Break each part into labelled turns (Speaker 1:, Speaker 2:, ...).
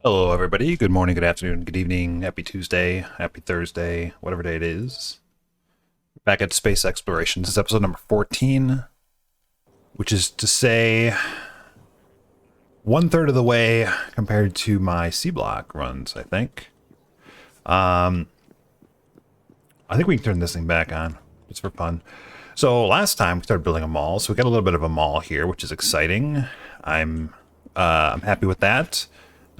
Speaker 1: Hello, everybody. Good morning, good afternoon, good evening. Happy Tuesday, happy Thursday, whatever day it is. Back at Space Explorations. This is episode number 14, which is to say 1/3 of the way compared to my C block runs, I think. I think we can turn this thing back on just for fun. So last time we started building a mall, so we got a little bit of a mall here, which is exciting. I'm happy with that.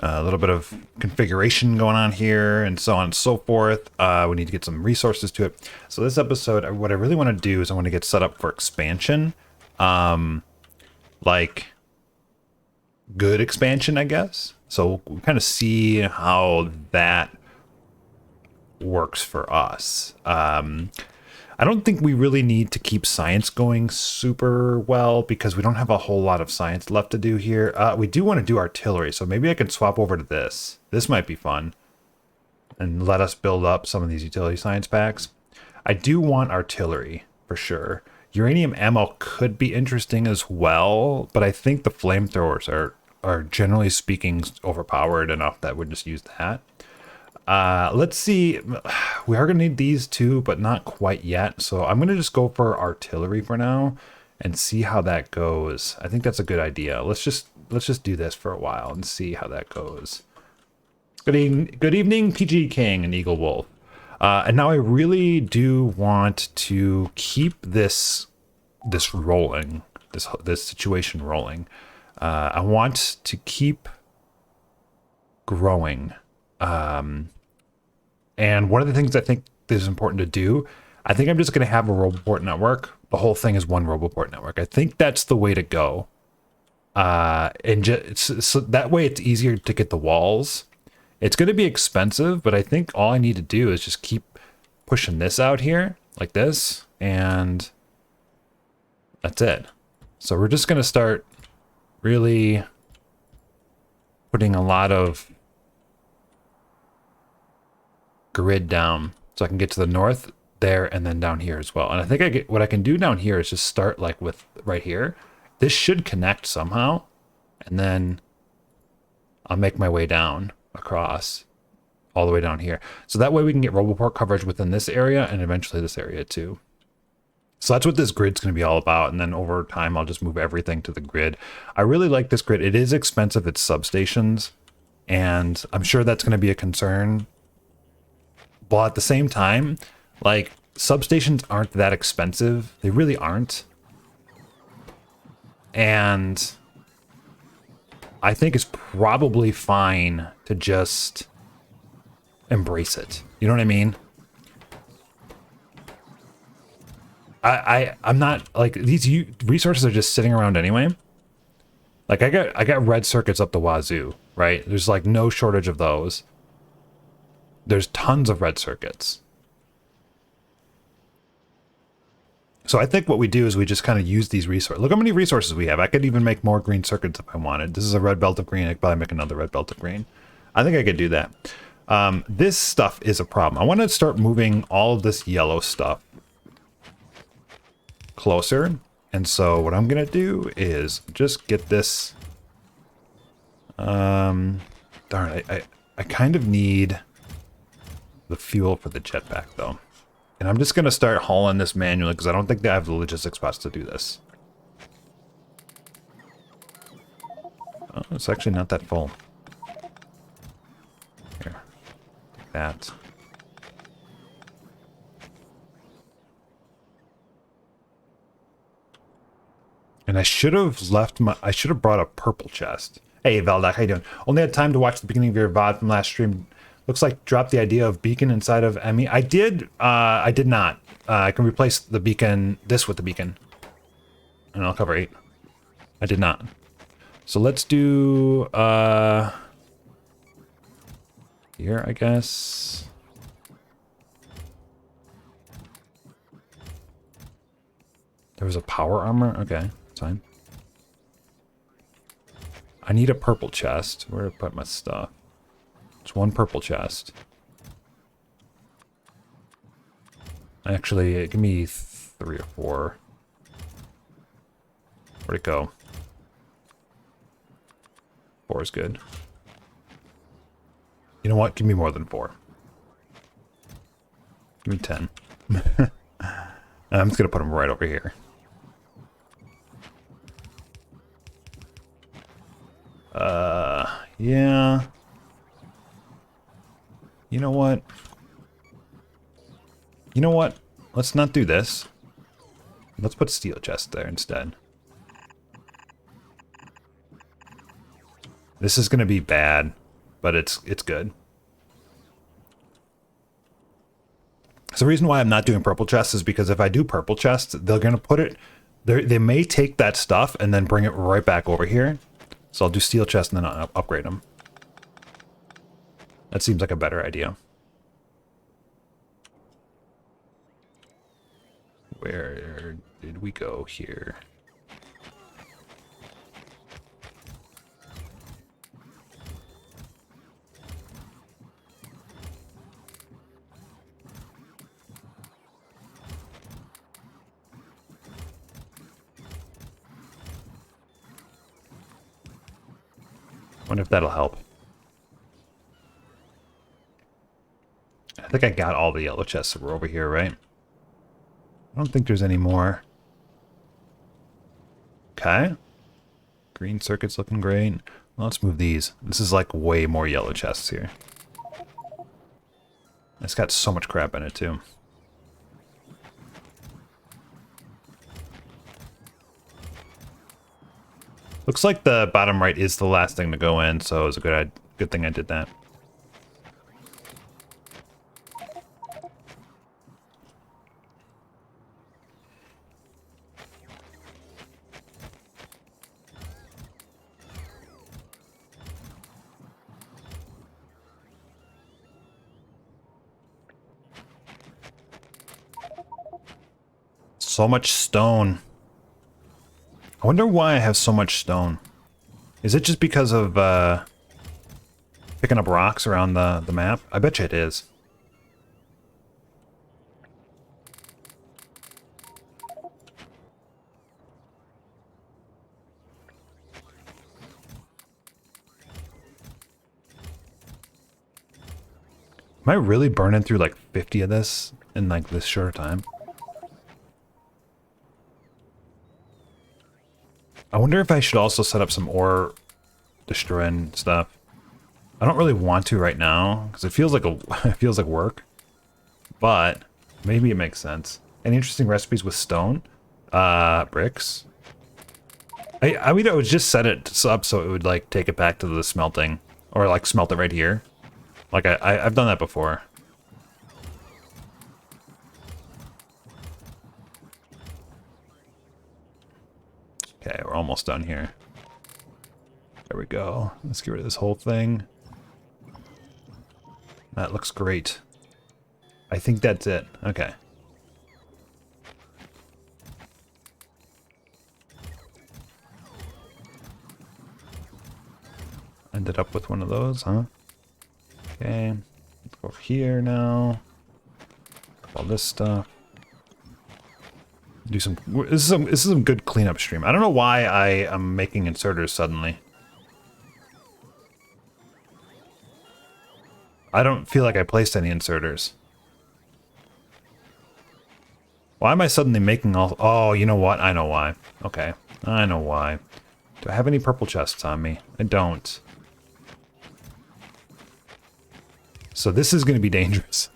Speaker 1: A little bit of configuration going on here and so on and so forth. We need to get some resources to it. So this episode, what I really want to do is I want to get set up for expansion. Like good expansion, I guess. So we kind of see how that works for us. I don't think we really need to keep science going super well because we don't have a whole lot of science left to do here. We do want to do artillery, so maybe I can swap over to this. This might be fun. And let us build up some of these utility science packs. I do want artillery, for sure. Uranium ammo could be interesting as well, but I think the flamethrowers are generally speaking overpowered enough that we'll just use that. Let's see. We are going to need these two, but not quite yet. So I'm going to just go for artillery for now and see how that goes. I think that's a good idea. Let's just do this for a while and see how that goes. Good evening, PG King and Eagle Wolf. And now I really do want to keep this rolling, this situation rolling. I want to keep growing. And one of the things I think is important to do, I think I'm just going to have a Roboport network. The whole thing is one Roboport network. I think that's the way to go. And just, so that way it's easier to get the walls. It's going to be expensive, but I think all I need to do is just keep pushing this out here like this. And that's it. So we're just going to start really putting a lot of grid down so I can get to the north there and then down here as well. And I think what I can do down here is just start like with right here. This should connect somehow, and then I'll make my way down across all the way down here. So that way we can get Roboport coverage within this area and eventually this area too. So that's what this grid's going to be all about. And then over time, I'll just move everything to the grid. I really like this grid. It is expensive. It's substations, and I'm sure that's going to be a concern. But at the same time, like, substations aren't that expensive. They really aren't. And I think it's probably fine to just embrace it. You know what I mean? I'm not, like, these resources are just sitting around anyway. Like, I got red circuits up the wazoo, right? There's like no shortage of those. There's tons of red circuits. So I think what we do is we just kind of use these resources. Look how many resources we have. I could even make more green circuits if I wanted. This is a red belt of green. I could probably make another red belt of green. I think I could do that. This stuff is a problem. I want to start moving all of this yellow stuff closer. And so what I'm going to do is just get this. Darn, I kind of need the fuel for the jetpack though. And I'm just going to start hauling this manually because I don't think they have the logistics spots to do this. Oh, it's actually not that full. Here, take that. And I should have brought a purple chest. Hey Valdak, how you doing? Only had time to watch the beginning of your VOD from last stream. Looks like drop the idea of beacon inside of Emmy. I did not. I can replace the beacon, this with the beacon. And I'll cover 8. I did not. So let's do, here, I guess. There was a power armor? Okay, that's fine. I need a purple chest. Where to put my stuff? It's one purple chest. Actually, give me 3 or 4. Where'd it go? 4 is good. You know what? Give me more than 4. Give me 10. I'm just gonna put them right over here. Yeah. You know what? You know what? Let's not do this. Let's put steel chest there instead. This is gonna be bad, but it's good. So the reason why I'm not doing purple chests is because if I do purple chests, they're gonna put it. They may take that stuff and then bring it right back over here. So I'll do steel chest and then I'll upgrade them. That seems like a better idea. Where did we go here? Wonder if that'll help. I think I got all the yellow chests that were over here, right? I don't think there's any more. Okay. Green circuit's looking great. Let's move these. This is like way more yellow chests here. It's got so much crap in it too. Looks like the bottom right is the last thing to go in, so it was a good thing I did that. So much stone. I wonder why I have so much stone. Is it just because of picking up rocks around the map? I bet you it is. Am I really burning through like 50 of this in like this short time? I wonder if I should also set up some ore destroying stuff. I don't really want to right now because it feels like it feels like work, but maybe it makes sense. Any interesting recipes with stone? Bricks. I mean, I would just set it up so it would like take it back to the smelting or like smelt it right here. Like I've done that before. Okay, we're almost done here. There we go. Let's get rid of this whole thing. That looks great. I think that's it. Okay. Ended up with one of those, huh? Okay. Let's go over here now. All this stuff. Do some. This is some good cleanup stream. I don't know why I am making inserters suddenly. I don't feel like I placed any inserters. Why am I suddenly making all... Oh, you know what? I know why. Okay. I know why. Do I have any purple chests on me? I don't. So this is going to be dangerous.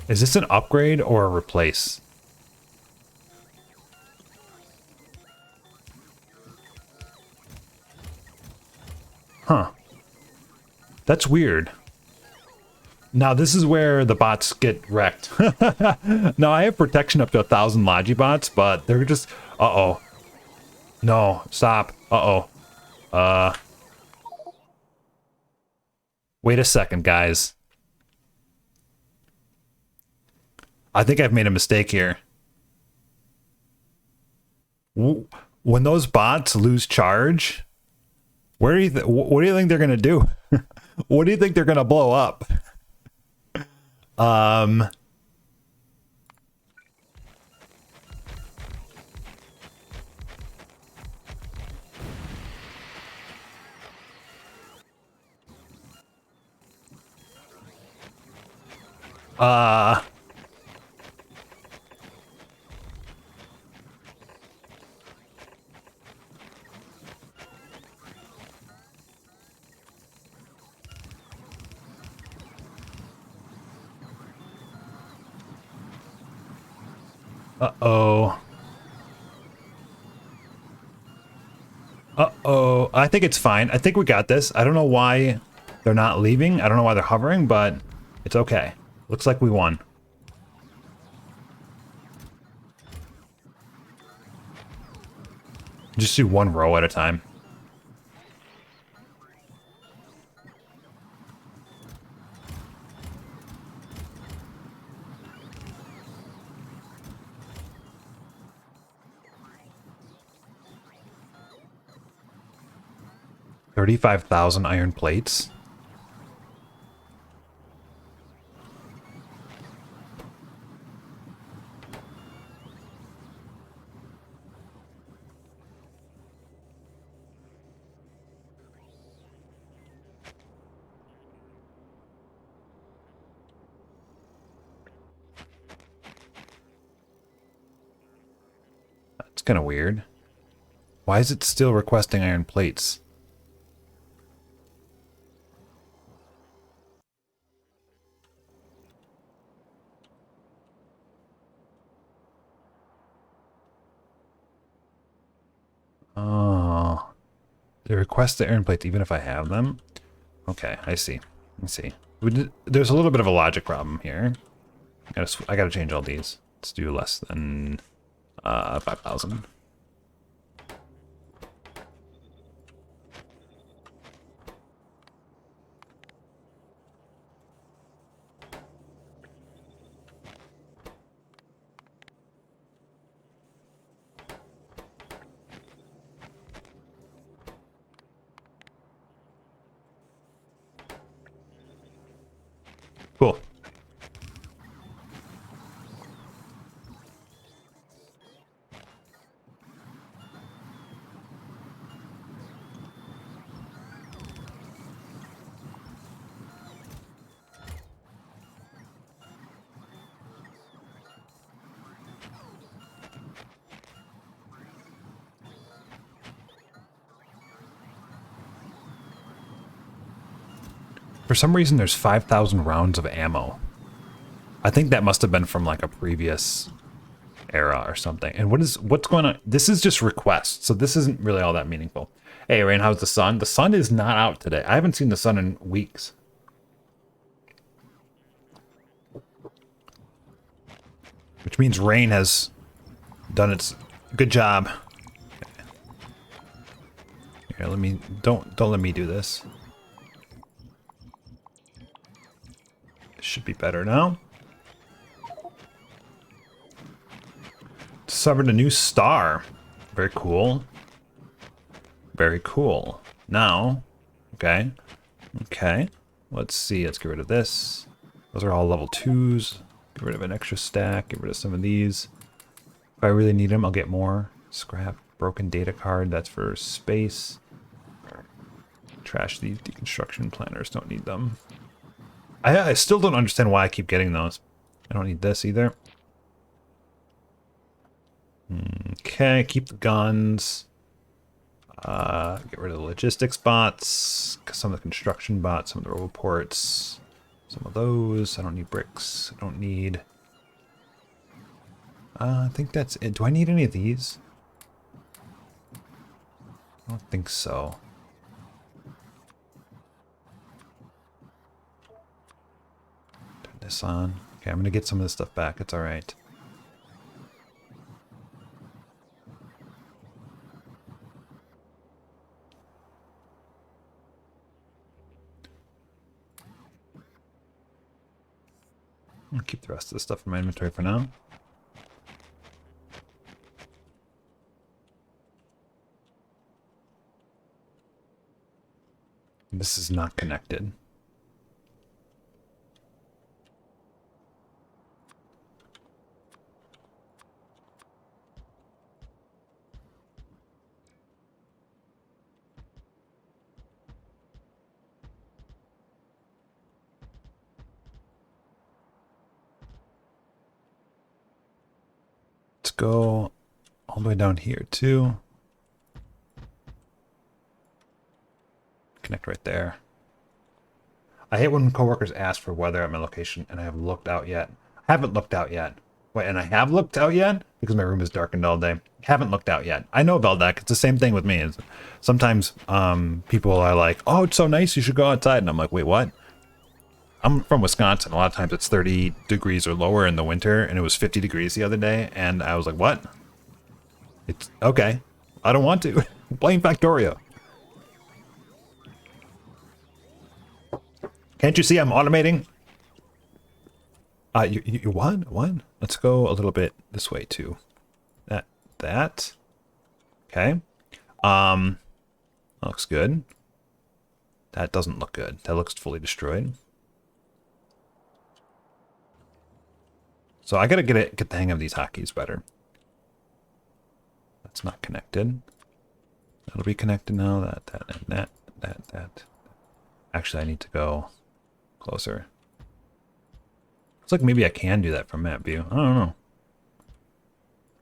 Speaker 1: Is this an upgrade or a replace? Huh. That's weird. Now this is where the bots get wrecked. Now I have protection up to 1,000 Logibots, but they're just... Uh-oh. No, stop. Uh-oh. Wait a second, guys. I think I've made a mistake here. When those bots lose charge, what do you think they're gonna do? What do you think they're gonna blow up? Uh, uh-oh. Uh-oh. I think it's fine. I think we got this. I don't know why they're not leaving. I don't know why they're hovering, but it's okay. Looks like we won. Just do one row at a time. $35,000 iron plates. That's kind of weird. Why is it still requesting iron plates? Oh, they request the iron plates even if I have them? Okay, I see. I see. There's a little bit of a logic problem here. I gotta change all these. Let's do less than 5,000. Cool. For some reason, there's 5,000 rounds of ammo. I think that must have been from like a previous era or something. And what's going on? This is just requests, so this isn't really all that meaningful. Hey, Rain, how's the sun? The sun is not out today. I haven't seen the sun in weeks. Which means rain has done its good job. Here, don't let me do this. This should be better now. Discovered a new star. Very cool. Very cool. Now, okay. Okay. Let's see. Let's get rid of this. Those are all level 2s. Get rid of an extra stack. Get rid of some of these. If I really need them, I'll get more. Scrap. Broken data card. That's for space. Trash these deconstruction planners. Don't need them. I still don't understand why I keep getting those. I don't need this either. Okay, keep the guns. Get rid of the logistics bots, some of the construction bots, some of the roboports, some of those. I don't need bricks. I don't need... I think that's it. Do I need any of these? I don't think so. Turn this on. Okay, I'm gonna get some of this stuff back. It's alright. I'll keep the rest of the stuff in my inventory for now. This is not connected. go all the way down here too. Connect right there. I hate when coworkers ask for weather at my location and I haven't looked out yet. I haven't looked out yet. Wait, and I have looked out yet? Because my room is darkened all day. Haven't looked out yet. I know Veldak. It's the same thing with me. Sometimes people are like, oh, it's so nice, you should go outside. And I'm like, wait, what? I'm from Wisconsin. A lot of times it's 30 degrees or lower in the winter, and it was 50 degrees the other day. And I was like, what? It's okay. I don't want to. I'm playing Factorio. Can't you see I'm automating? You what? What? Let's go a little bit this way too. That. Okay. Looks good. That doesn't look good. That looks fully destroyed. So I gotta get the hang of these hotkeys better. That's not connected. That'll be connected now. That. Actually, I need to go closer. Looks like maybe I can do that from map view. I don't know.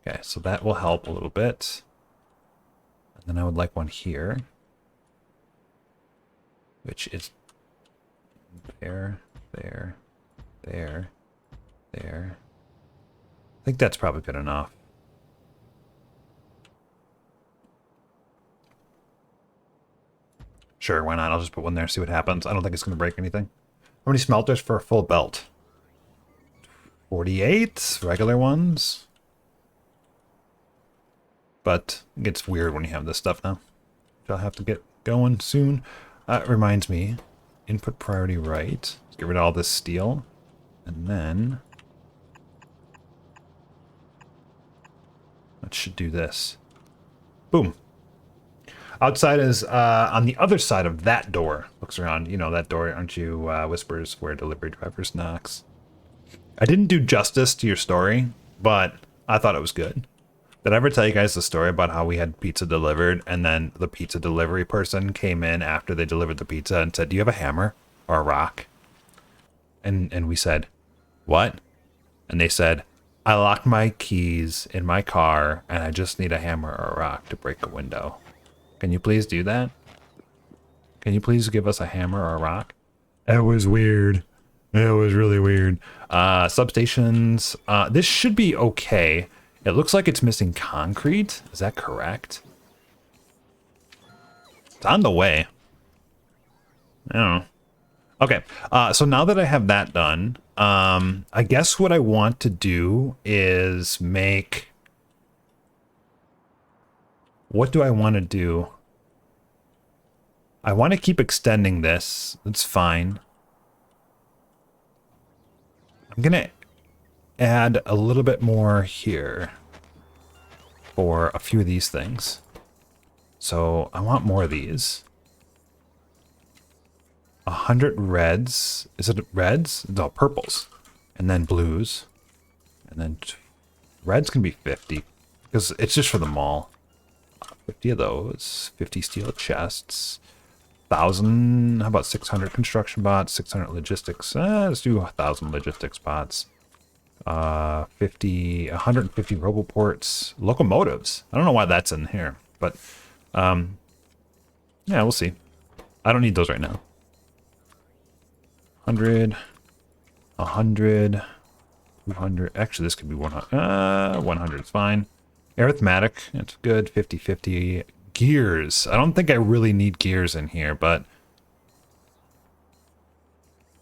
Speaker 1: Okay, so that will help a little bit. And then I would like one here. Which is there. I think that's probably good enough. Sure, why not? I'll just put one there, see what happens. I don't think it's going to break anything. How many smelters for a full belt? 48 regular ones. But it gets weird when you have this stuff now. I'll have to get going soon. That reminds me, input priority right. Let's get rid of all this steel. And then that should do this. Boom. Outside is on the other side of that door. Looks around, you know that door, aren't you? Whispers where delivery drivers knocks. I didn't do justice to your story, but I thought it was good. Did I ever tell you guys the story about how we had pizza delivered and then the pizza delivery person came in after they delivered the pizza and said, do you have a hammer or a rock? And we said, what? And they said, I locked my keys in my car and I just need a hammer or a rock to break a window. Can you please do that? Can you please give us a hammer or a rock? It was weird. It was really weird. Substations. This should be okay. It looks like it's missing concrete. Is that correct? It's on the way. I don't know. Okay. So now that I have that done, I guess what I want to do is make... What do I want to do? I want to keep extending this. That's fine. I'm going to add a little bit more here for a few of these things. So I want more of these. 100 reds. Is it reds? No, purples. And then blues. And then reds can be 50 because it's just for the mall. 50 of those. 50 steel chests. 1,000. How about 600 construction bots? 600 logistics. Let's do 1,000 logistics bots. 150 roboports. Locomotives. I don't know why that's in here, but yeah, we'll see. I don't need those right now. 100. 100. 200. Actually, this could be 100. 100 is fine. Arithmetic. It's good. 50-50. Gears. I don't think I really need gears in here, but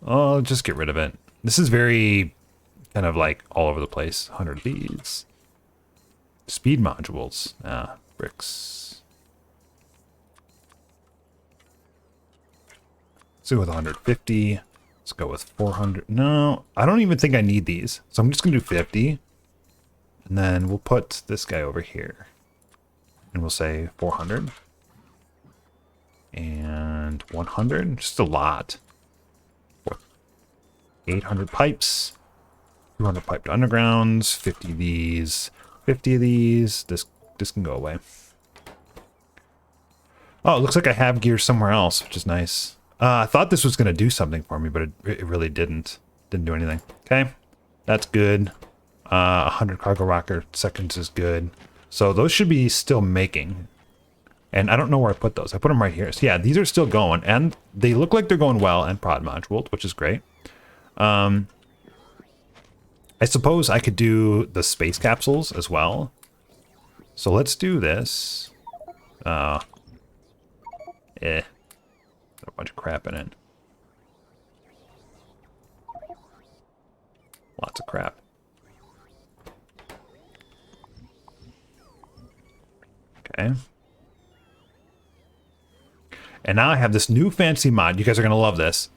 Speaker 1: I'll just get rid of it. This is very kind of like all over the place. 100 of these. Speed modules. Bricks. Let's go with 150. Let's go with 400. No, I don't even think I need these. So I'm just going to do 50. And then we'll put this guy over here. And we'll say 400. And 100. Just a lot. 800 pipes. 200 piped undergrounds. 50 of these. 50 of these. This can go away. Oh, it looks like I have gear somewhere else, which is nice. I thought this was going to do something for me, but it really didn't. Didn't do anything. Okay. That's good. 100 cargo rocket seconds is good. So those should be still making. And I don't know where I put those. I put them right here. So yeah, these are still going, and they look like they're going well and prod moduled, which is great. I suppose I could do the space capsules as well. So let's do this. A bunch of crap in it. Lots of crap. Okay. And now I have this new fancy mod. You guys are going to love this.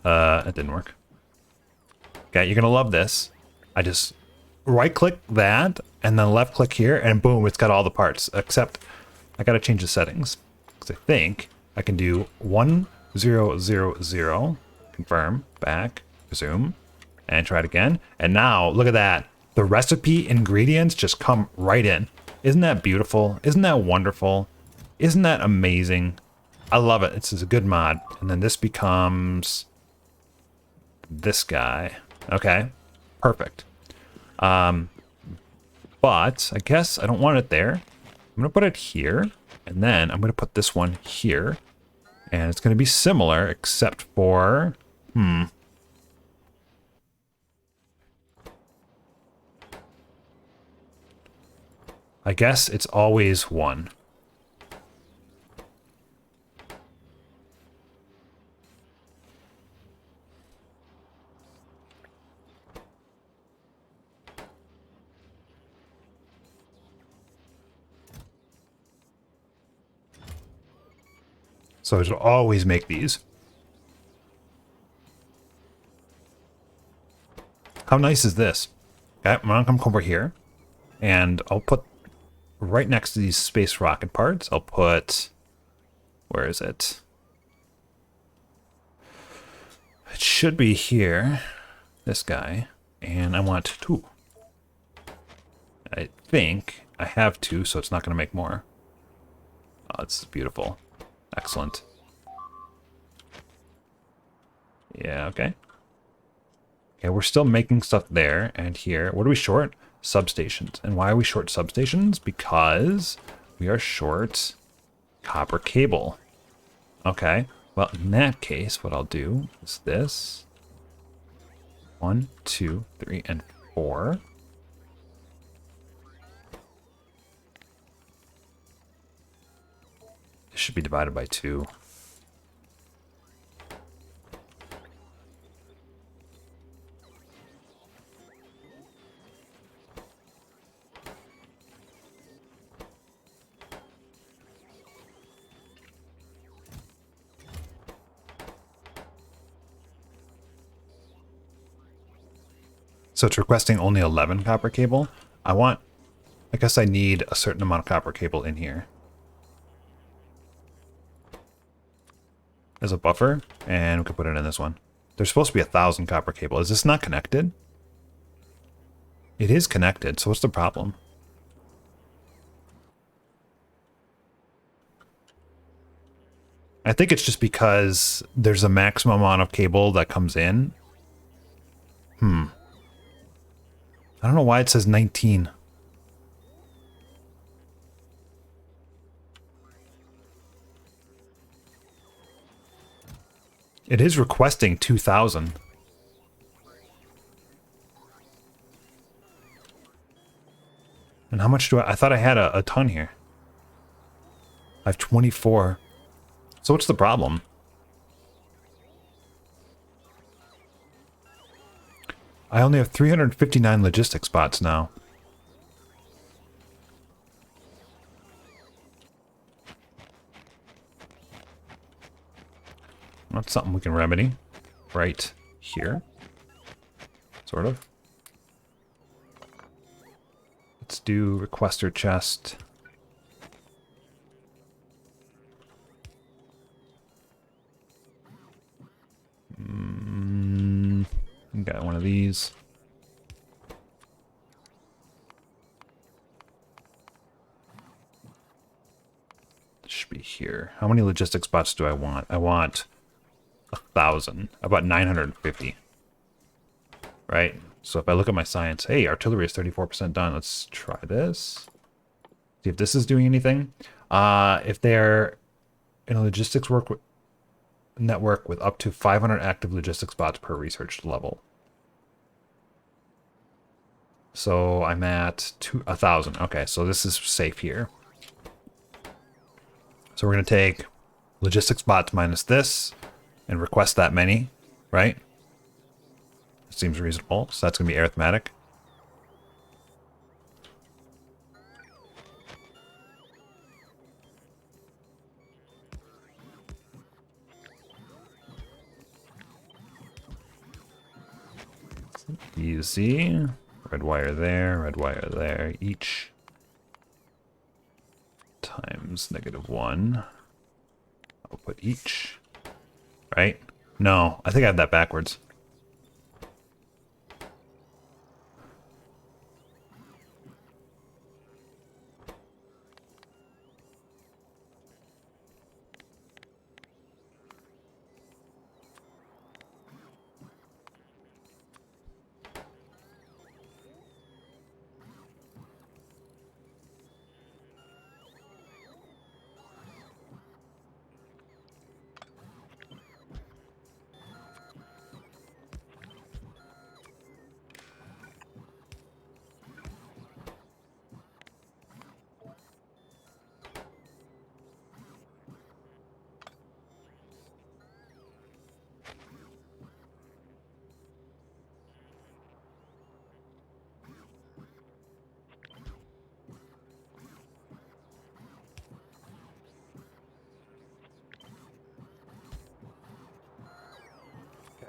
Speaker 1: It didn't work. Okay, you're going to love this. I just right-click that, and then left-click here, and boom, it's got all the parts. Except I got to change the settings. Because I think I can do 1000, confirm, back, resume, and try it again. And now, look at that. The recipe ingredients just come right in. Isn't that beautiful? Isn't that wonderful? Isn't that amazing? I love it. It's a good mod. And then this becomes this guy. Okay, perfect. But I guess I don't want it there. I'm going to put it here. And then I'm going to put this one here. And it's going to be similar, except for... I guess it's always one. So it'll always make these. How nice is this? Okay, I'm gonna come over here, and I'll put right next to these space rocket parts. I'll put, where is it? It should be here. This guy, and I want two. I think I have two, so it's not gonna make more. Oh, it's beautiful. Excellent. Yeah, okay. Okay, we're still making stuff there and here. What are we short? Substations. And why are we short substations? Because we are short copper cable. Okay, well, in that case, what I'll do is this. 1, 2, 3, and 4. This should be divided by 2. So it's requesting only 11 copper cable. I guess I need a certain amount of copper cable in here as a buffer, and we can put it in this one. There's supposed to be 1,000 copper cable. Is this not connected? It is connected, so what's the problem? I think it's just because there's a maximum amount of cable that comes in. I don't know why it says 19. It is requesting 2,000. And how much do I thought I had a ton here. I have 24. So what's the problem? I only have 359 logistic spots now. That's something we can remedy right here. Sort of. Let's do requester chest. Got one of these. It should be here. How many logistic spots do I want? I want 1,000. About 950. Right? So if I look at my science, hey, artillery is 34% done. Let's try this. See if this is doing anything. If they're in a logistics network with up to 500 active logistics bots per research level. So I'm at 1,000. Okay, so this is safe here. So we're going to take logistics bots minus this and request that many, right? Seems reasonable. So that's going to be arithmetic. Easy. Red wire there, each. Times -1. I'll put each. Right? No, I think I have that backwards.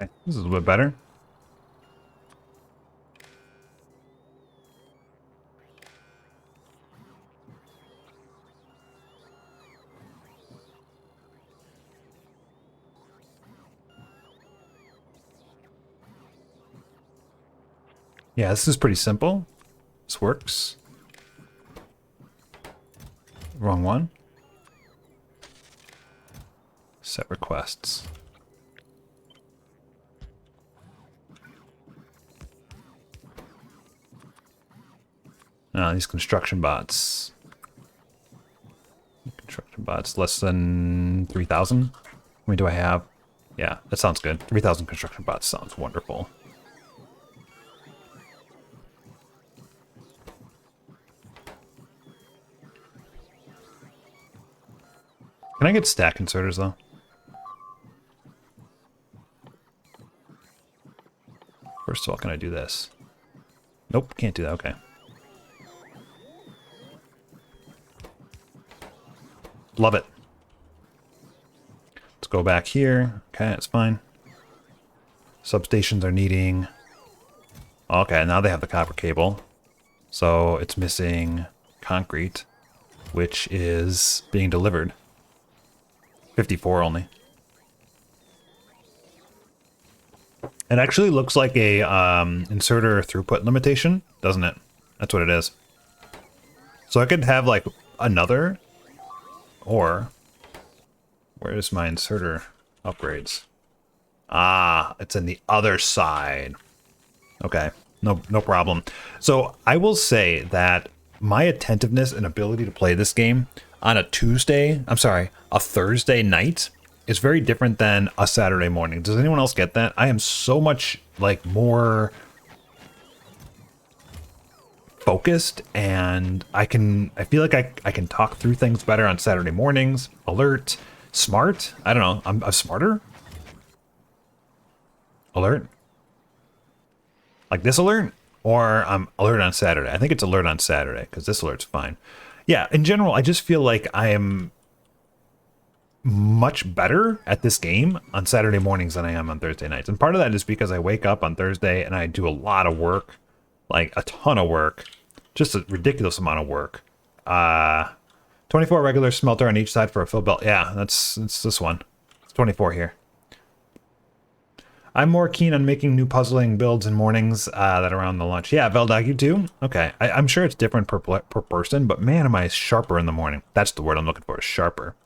Speaker 1: Okay, this is a little bit better. Yeah, this is pretty simple. This works. Wrong one. Set requests. These construction bots. Construction bots less than 3,000. How many do I have? Yeah, that sounds good. 3,000 construction bots sounds wonderful. Can I get stack inserters though? First of all, can I do this? Nope, can't do that. Okay. Love it. Let's go back here. Okay, that's fine. Substations are needing... Okay, now they have the copper cable. So it's missing concrete, which is being delivered. 54 only. It actually looks like a inserter throughput limitation, doesn't it? That's what it is. So I could have like another... Or, where's my inserter upgrades? Ah, it's in the other side. Okay, no problem. So I will say that my attentiveness and ability to play this game on a Thursday night is very different than a Saturday morning. Does anyone else get that? I am so much like more focused, and I feel like I can talk through things better on Saturday mornings. Alert, smart. I don't know. I'm smarter. Alert. Like this alert, or I'm alert on Saturday. I think it's alert on Saturday because this alert's fine. Yeah, in general, I just feel like I am much better at this game on Saturday mornings than I am on Thursday nights. And part of that is because I wake up on Thursday and I do a lot of work, like a ton of work. Just a ridiculous amount of work. 24 regular smelter on each side for a fill belt. Yeah, it's this one. It's 24 here. I'm more keen on making new puzzling builds in mornings than around the lunch. Yeah, Veldog, you too? Okay, I'm sure it's different per person, but man, am I sharper in the morning. That's the word I'm looking for, sharper.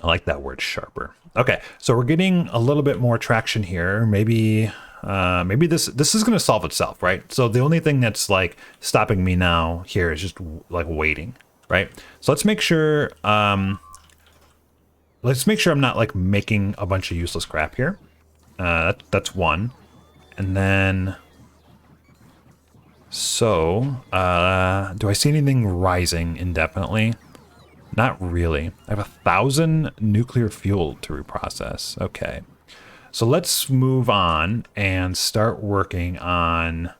Speaker 1: I like that word, sharper. Okay, so we're getting a little bit more traction here. Maybe maybe this is going to solve itself, right? So the only thing that's like stopping me now here is just like waiting, right? So let's make sure I'm not like making a bunch of useless crap here. That's one. And then so do I see anything rising indefinitely? Not really. I have 1,000 nuclear fuel to reprocess. Okay. So let's move on and start working on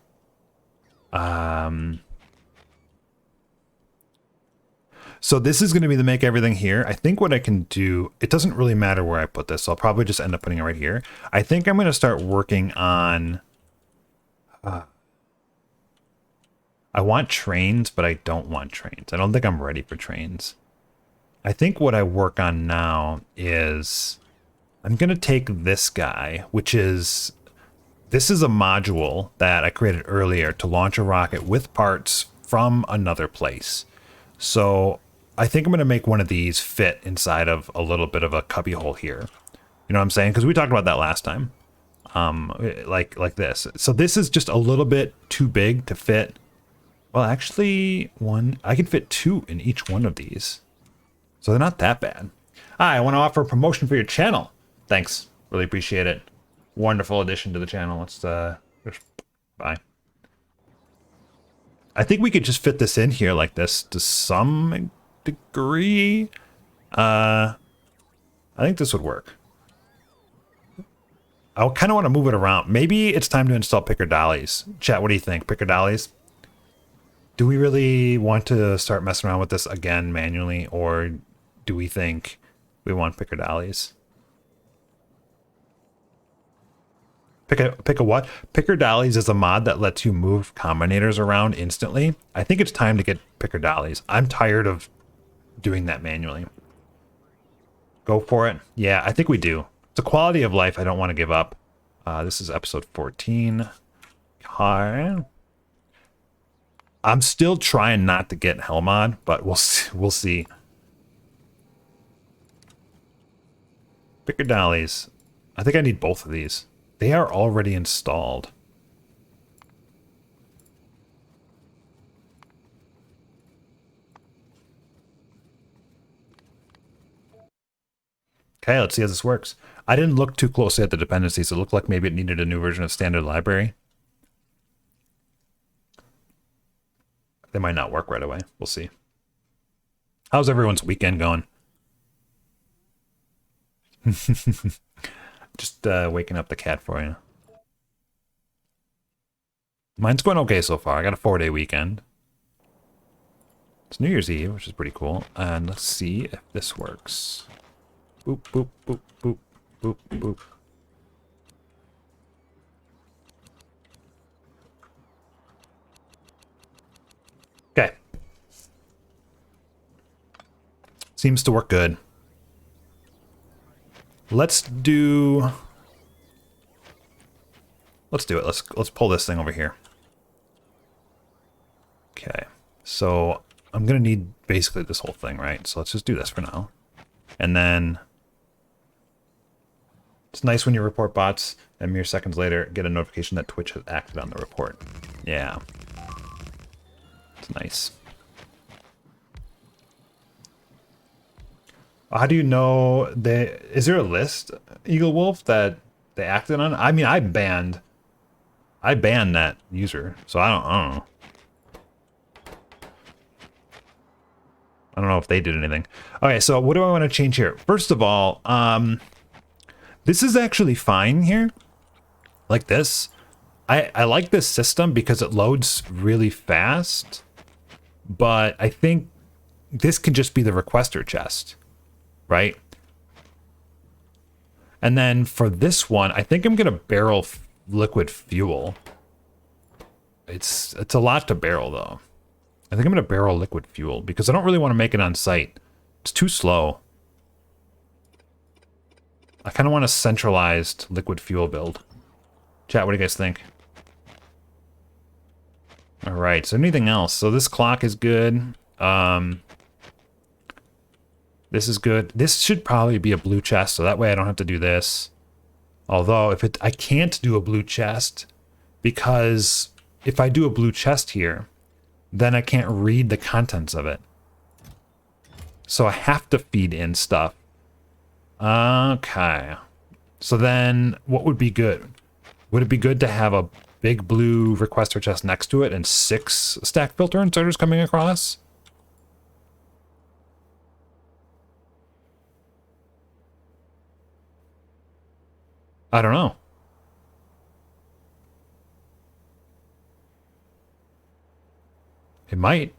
Speaker 1: so this is going to be the make everything here. I think what I can do, it doesn't really matter where I put this, so I'll probably just end up putting it right here. I think I'm going to start working on I want trains, but I don't want trains. I don't think I'm ready for trains. I think what I work on now is I'm going to take this guy, which is, this is a module that I created earlier to launch a rocket with parts from another place. So I think I'm going to make one of these fit inside of a little bit of a cubby hole here. You know what I'm saying? Because we talked about that last time. Like this. So this is just a little bit too big to fit. Well, actually, I can fit 2 in each one of these. So they're not that bad. Hi, I want to offer a promotion for your channel. Thanks. Really appreciate it. Wonderful addition to the channel. Let's bye. I think we could just fit this in here like this to some degree. I think this would work. I kind of want to move it around. Maybe it's time to install picker dollies. Chat, what do you think? Picker dollies? Do we really want to start messing around with this again manually, or do we think we want picker dollies? Pick a what? Picker dollies is a mod that lets you move combinators around instantly. I think it's time to get picker dollies. I'm tired of doing that manually. Go for it. Yeah, I think we do. It's a quality of life I don't want to give up. This is episode 14. Hi. I'm still trying not to get hell mod, but we'll see. Picker dollies. I think I need both of these. They are already installed. Okay, let's see how this works. I didn't look too closely at the dependencies. It looked like maybe it needed a new version of standard library. They might not work right away. We'll see. How's everyone's weekend going? Just waking up the cat for you. Mine's going okay so far. I got a 4-day weekend. It's New Year's Eve, which is pretty cool. And let's see if this works. Boop, boop, boop, boop, boop, boop. Okay. Seems to work good. Let's do it. Let's pull this thing over here. Okay. So I'm gonna need basically this whole thing, right? So let's just do this for now. And then it's nice when you report bots and mere seconds later get a notification that Twitch has acted on the report. Yeah. It's nice. How do you know is there a list, Eagle Wolf, that they acted on? I mean, I banned that user, so I don't know. I don't know if they did anything. Okay, so what do I want to change here? First of all, this is actually fine here. Like this. I like this system because it loads really fast, but I think this can just be the requester chest. Right? And then for this one, I think I'm going to barrel liquid fuel. It's a lot to barrel, though. I think I'm going to barrel liquid fuel because I don't really want to make it on site. It's too slow. I kind of want a centralized liquid fuel build. Chat, what do you guys think? All right, so anything else? So this clock is good. This is good. This should probably be a blue chest, so that way I don't have to do this. Although I can't do a blue chest because if I do a blue chest here, then I can't read the contents of it. So I have to feed in stuff. Okay. So then what would be good? Would it be good to have a big blue requester chest next to it and 6 stack filter inserters coming across? I don't know. It might.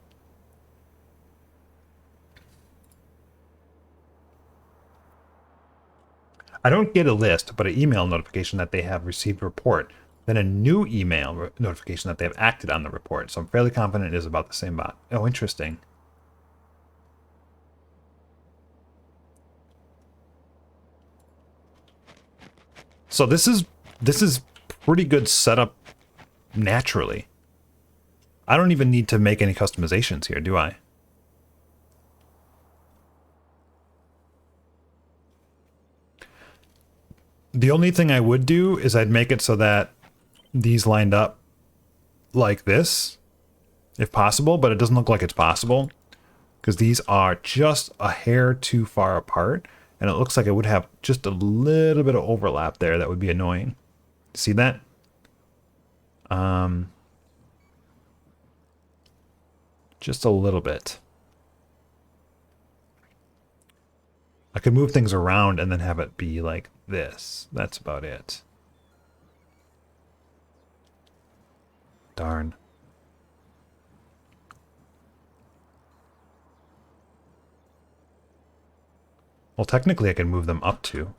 Speaker 1: I don't get a list, but an email notification that they have received a report, then a new email notification that they have acted on the report. So I'm fairly confident it is about the same bot. Oh, interesting. So this is pretty good setup naturally. I don't even need to make any customizations here, do I? The only thing I would do is I'd make it so that these lined up like this, if possible, but it doesn't look like it's possible because these are just a hair too far apart, and it looks like it would have just a little bit of overlap there that would be annoying. See that? Just a little bit. I could move things around and then have it be like this. That's about it. Darn. Well, technically I can move them up too.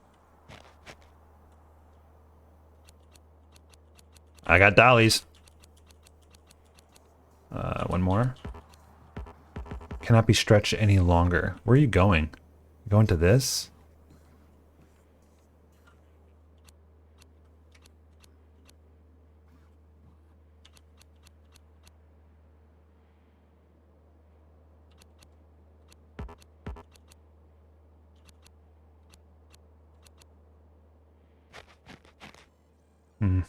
Speaker 1: I got dollies. One more. Cannot be stretched any longer. Where are you going? Going to this? Hmm.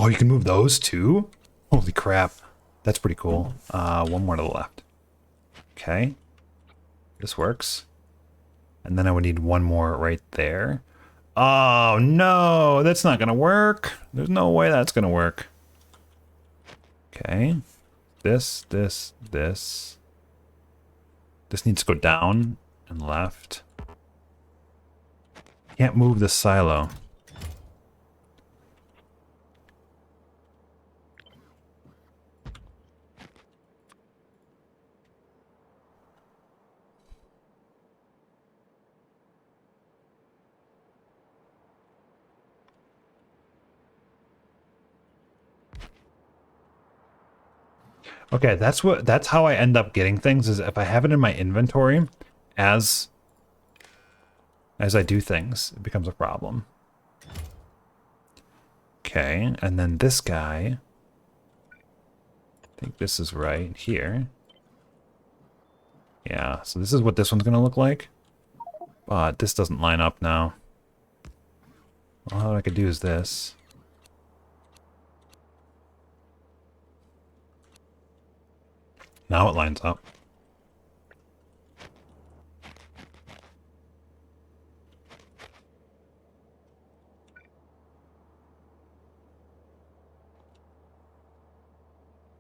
Speaker 1: Oh, you can move those too? Holy crap. That's pretty cool. One more to the left. Okay. This works. And then I would need one more right there. Oh, no. That's not going to work. There's no way that's going to work. Okay. This. This needs to go down and left. Can't move the silo. Okay, that's how I end up getting things, is if I have it in my inventory as I do things, it becomes a problem. Okay, and then this guy, I think this is right here. Yeah, so this is what this one's gonna look like. But this doesn't line up now. Well, all I could do is this. Now it lines up.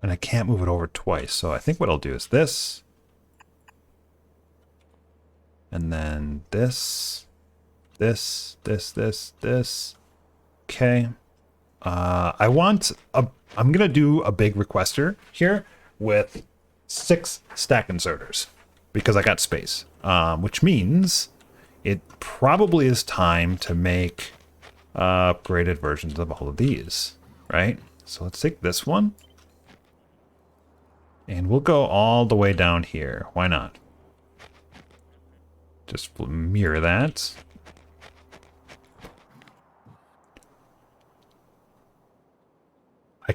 Speaker 1: And I can't move it over twice, so I think what I'll do is this. And then this. This. Okay. I'm gonna do a big requester here with 6 stack inserters because I got space, which means it probably is time to make upgraded versions of all of these, right? So let's take this one and we'll go all the way down here. Why not? Just mirror that.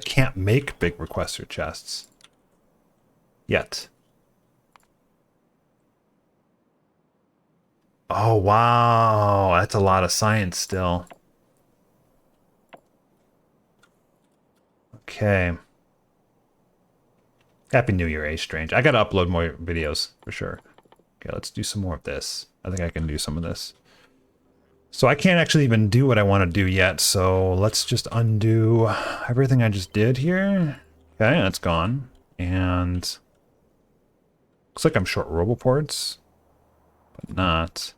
Speaker 1: can't make big requester chests. Yet. Oh, wow. That's a lot of science still. Okay. Happy New Year, A Strange. I gotta upload more videos for sure. Okay, let's do some more of this. I think I can do some of this. So I can't actually even do what I want to do yet, so let's just undo everything I just did here. Okay, that's gone. And looks like I'm short roboports, but not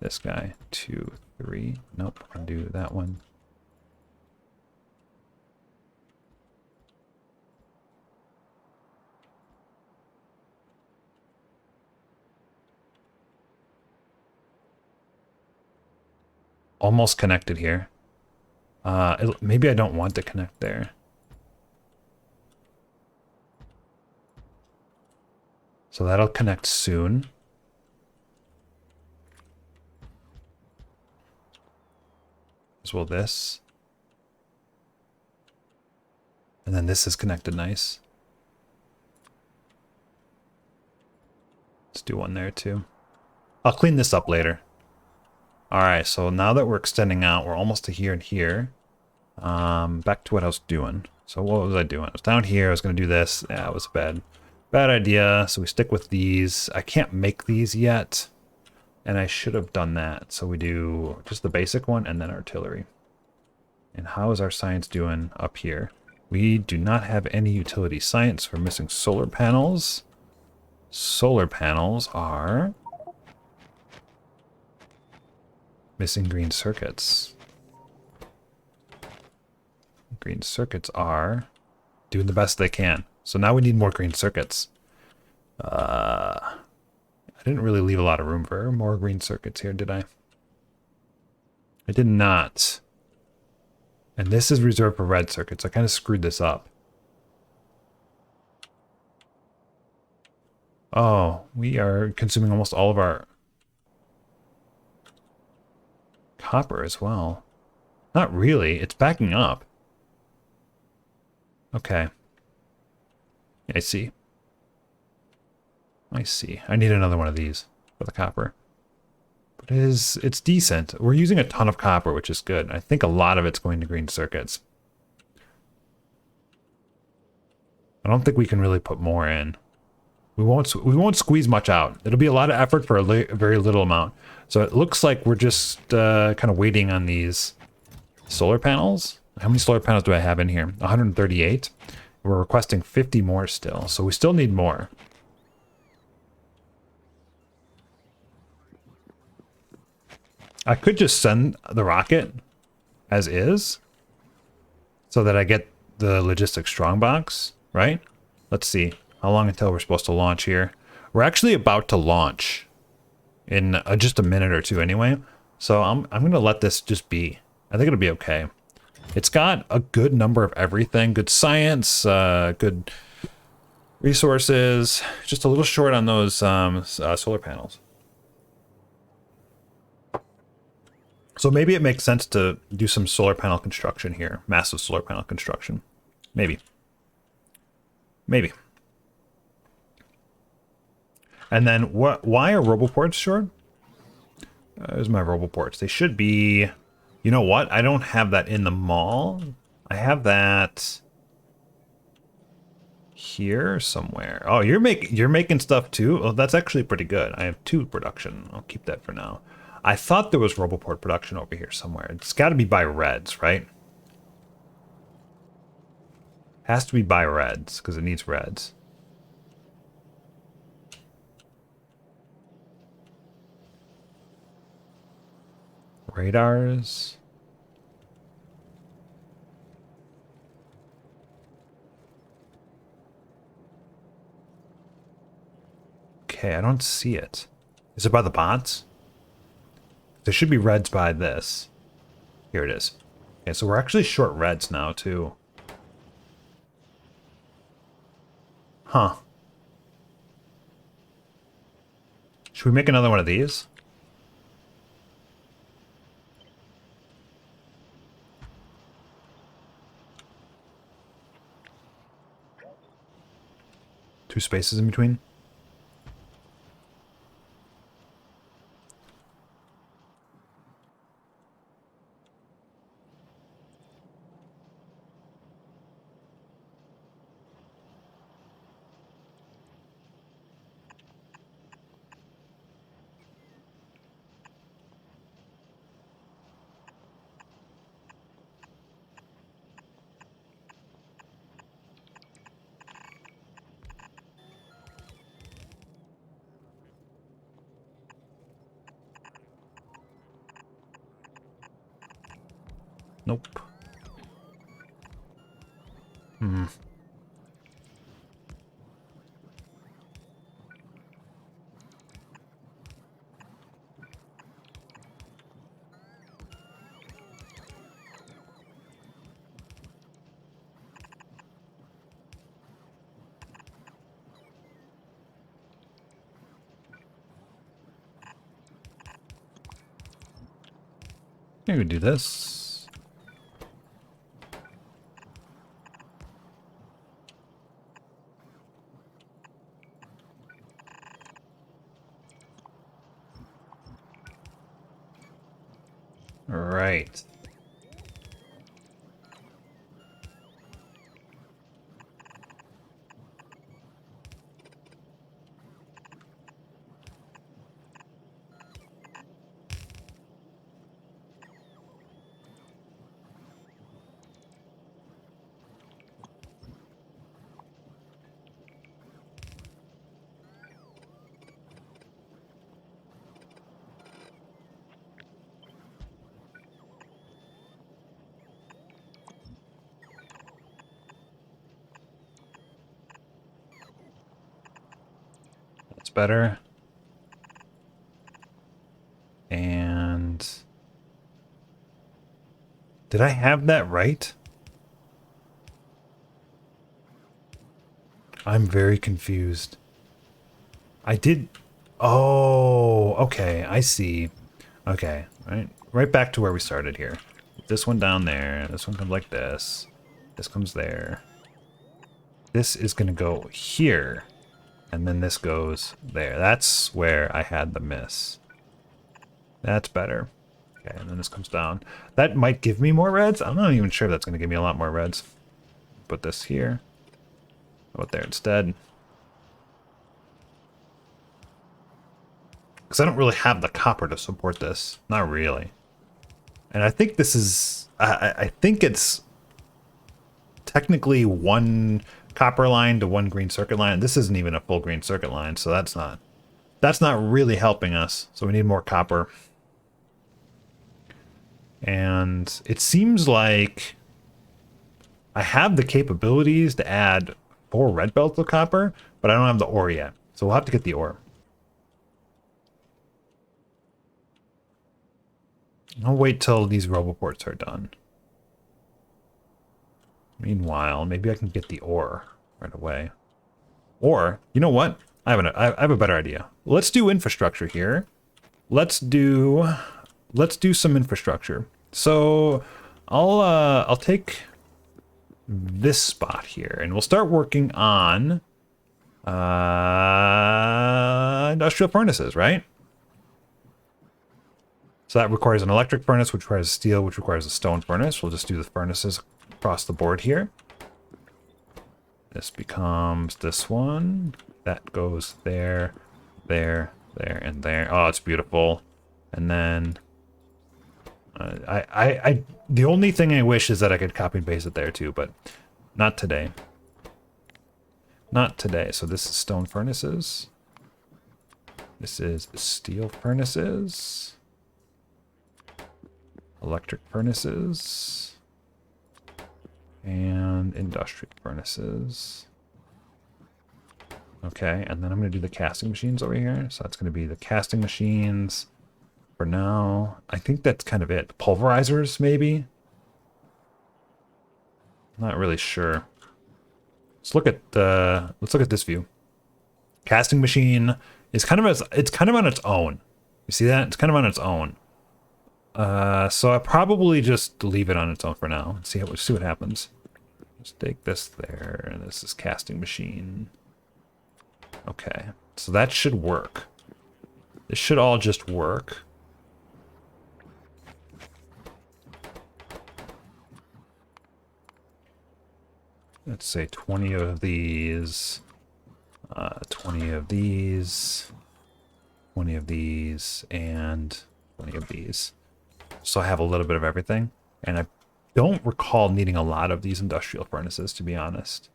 Speaker 1: this guy. 2, 3. Nope, undo that one. Almost connected here. Maybe I don't want to connect there. So that'll connect soon. As will this. And then this is connected nice. Let's do one there too. I'll clean this up later. Alright, so now that we're extending out, we're almost to here and here. Back to what I was doing. So what was I doing? I was down here, I was going to do this. Yeah, it was a bad idea. So we stick with these. I can't make these yet. And I should have done that. So we do just the basic one and then artillery. And how is our science doing up here? We do not have any utility science. We're missing solar panels. Solar panels are missing green circuits. Green circuits are doing the best they can. So now we need more green circuits. I didn't really leave a lot of room for more green circuits here, did I? I did not. And this is reserved for red circuits. I kind of screwed this up. Oh, we are consuming almost all of our copper as well. Not really. It's backing up. Okay. I see. I see. I need another one of these for the copper. But it's decent. We're using a ton of copper, which is good. I think a lot of it's going to green circuits. I don't think we can really put more in. We won't squeeze much out. It'll be a lot of effort for a very little amount. So it looks like we're just kind of waiting on these solar panels. How many solar panels do I have in here? 138. We're requesting 50 more still, so we still need more. I could just send the rocket as is so that I get the logistics strongbox, right? Let's see. How long until we're supposed to launch here? We're actually about to launch in just a minute or two anyway. So I'm going to let this just be. I think it'll be okay. It's got a good number of everything. Good science, good resources. Just a little short on those solar panels. So maybe it makes sense to do some solar panel construction here. Massive solar panel construction. Maybe. Maybe. And then why are roboports short? There's my roboports. They should be... You know what? I don't have that in the mall. I have that here somewhere. Oh, you're making stuff too? Oh, that's actually pretty good. I have 2 production. I'll keep that for now. I thought there was roboport production over here somewhere. It's got to be by reds, right? Has to be by reds because it needs reds. Radars. Okay, I don't see it. Is it by the bots? There should be reds by this. Here it is. Okay, so we're actually short reds now, too. Huh. Should we make another one of these? two spaces in between. Nope. Hmm. Maybe we do this. All right. That's better. And did I have that right? I'm very confused. I did. Oh, okay. I see. Okay. Right back to where we started here. This one down there. This one comes like this. This comes there. This is going to go here. And then this goes there. That's where I had the miss. That's better. Okay, and then this comes down. That might give me more reds. I'm not even sure if that's going to give me a lot more reds. Put this here. How about there instead? Because I don't really have the copper to support this. Not really. And I think this is... I think it's technically one copper line to one green circuit line. This isn't even a full green circuit line, so that's not really helping us. So we need more copper. And it seems like I have the capabilities to add 4 red belts of copper, but I don't have the ore yet. So we'll have to get the ore. I'll wait till these roboports are done. Meanwhile, maybe I can get the ore right away. Or, you know what? I have a better idea. Let's do infrastructure here. Let's do some infrastructure. So I'll take this spot here and we'll start working on industrial furnaces, right? So that requires an electric furnace, which requires steel, which requires a stone furnace. We'll just do the furnaces across the board here. This becomes this one. That goes there, there, there, and there. Oh, it's beautiful. And then the only thing I wish is that I could copy and paste it there too, but not today. Not today. So this is stone furnaces. This is steel furnaces. Electric furnaces. And industrial furnaces. Okay, and then I'm going to do the casting machines over here. So that's going to be the casting machines for now. I think that's kind of it. Pulverizers, maybe? Not really sure. Let's look at this view. Casting machine is kind of on its own. You see that? It's kind of on its own. So I probably just leave it on its own for now and see what happens. Just take this there, and this is casting machine. Okay, so that should work. This should all just work. Let's say 20 of these, 20 of these, 20 of these, and 20 of these. So I have a little bit of everything. And I don't recall needing a lot of these industrial furnaces, to be honest.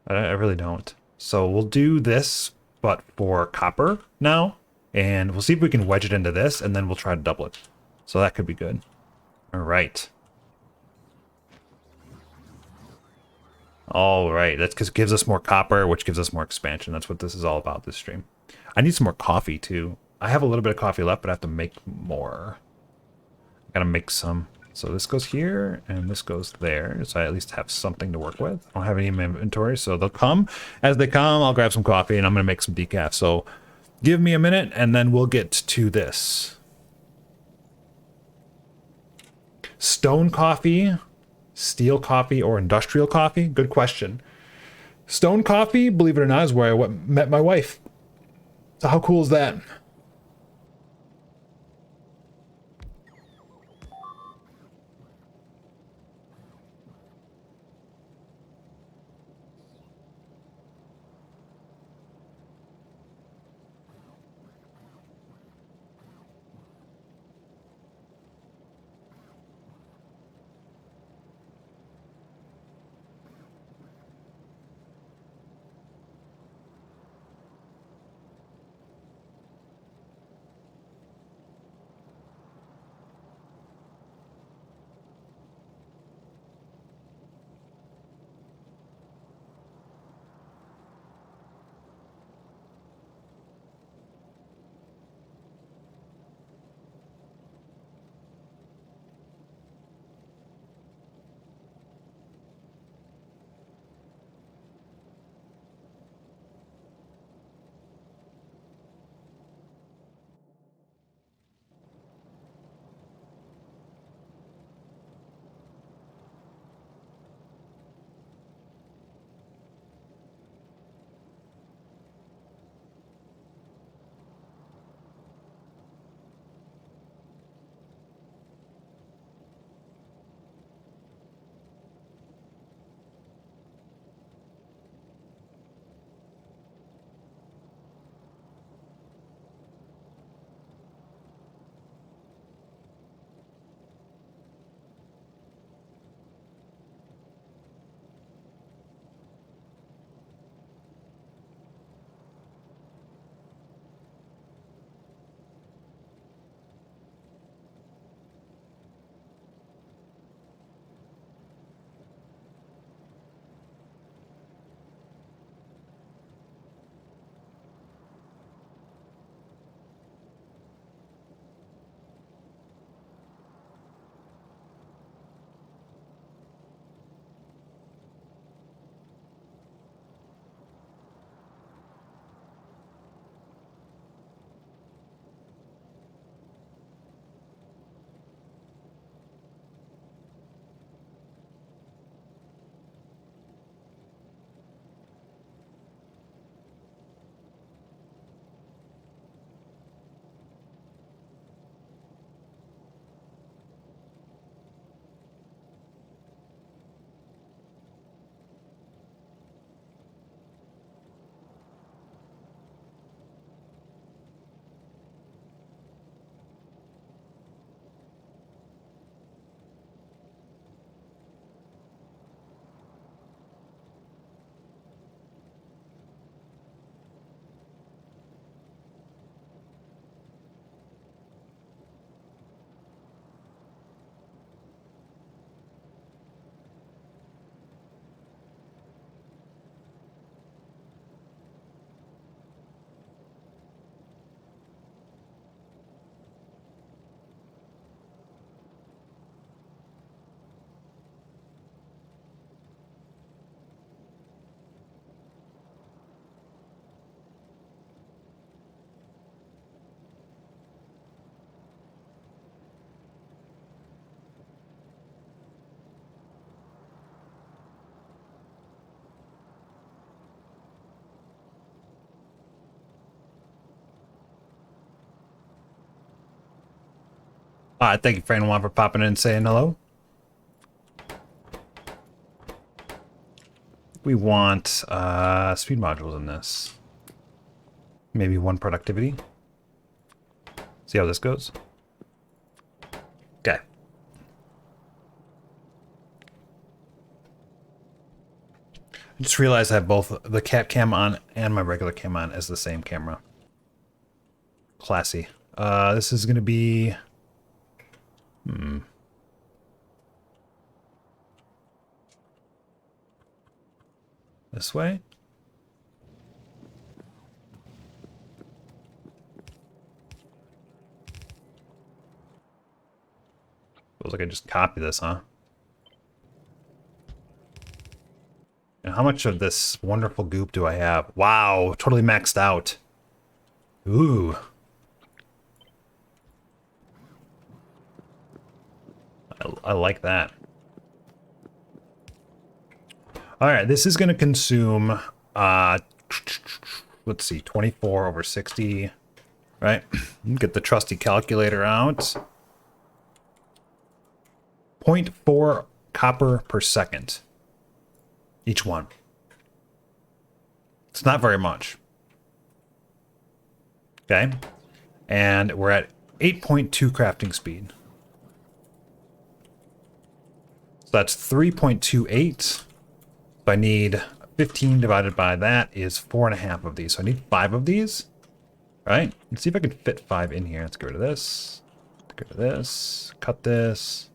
Speaker 1: I really don't. So we'll do this, but for copper now. And we'll see if we can wedge it into this, and then we'll try to double it. So that could be good. All right. All right. That's because it gives us more copper, which gives us more expansion. That's what this is all about, this stream. I need some more coffee, too. I have a little bit of coffee left, but I have to make more. I gotta make some. So this goes here, and this goes there. So I at least have something to work with. I don't have any in my inventory, so they'll come. As they come, I'll grab some coffee, and I'm gonna make some decaf. So give me a minute, and then we'll get to this. Stone coffee, steel coffee, or industrial coffee? Good question. Stone coffee, believe it or not, is where I met my wife. So how cool is that? Thank you, Fran Juan, for popping in and saying hello. We want speed modules in this. Maybe one productivity. See how this goes. Okay. I just realized I have both the cat cam on and my regular cam on as the same camera. Classy. This is going to be... This way? Feels like I just copied this, huh? And how much of this wonderful goop do I have? Wow, totally maxed out. Ooh. I like that. All right, this is going to consume, let's see, 24 over 60, right? Get the trusty calculator out. 0.4 copper per second. Each one. It's not very much. Okay. And we're at 8.2 crafting speed. So that's 3.28. So I need 15 divided by that is 4.5 of these. So I need 5 of these. Right? Let's see if I can fit 5 in here. Let's get rid of this. Get rid of this. Cut this.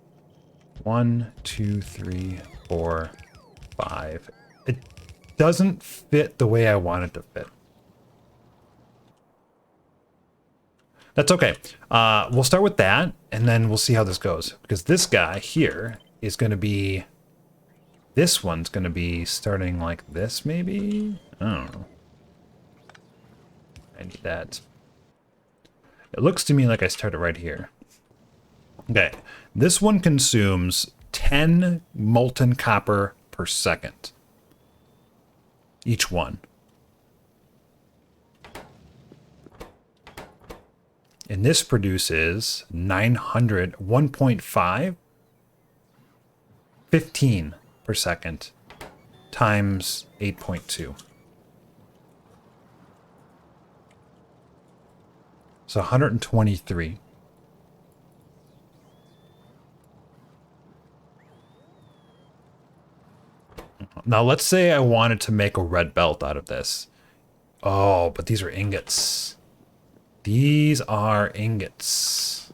Speaker 1: 1, 2, 3, 4, 5. It doesn't fit the way I want it to fit. That's okay. We'll start with that, and then we'll see how this goes. Because this guy here is going to be... This one's going to be starting like this, maybe? I don't know. I need that. It looks to me like I started right here. Okay. This one consumes 10 molten copper per second. Each one. And this produces 900, 1.5, 15 per second times 8.2. So 123. Now let's say I wanted to make a red belt out of this. Oh, but these are ingots. These are ingots.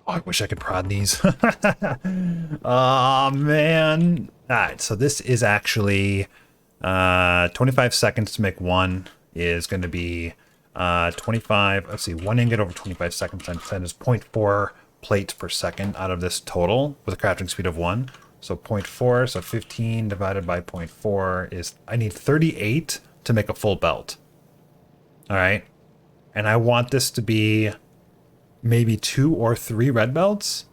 Speaker 1: Oh, I wish I could prod these. Oh, man. All right, so this is actually 25 seconds to make one is going to be 25. Let's see, 1 ingot over 25 seconds times 10 is 0.4 plates per second out of this total with a crafting speed of 1. So 0.4, so 15 divided by 0.4 is, I need 38 to make a full belt. All right. And I want this to be maybe 2 or 3 red belts.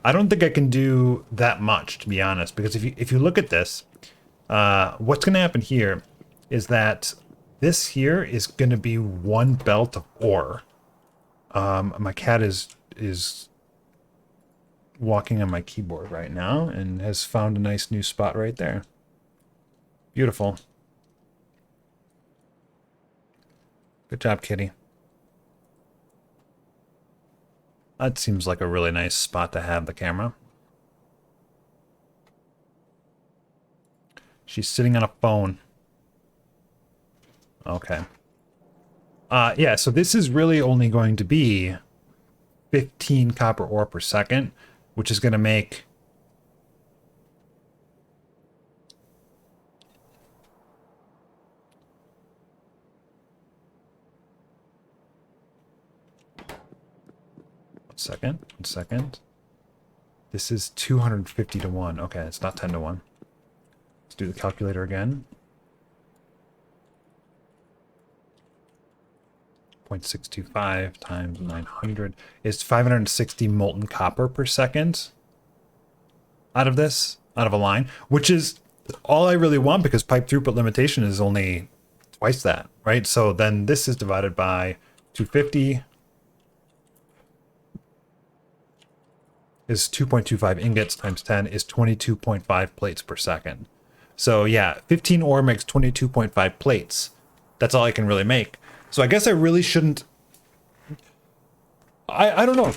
Speaker 1: I don't think I can do that much, to be honest, because if you look at this, what's going to happen here is that this here is going to be 1 belt of ore. My cat is walking on my keyboard right now and has found a nice new spot right there. Beautiful. Good job, kitty. That seems like a really nice spot to have the camera. She's sitting on a phone. Okay. Yeah, so this is really only going to be 15 copper ore per second, which is going to make... One second. This is 250 to 1. Okay, it's not 10 to 1. Let's do the calculator again. 0.625 times 900 is 560 molten copper per second out of this, out of a line, which is all I really want because pipe throughput limitation is only twice that, right? So then this is divided by 250 is 2.25 ingots times 10 is 22.5 plates per second. So yeah, 15 ore makes 22.5 plates. That's all I can really make. So I guess I really shouldn't. I don't know.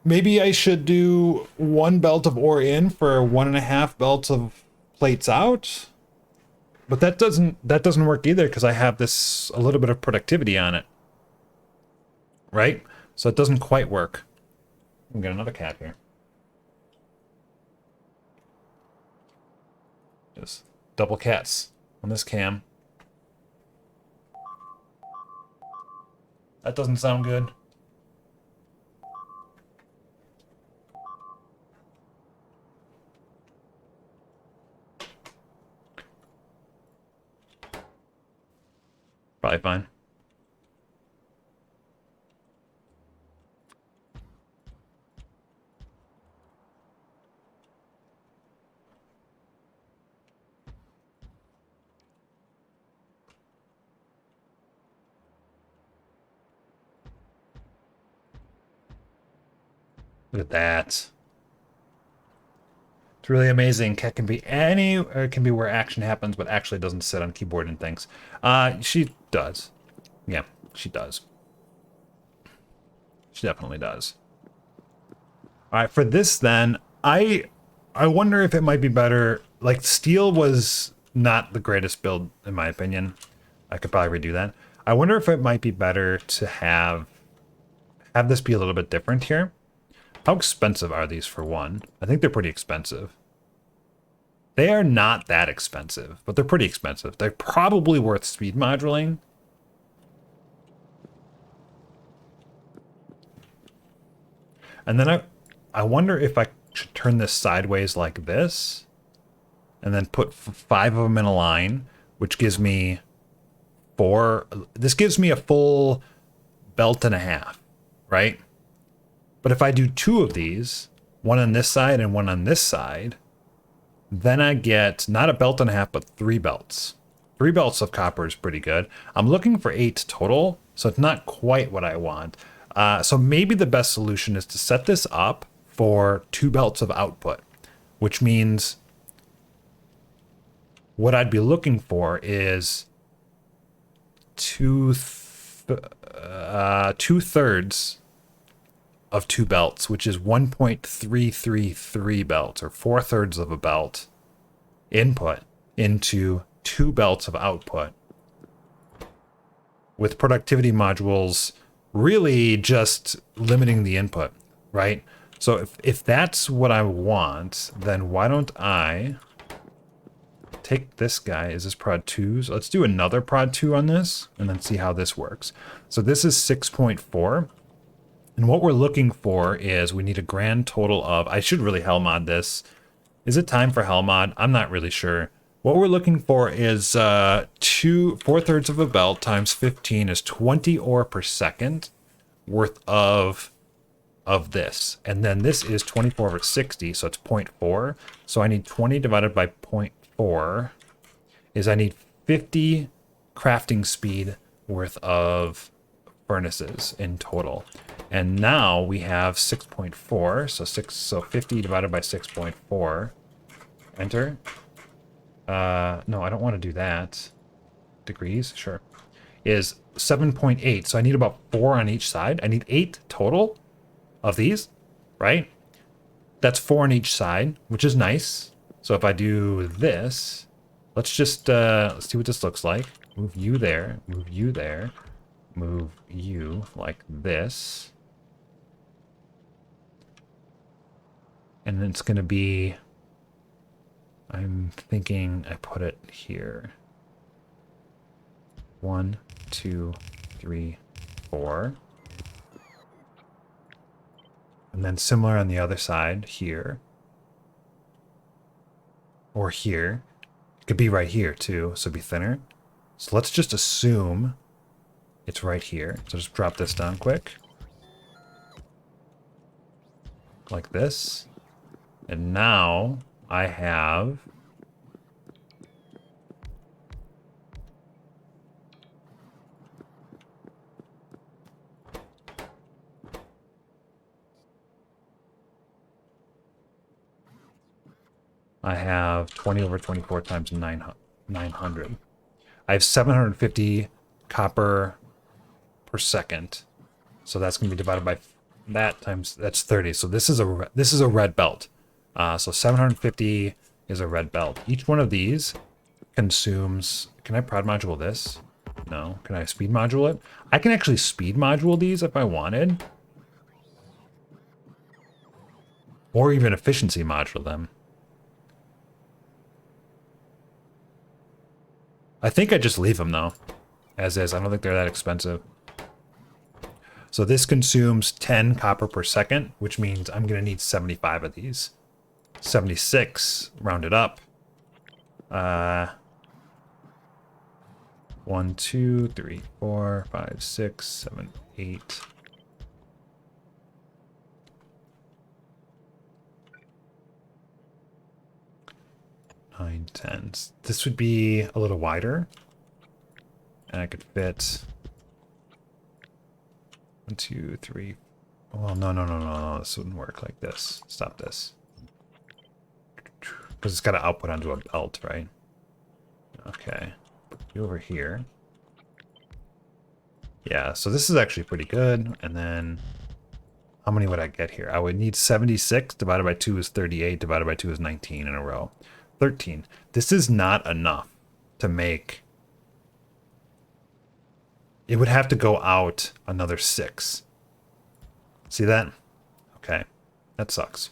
Speaker 1: Maybe I should do 1 belt of ore in for 1.5 belts of plates out. But that doesn't work either because I have this a little bit of productivity on it. Right? So it doesn't quite work. I'm gonna get another cat here. Just double cats on this cam. That doesn't sound good. Probably fine. Look at that. It's really amazing. Cat can be any, or it can be where action happens, but actually doesn't sit on keyboard and things. She does. Yeah, she does. She definitely does. All right, for this then, I wonder if it might be better. Like steel was not the greatest build in my opinion. I could probably redo that. I wonder if it might be better to have this be a little bit different here. How expensive are these for one? I think they're pretty expensive. They are not that expensive, but they're pretty expensive. They're probably worth speed modulating. And then I wonder if I should turn this sideways like this and then put 5 of them in a line, which gives me 4. This gives me a full belt and a half, right? But if I do 2 of these, one on this side and one on this side, then I get not a belt and a half, but 3 belts. 3 belts of copper is pretty good. I'm looking for 8 total, so it's not quite what I want. So maybe the best solution is to set this up for 2 belts of output, which means what I'd be looking for is 2/3 of 2 belts, which is 1.333 belts, or 4/3 of a belt input into 2 belts of output, with productivity modules really just limiting the input, right? So if that's what I want, then why don't I take this guy? Is this prod 2? So let's do another prod 2 on this and then see how this works. So this is 6.4. And what we're looking for is we need a grand total of, I should really hell mod this. Is it time for hell mod? I'm not really sure. What we're looking for is 4/3 of a belt times 15 is 20 ore per second worth of this. And then this is 24 over 60, so it's 0.4. So I need 20 divided by 0.4 is I need 50 crafting speed worth of furnaces in total. And now we have 6.4, so 50 divided by 6.4. Enter. No, I don't want to do that. Degrees, sure. Is 7.8, so I need about 4 on each side. I need 8 total of these, right? That's 4 on each side, which is nice. So if I do this, let's just let's see what this looks like. Move you there, move you there, move you like this. And then it's going to be, I'm thinking I put it here. 1, 2, 3, 4. And then similar on the other side here. Or here. It could be right here too, so it'd be thinner. So let's just assume It's right here. So just drop this down quick. Like this. And now I have I have 20 over 24 times 900. I have 750 copper per second. So that's going to be divided by that times, that's 30. So this is a red belt. So 750 is a red belt. Each one of these consumes, can I prod module this? No. Can I speed module it? I can actually speed module these if I wanted. Or even efficiency module them. I think I just leave them though, as is. I don't think they're that expensive. So this consumes 10 copper per second, which means I'm going to need 75 of these. 76, rounded up. 1, 2, 3, 4, 5, 6, 7, 8. Nine, 10. This would be a little wider. And I could fit 1, 2, 3. Well, no. This wouldn't work like this. Stop this. Because it's got to output onto a belt, right? Okay. Go over here. Yeah, so this is actually pretty good. And then how many would I get here? I would need 76 divided by 2 is 38, divided by 2 is 19 in a row. 13. This is not enough to make. It would have to go out another 6. See that? Okay. That sucks.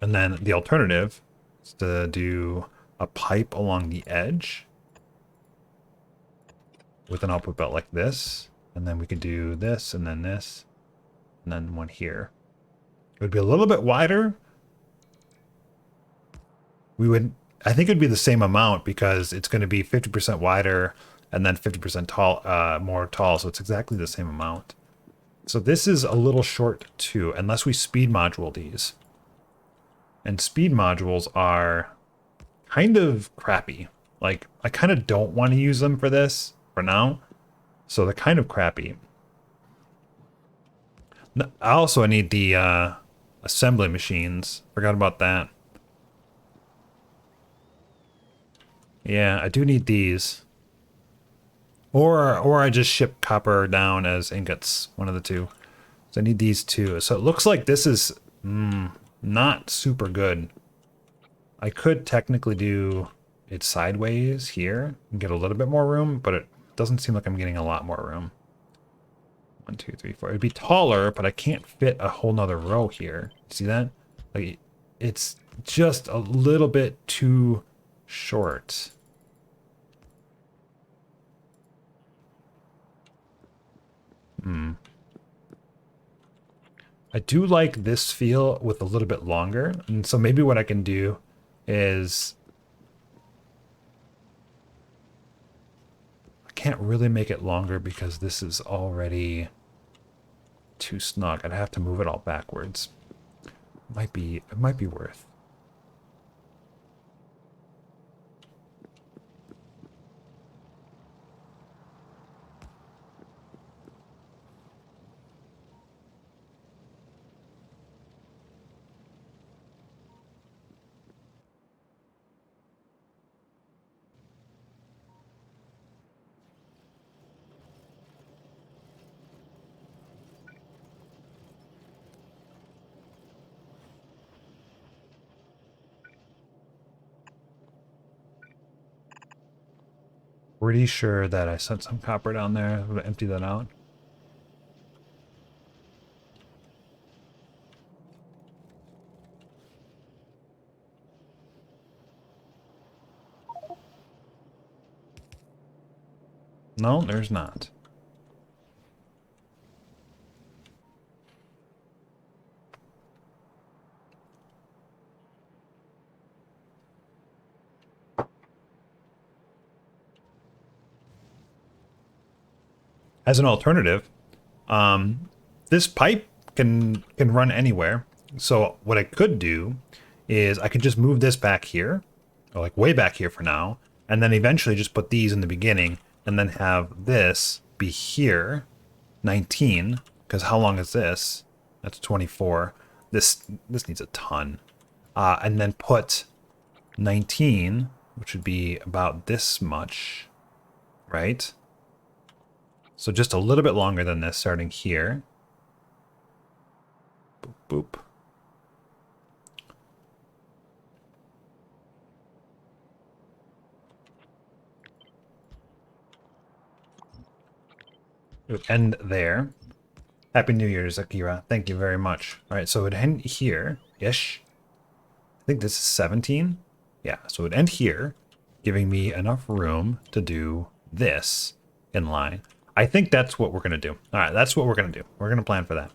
Speaker 1: And then the alternative is to do a pipe along the edge with an output belt like this. And then we could do this and then this and then one here. It would be a little bit wider. I think it'd be the same amount because it's going to be 50% wider and then 50% tall, more tall. So it's exactly the same amount. So this is a little short too, unless we speed module these. And speed modules are kind of crappy. Like, I kind of don't want to use them for this for now. So they're kind of crappy. I also need the assembly machines. Forgot about that. Yeah, I do need these. Or I just ship copper down as ingots. One of the two. So I need these two. So it looks like this is not super good. I could technically do it sideways here and get a little bit more room, but it doesn't seem like I'm getting a lot more room. 1, 2, 3, 4. It'd be taller, but I can't fit a whole nother row here. See that? Like, it's just a little bit too short. I do like this feel with a little bit longer. And so maybe what I can do is I can't really make it longer because this is already too snug. I'd have to move it all backwards. It might be worth. Pretty sure that I sent some copper down there. I'm gonna empty that out. No, there's not. as an alternative, this pipe can run anywhere. So what I could do is I could just move this back here, or like way back here for now, and then eventually just put these in the beginning, and then have this be here, 19, because how long is this? That's 24. This needs a ton. And then put 19, which would be about this much, right? So just a little bit longer than this, starting here. Boop, boop. It would end there. Happy New Year's, Akira. Thank you very much. All right, so it would end here-ish. I think this is 17. Yeah, so it would end here, giving me enough room to do this in line. I think that's what we're going to do. All right, that's what we're going to do. We're going to plan for that.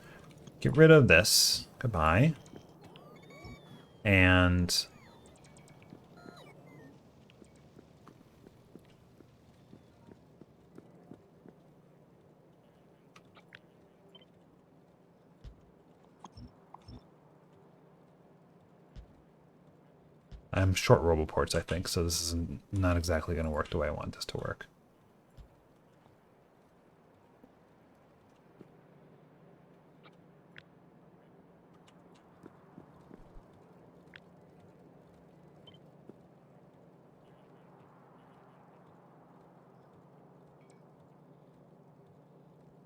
Speaker 1: Get rid of this. Goodbye. And I'm short roboports, I think, so this is not exactly going to work the way I want this to work.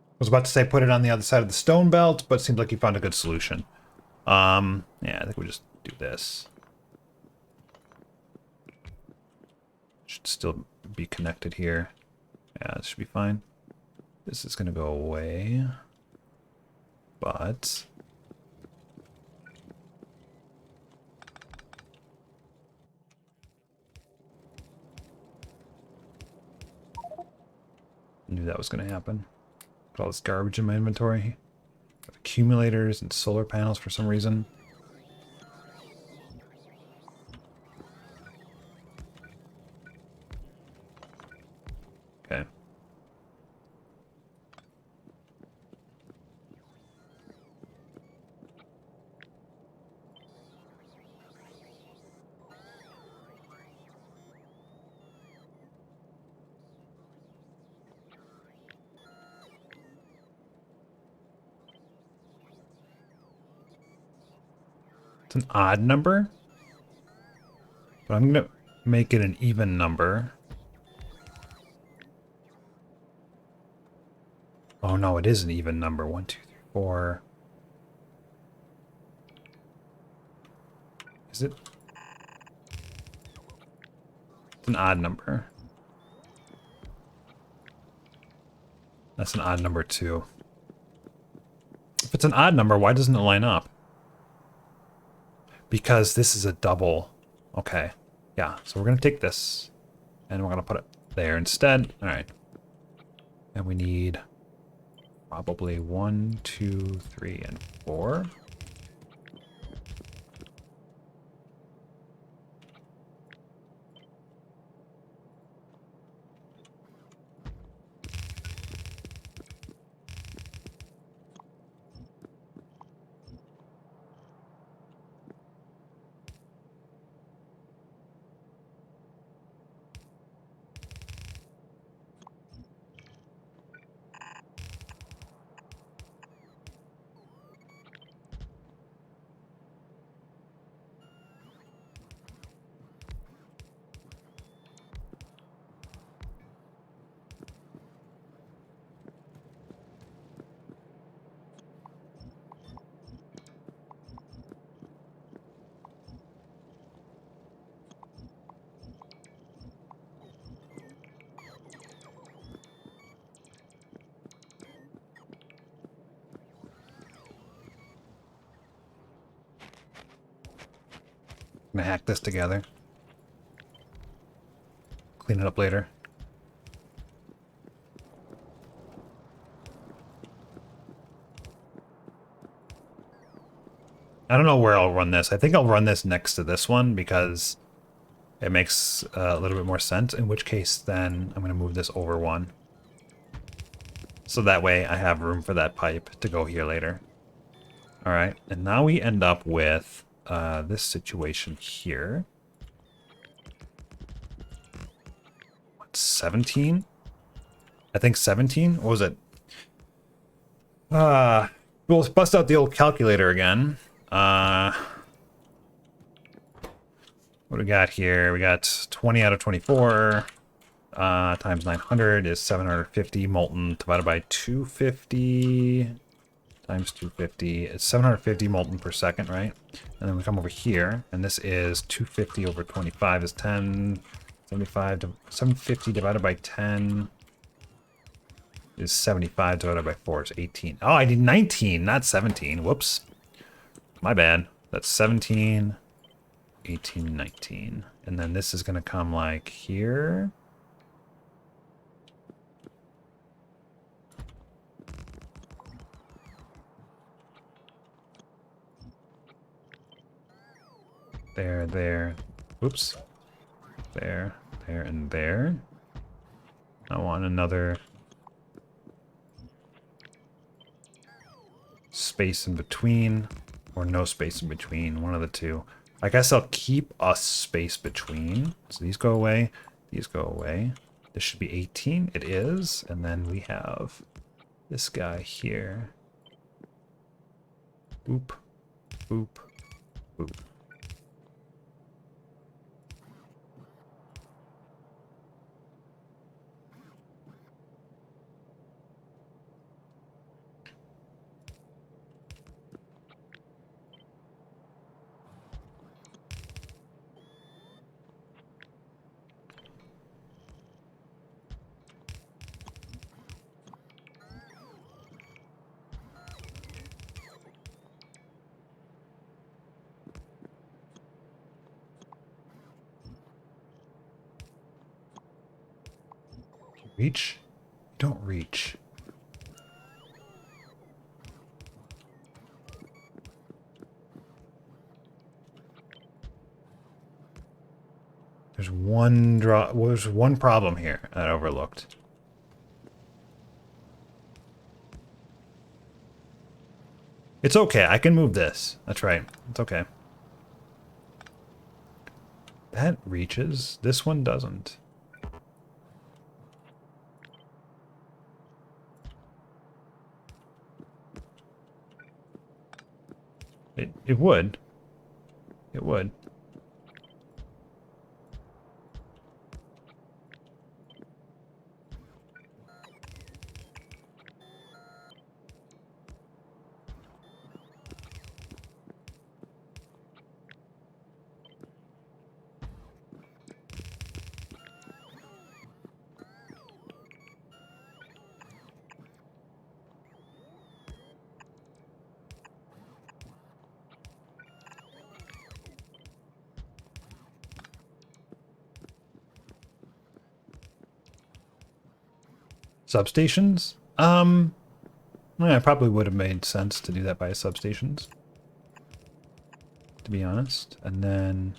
Speaker 1: I was about to say put it on the other side of the stone belt, but it seems like you found a good solution. Yeah, I think we just do this. Should still be connected here. Yeah, this should be fine. This is going to go away. But knew that was going to happen. Put all this garbage in my inventory. Accumulators and solar panels for some reason. Okay. It's an odd number, but I'm going to make it an even number. Oh no, it is an even number. 1, 2, 3, 4. Is it? It's an odd number. That's an odd number too. If it's an odd number, why doesn't it line up? Because this is a double. Okay. Yeah, so we're going to take this and we're going to put it there instead. All right. And we need probably 1, 2, 3, and 4. I'm gonna hack this together. Clean it up later. I don't know where I'll run this. I think I'll run this next to this one because it makes a little bit more sense. In which case, then I'm going to move this over one. So that way I have room for that pipe to go here later. All right, and now we end up with this situation here. What, 17? I think 17? What was it? We'll bust out the old calculator again. What do we got here? We got 20 out of 24 times 900 is 750. Molten divided by 250 times 250 is 750 molten per second, right? And then we come over here, and this is 250 over 25 is 10. 75 to 750 divided by 10 is 75 divided by 4 is 18. Oh, I need 19, not 17. Whoops. My bad. That's 17, 18, 19. And then this is going to come like here. There, there. Oops. There, there, and there. I want another space in between, or no space in between, one of the two. I guess I'll keep a space between. So these go away, these go away. This should be 18, it is. And then we have this guy here. Boop, boop, boop. Reach? Don't reach. There's one problem here I overlooked. It's okay, I can move this. That's right. It's okay. That reaches. This one doesn't. It would. It would. Substations? Yeah, it probably would have made sense to do that by substations, to be honest. And then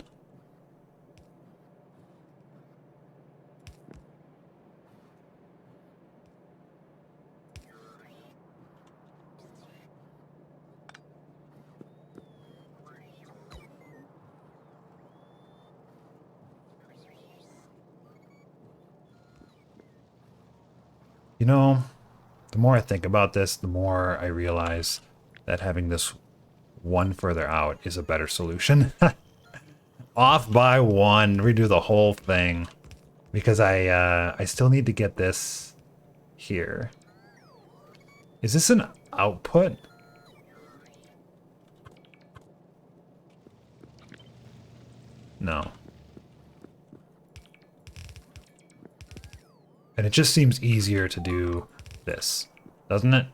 Speaker 1: you know, the more I think about this, the more I realize that having this one further out is a better solution. Off by one, redo the whole thing, because I still need to get this here. Is this an output? No. And it just seems easier to do this, doesn't it?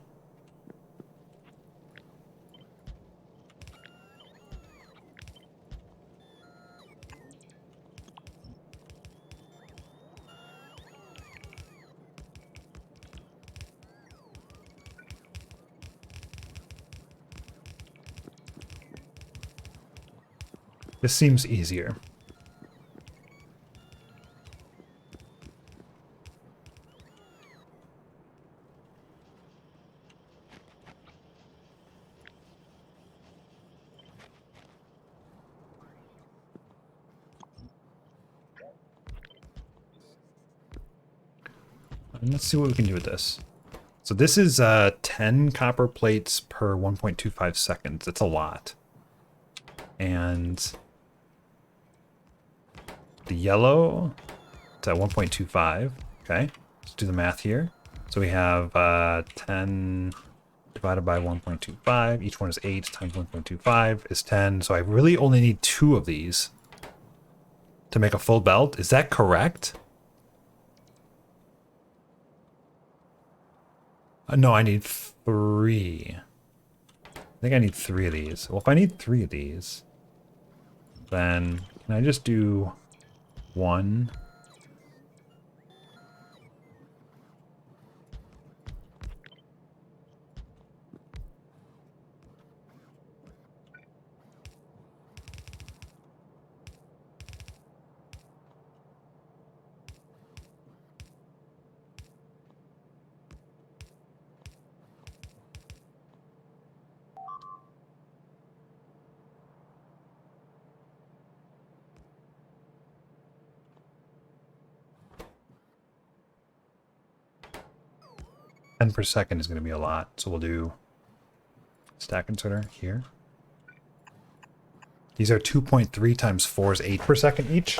Speaker 1: This seems easier. And let's see what we can do with this. So this is 10 copper plates per 1.25 seconds. It's a lot. And the yellow, it's at 1.25. Okay, let's do the math here. So we have 10 divided by 1.25. Each one is 8 times 1.25 is 10. So I really only need 2 of these to make a full belt. Is that correct? No, I need 3. I think I need 3 of these. Well, if I need 3 of these, then can I just do 1? 10 per second is going to be a lot. So we'll do stack inserter here. These are 2.3 times 4 is 8 per second each.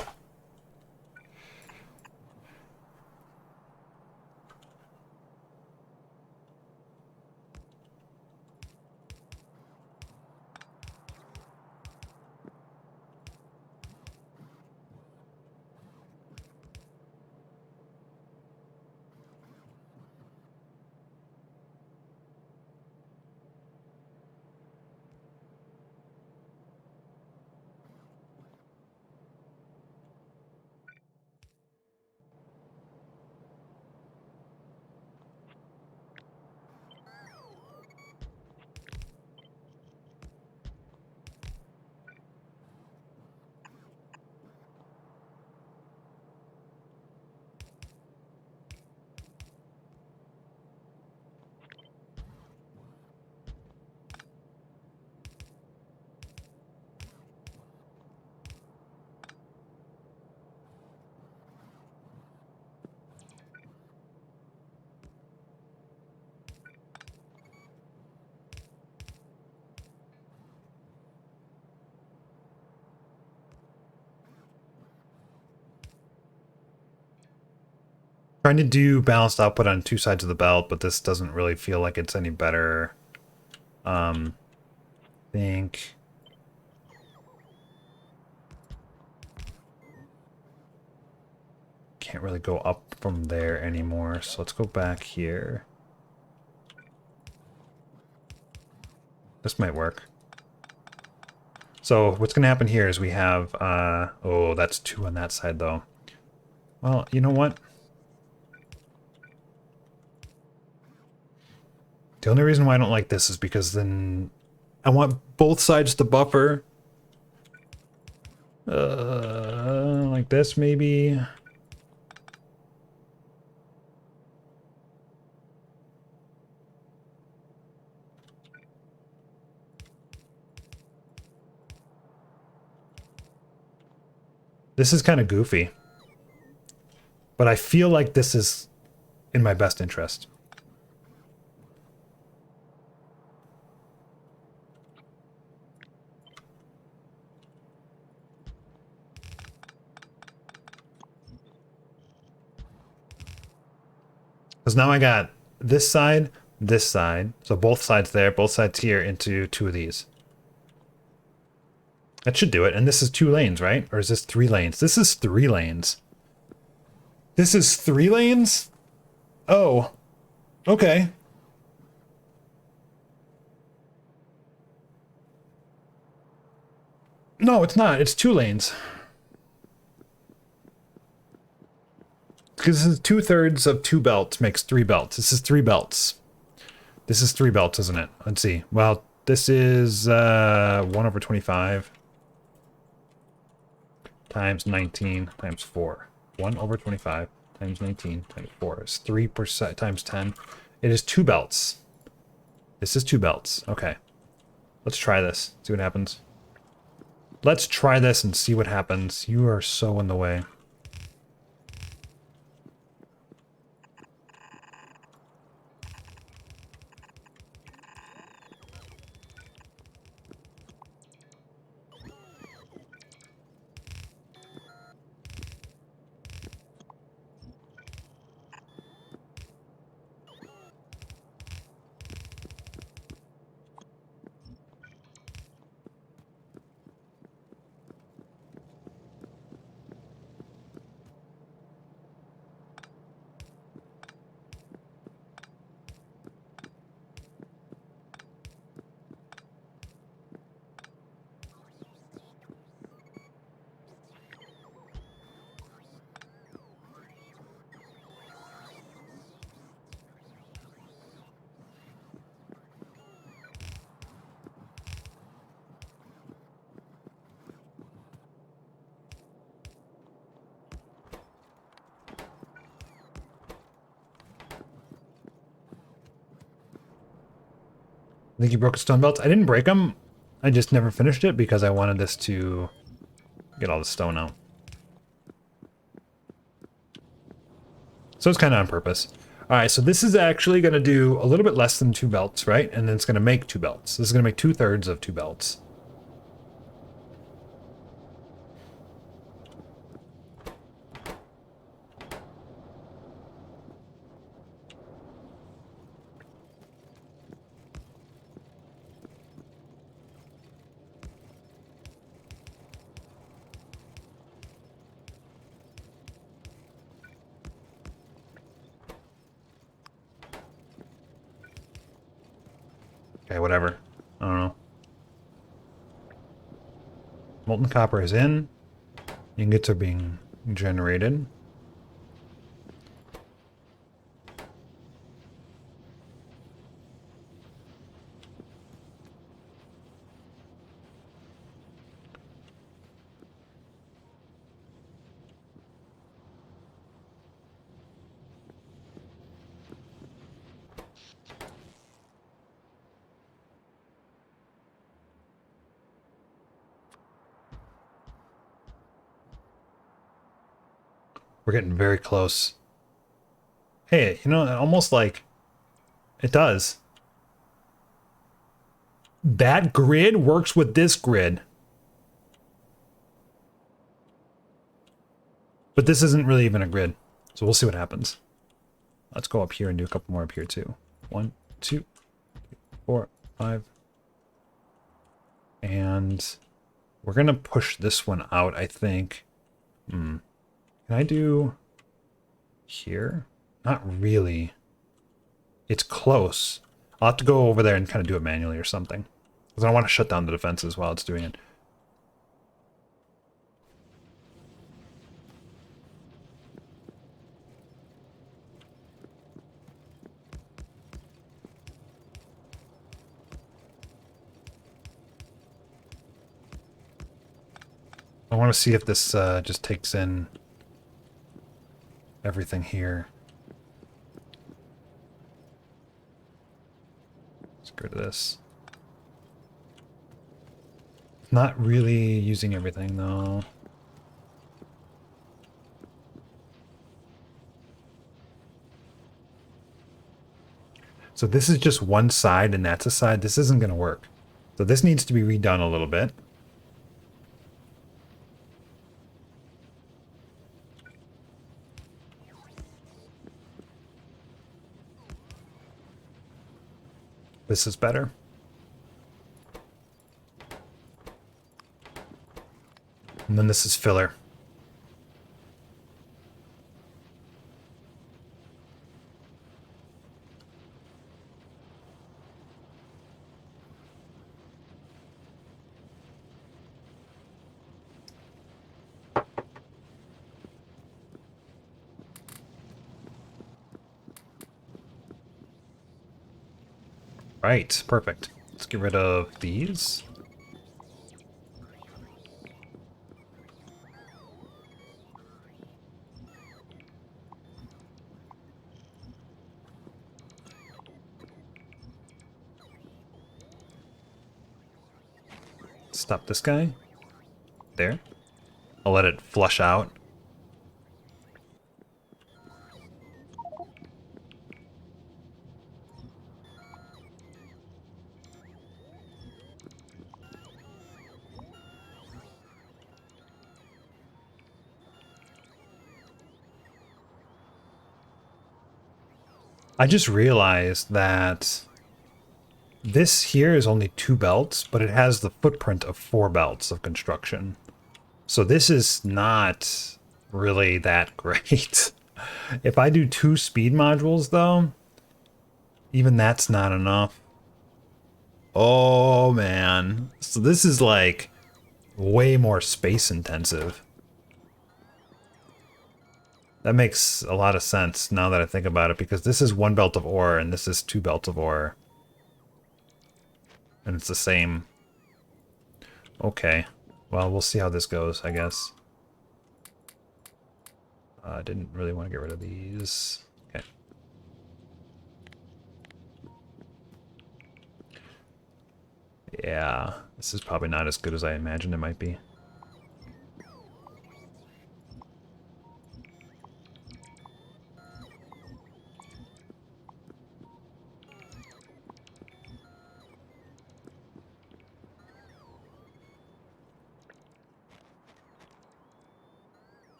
Speaker 1: Trying to do balanced output on 2 sides of the belt, but this doesn't really feel like it's any better. Think can't really go up from there anymore. So let's go back here. This might work. So what's going to happen here is we have, oh, that's 2 on that side though. Well, you know what? The only reason why I don't like this is because then I want both sides to buffer. Like this maybe. This is kind of goofy. But I feel like this is in my best interest. Because now I got this side, so both sides there, both sides here into 2 of these. That should do it. And this is 2 lanes, right? Or is this 3 lanes? This is 3 lanes. This is 3 lanes? Oh. Okay. No, it's not. It's 2 lanes. Because this is 2/3 of 2 belts makes 3 belts. This is 3 belts. This is 3 belts, isn't it? Let's see. Well, this is 1/25 times 19 times 4. 1/25 times 19 times 4 is 3% times 10. It is 2 belts. This is 2 belts. Okay. Let's try this. See what happens. Let's try this and see what happens. You are so in the way. I think you broke stone belts. I didn't break them. I just never finished it because I wanted this to get all the stone out. So it's kind of on purpose. All right, so this is actually going to do a little bit less than 2 belts, right? And then it's going to make 2 belts. This is going to make 2/3 of 2 belts. Okay, whatever. I don't know. Molten copper is in. Ingots are being generated. We're getting very close. Hey, you know, almost like it does. That grid works with this grid. But this isn't really even a grid. So we'll see what happens. Let's go up here and do a couple more up here too. 1, 2, 4, 5. And we're going to push this one out, I think. Can I do here? Not really. It's close. I'll have to go over there and kind of do it manually or something. Because I want to shut down the defenses while it's doing it. I want to see if this just takes in everything here. Let's get rid of this. Not really using everything though. So this is just one side and that's a side. This isn't going to work. So this needs to be redone a little bit. This is better. And then this is filler. Right, perfect. Let's get rid of these. Stop this guy. There. I'll let it flush out. I just realized that this here is only 2 belts, but it has the footprint of 4 belts of construction. So this is not really that great. If I do 2 speed modules though, even that's not enough. Oh man. So this is like way more space intensive. That makes a lot of sense now that I think about it, because this is 1 belt of ore and this is 2 belts of ore. And it's the same. Okay. Well, we'll see how this goes, I guess. I didn't really want to get rid of these. Okay. Yeah, this is probably not as good as I imagined it might be.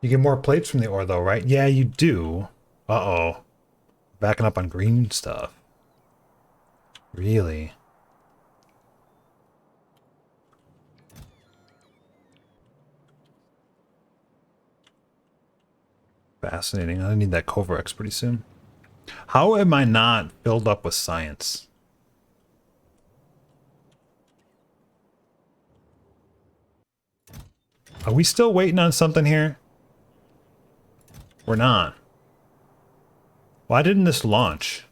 Speaker 1: You get more plates from the ore though, right? Yeah, you do. Uh-oh. Backing up on green stuff. Really? Fascinating. I need that Covarex pretty soon. How am I not filled up with science? Are we still waiting on something here? We're not. Why didn't this launch?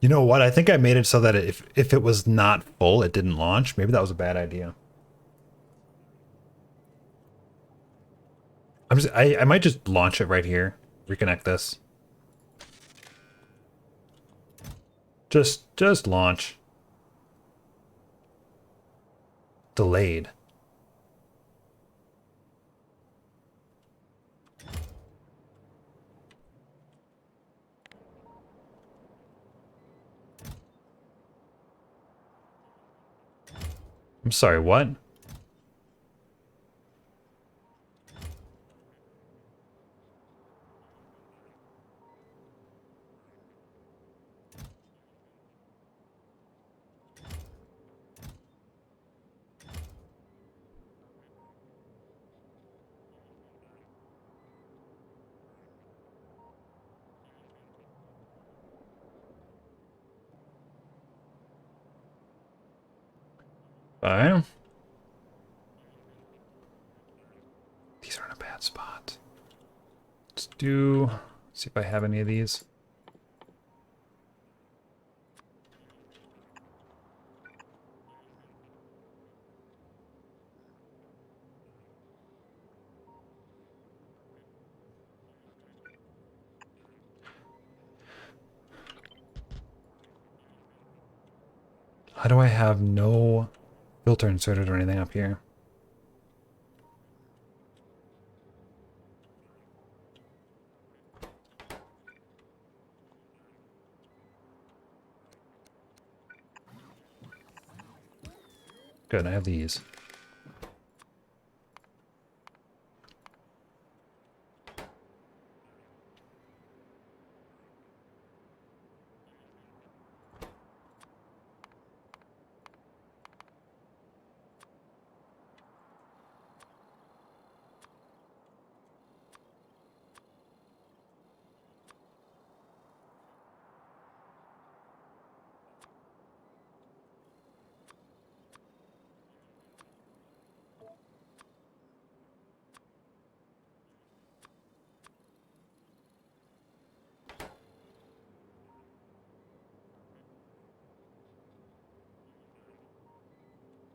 Speaker 1: You know what? I think I made it so that if it was not full, it didn't launch. Maybe that was a bad idea. I might just launch it right here. Reconnect this. Just launch. Delayed. I'm sorry, what? Alright. These are in a bad spot. Let's see if I have any of these. How do I have no filter inserted or anything up here? Good, I have these.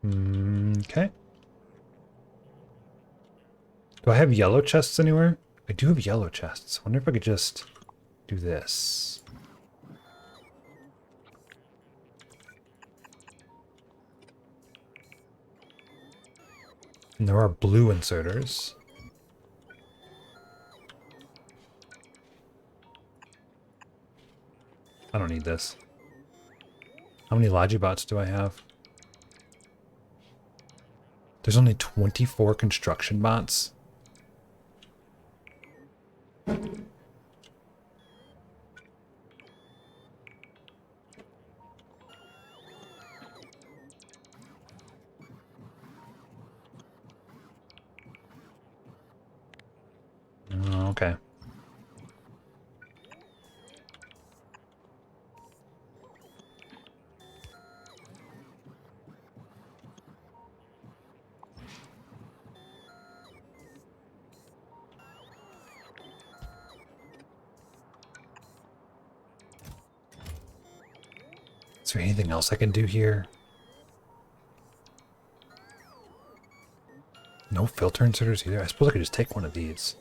Speaker 1: Okay. Do I have yellow chests anywhere? I do have yellow chests. I wonder if I could just do this. And there are blue inserters. I don't need this. How many Logibots do I have? There's only 24 construction bots. Oh, okay. Is there anything else I can do here? No filter inserters either. I suppose I could just take one of these.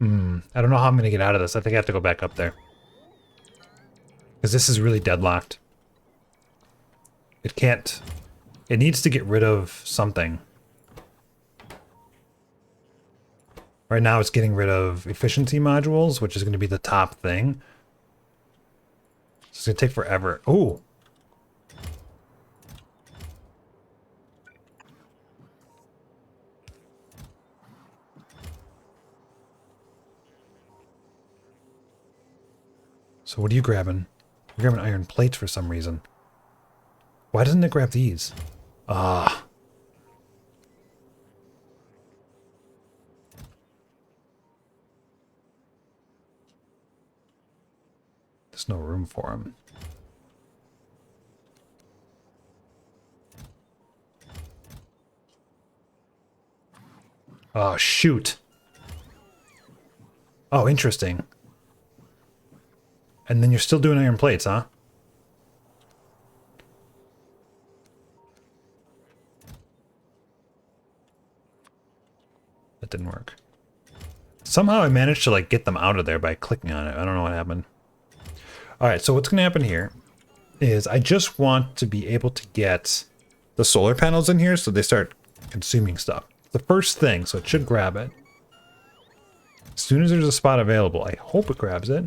Speaker 1: I don't know how I'm going to get out of this. I think I have to go back up there. Because this is really deadlocked. It can't... It needs to get rid of something. Right now it's getting rid of efficiency modules, which is going to be the top thing. So it's going to take forever. Oh! So what are you grabbing? You're grabbing iron plates for some reason. Why doesn't it grab these? Ah. There's no room for them. Oh, shoot. Oh, interesting. And then you're still doing iron plates, huh? That didn't work. Somehow I managed to like get them out of there by clicking on it. I don't know what happened. All right, so what's going to happen here is I just want to be able to get the solar panels in here so they start consuming stuff. The first thing, so it should grab it. As soon as there's a spot available, I hope it grabs it.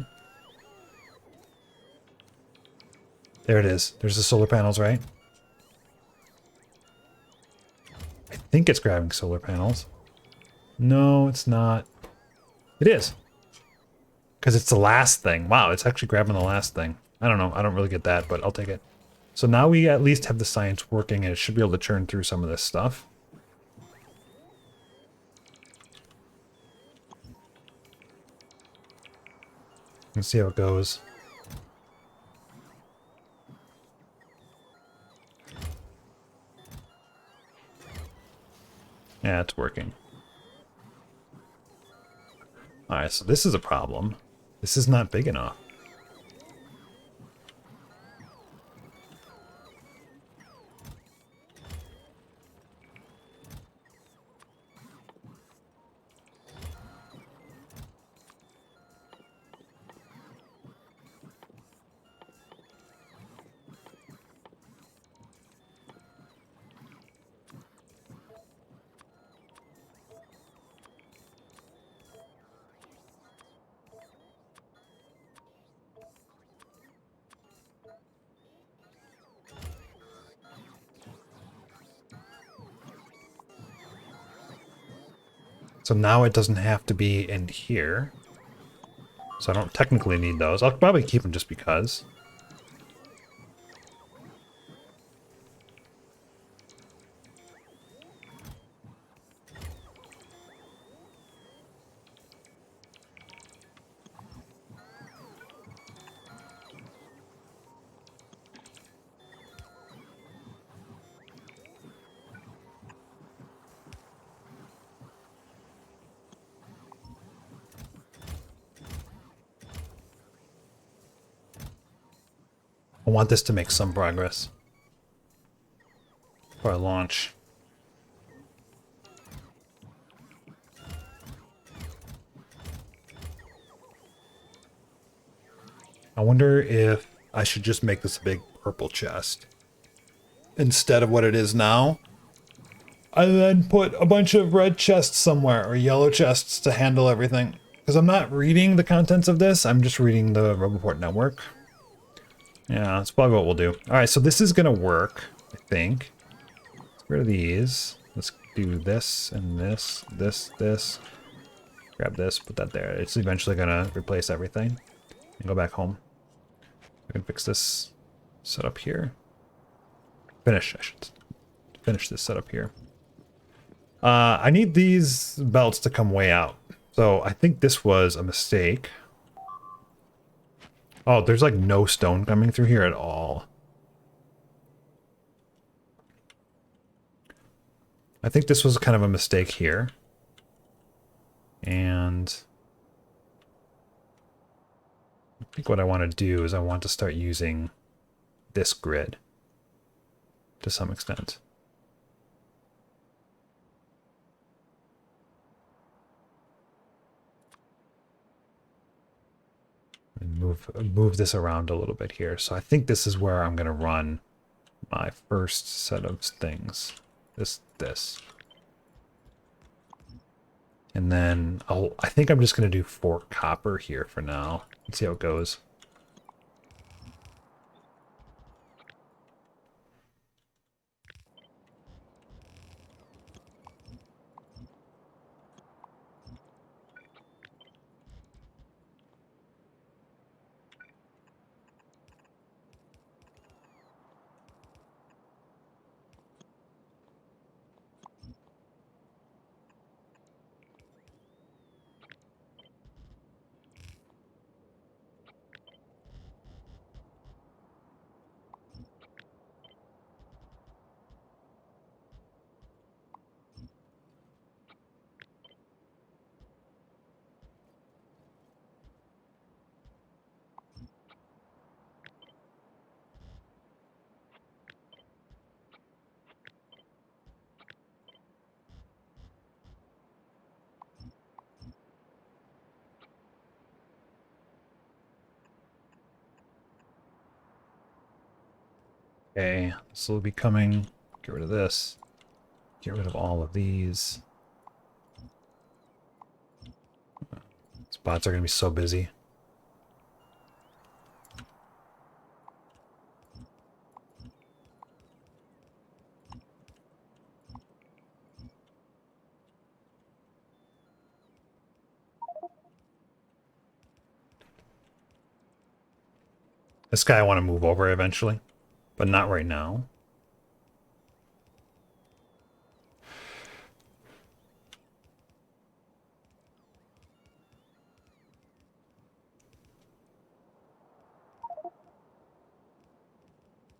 Speaker 1: There it is. There's the solar panels, right? I think it's grabbing solar panels. No, it's not. It is. Because it's the last thing. Wow, it's actually grabbing the last thing. I don't know. I don't really get that, but I'll take it. So now we at least have the science working, and it should be able to churn through some of this stuff. Let's see how it goes. Yeah, it's working. Alright, so this is a problem. This is not big enough. So now it doesn't have to be in here. So I don't technically need those. I'll probably keep them just because. I want this to make some progress before I launch. I wonder if I should just make this a big purple chest instead of what it is now. And then put a bunch of red chests somewhere or yellow chests to handle everything. Because I'm not reading the contents of this, I'm just reading the Roboport network. Yeah, that's probably what we'll do. Alright, so this is going to work, I think. Let's get rid of these. Let's do this and this, this. Grab this, put that there. It's eventually going to replace everything. And go back home. I can fix this setup here. Finish, I should finish this setup here. I need these belts to come way out. So I think this was a mistake. Oh, there's like no stone coming through here at all. I think this was kind of a mistake here. And I think what I want to do is I want to start using this grid to some extent. And move this around a little bit here. So I think this is where I'm gonna run my first set of things. This. And then I think I'm just gonna do 4 copper here for now. Let's see how it goes. Okay, this will be coming. Get rid of this. Get rid of all of these. Spots are gonna be so busy. This guy I want to move over eventually, but not right now.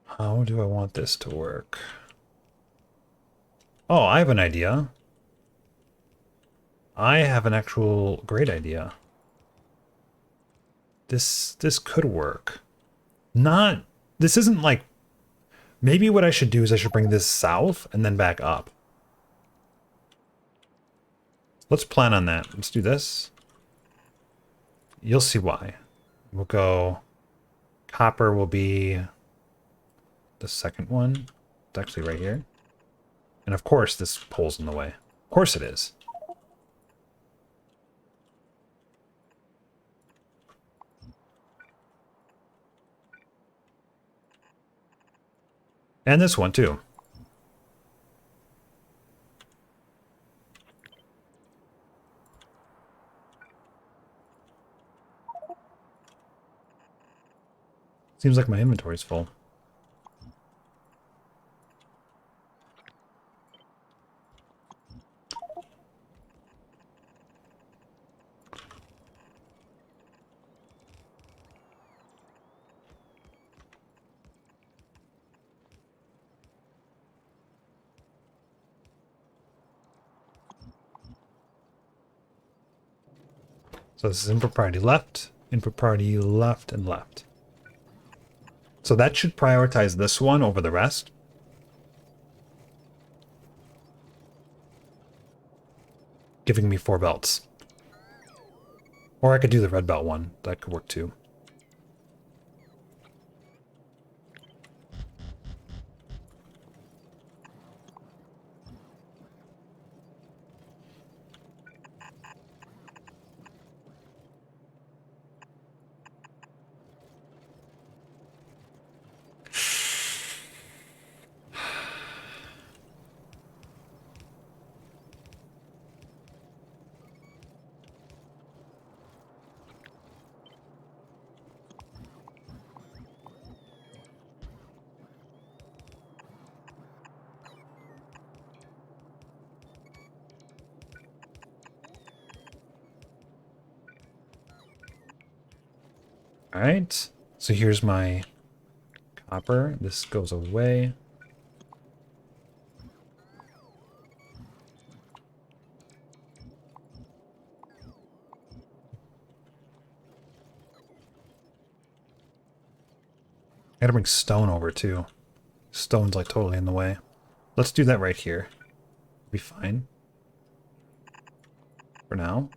Speaker 1: How do I want this to work? Oh, I have an idea. I have an actual great idea. This could work. This isn't like, maybe what I should do is I should bring this south and then back up. Let's plan on that. Let's do this. You'll see why. We'll go, copper will be the second one. It's actually right here. And of course this pole's in the way. Of course it is. And this one too. Seems like my inventory's full. So this is input priority left, and left. So that should prioritize this one over the rest. Giving me 4 belts. Or I could do the red belt one. That could work too. All right, so here's my copper. This goes away. I gotta bring stone over too. Stone's like totally in the way. Let's do that right here. Be fine. For now.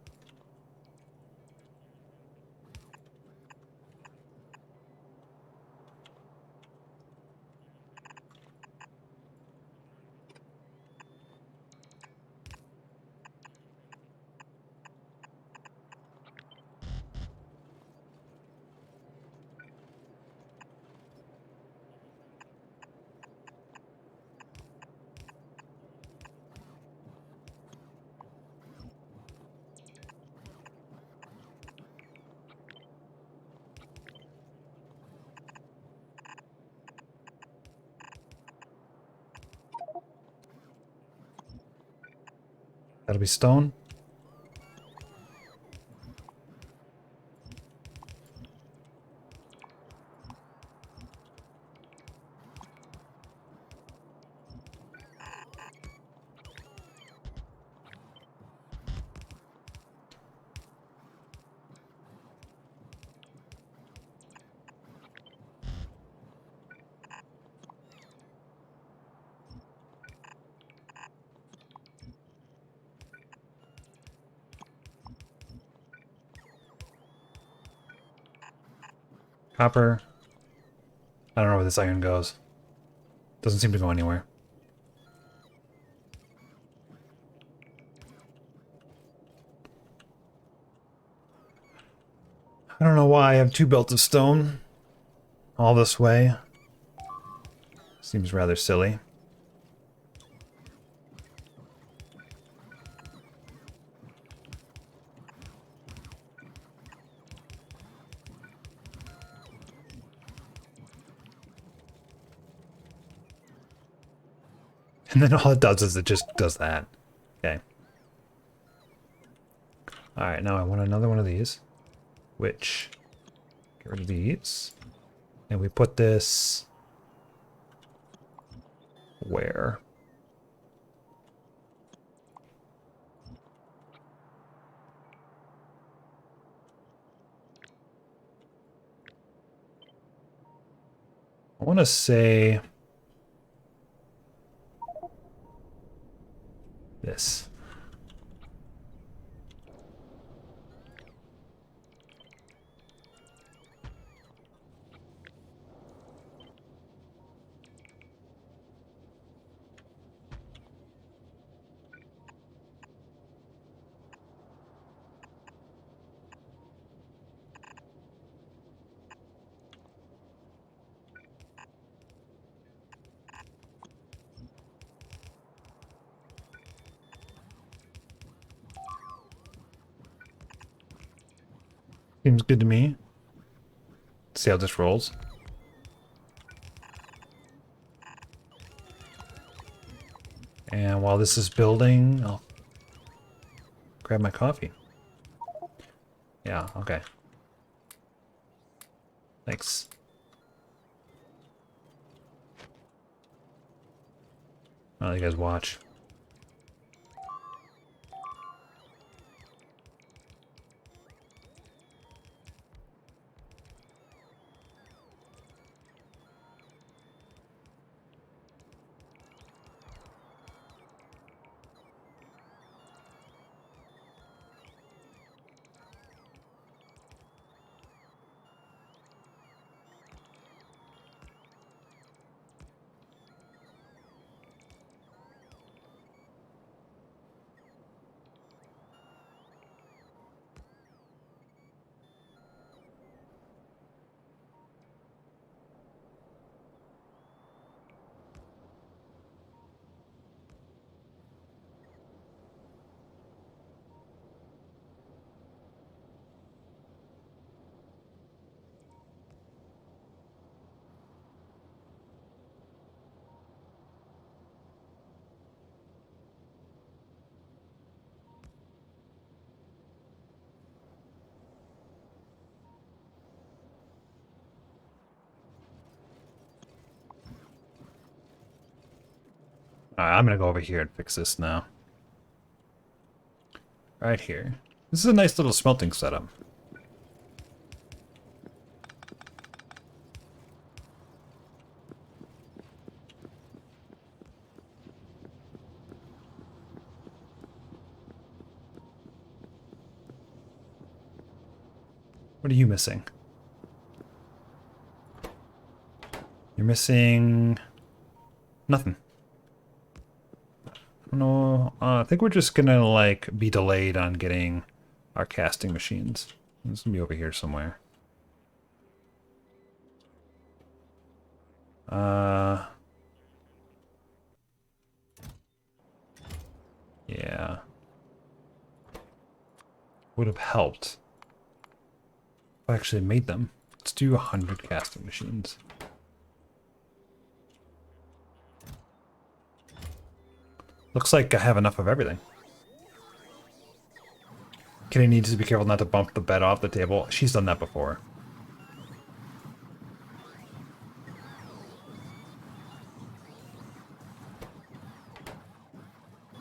Speaker 1: That'll be stone. Copper. I don't know where this iron goes. Doesn't seem to go anywhere. I don't know why I have 2 belts of stone all this way. Seems rather silly. And then all it does is it just does that. Okay. Alright, now I want another one of these. Which, get rid of these. And we put this where? I want to say this. Seems good to me. See how this rolls. And while this is building, I'll grab my coffee. Yeah, okay. Thanks. I'll let you guys watch. Alright, I'm gonna go over here and fix this now. Right here. This is a nice little smelting setup. What are you missing? You're missing nothing. No, I think we're just gonna like be delayed on getting our casting machines. It's gonna be over here somewhere. Yeah. Would have helped if I actually made them. Let's do 100 casting machines. Looks like I have enough of everything. Kitty needs to be careful not to bump the bed off the table. She's done that before.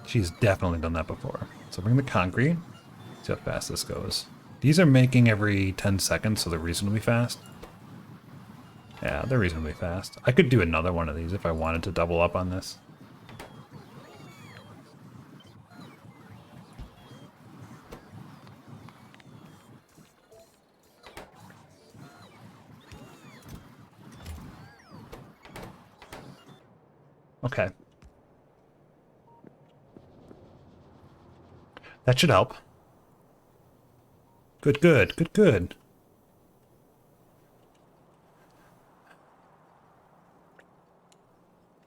Speaker 1: She's definitely done that before. So bring the concrete. See how fast this goes. These are making every 10 seconds, so they're reasonably fast. Yeah, they're reasonably fast. I could do another one of these if I wanted to double up on this. Okay. That should help. Good, good, good, good.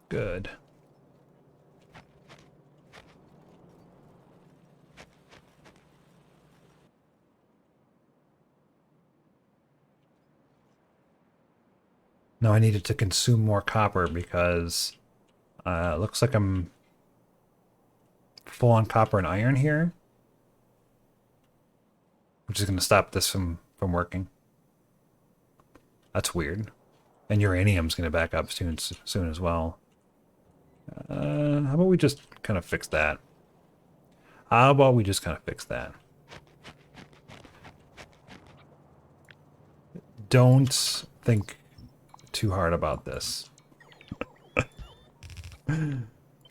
Speaker 1: Good. Now I needed to consume more copper because it looks like I'm full on copper and iron here, which is going to stop this from working. That's weird. And uranium's going to back up soon as well. How about we just kind of fix that? How about we just kind of fix that? Don't think too hard about this.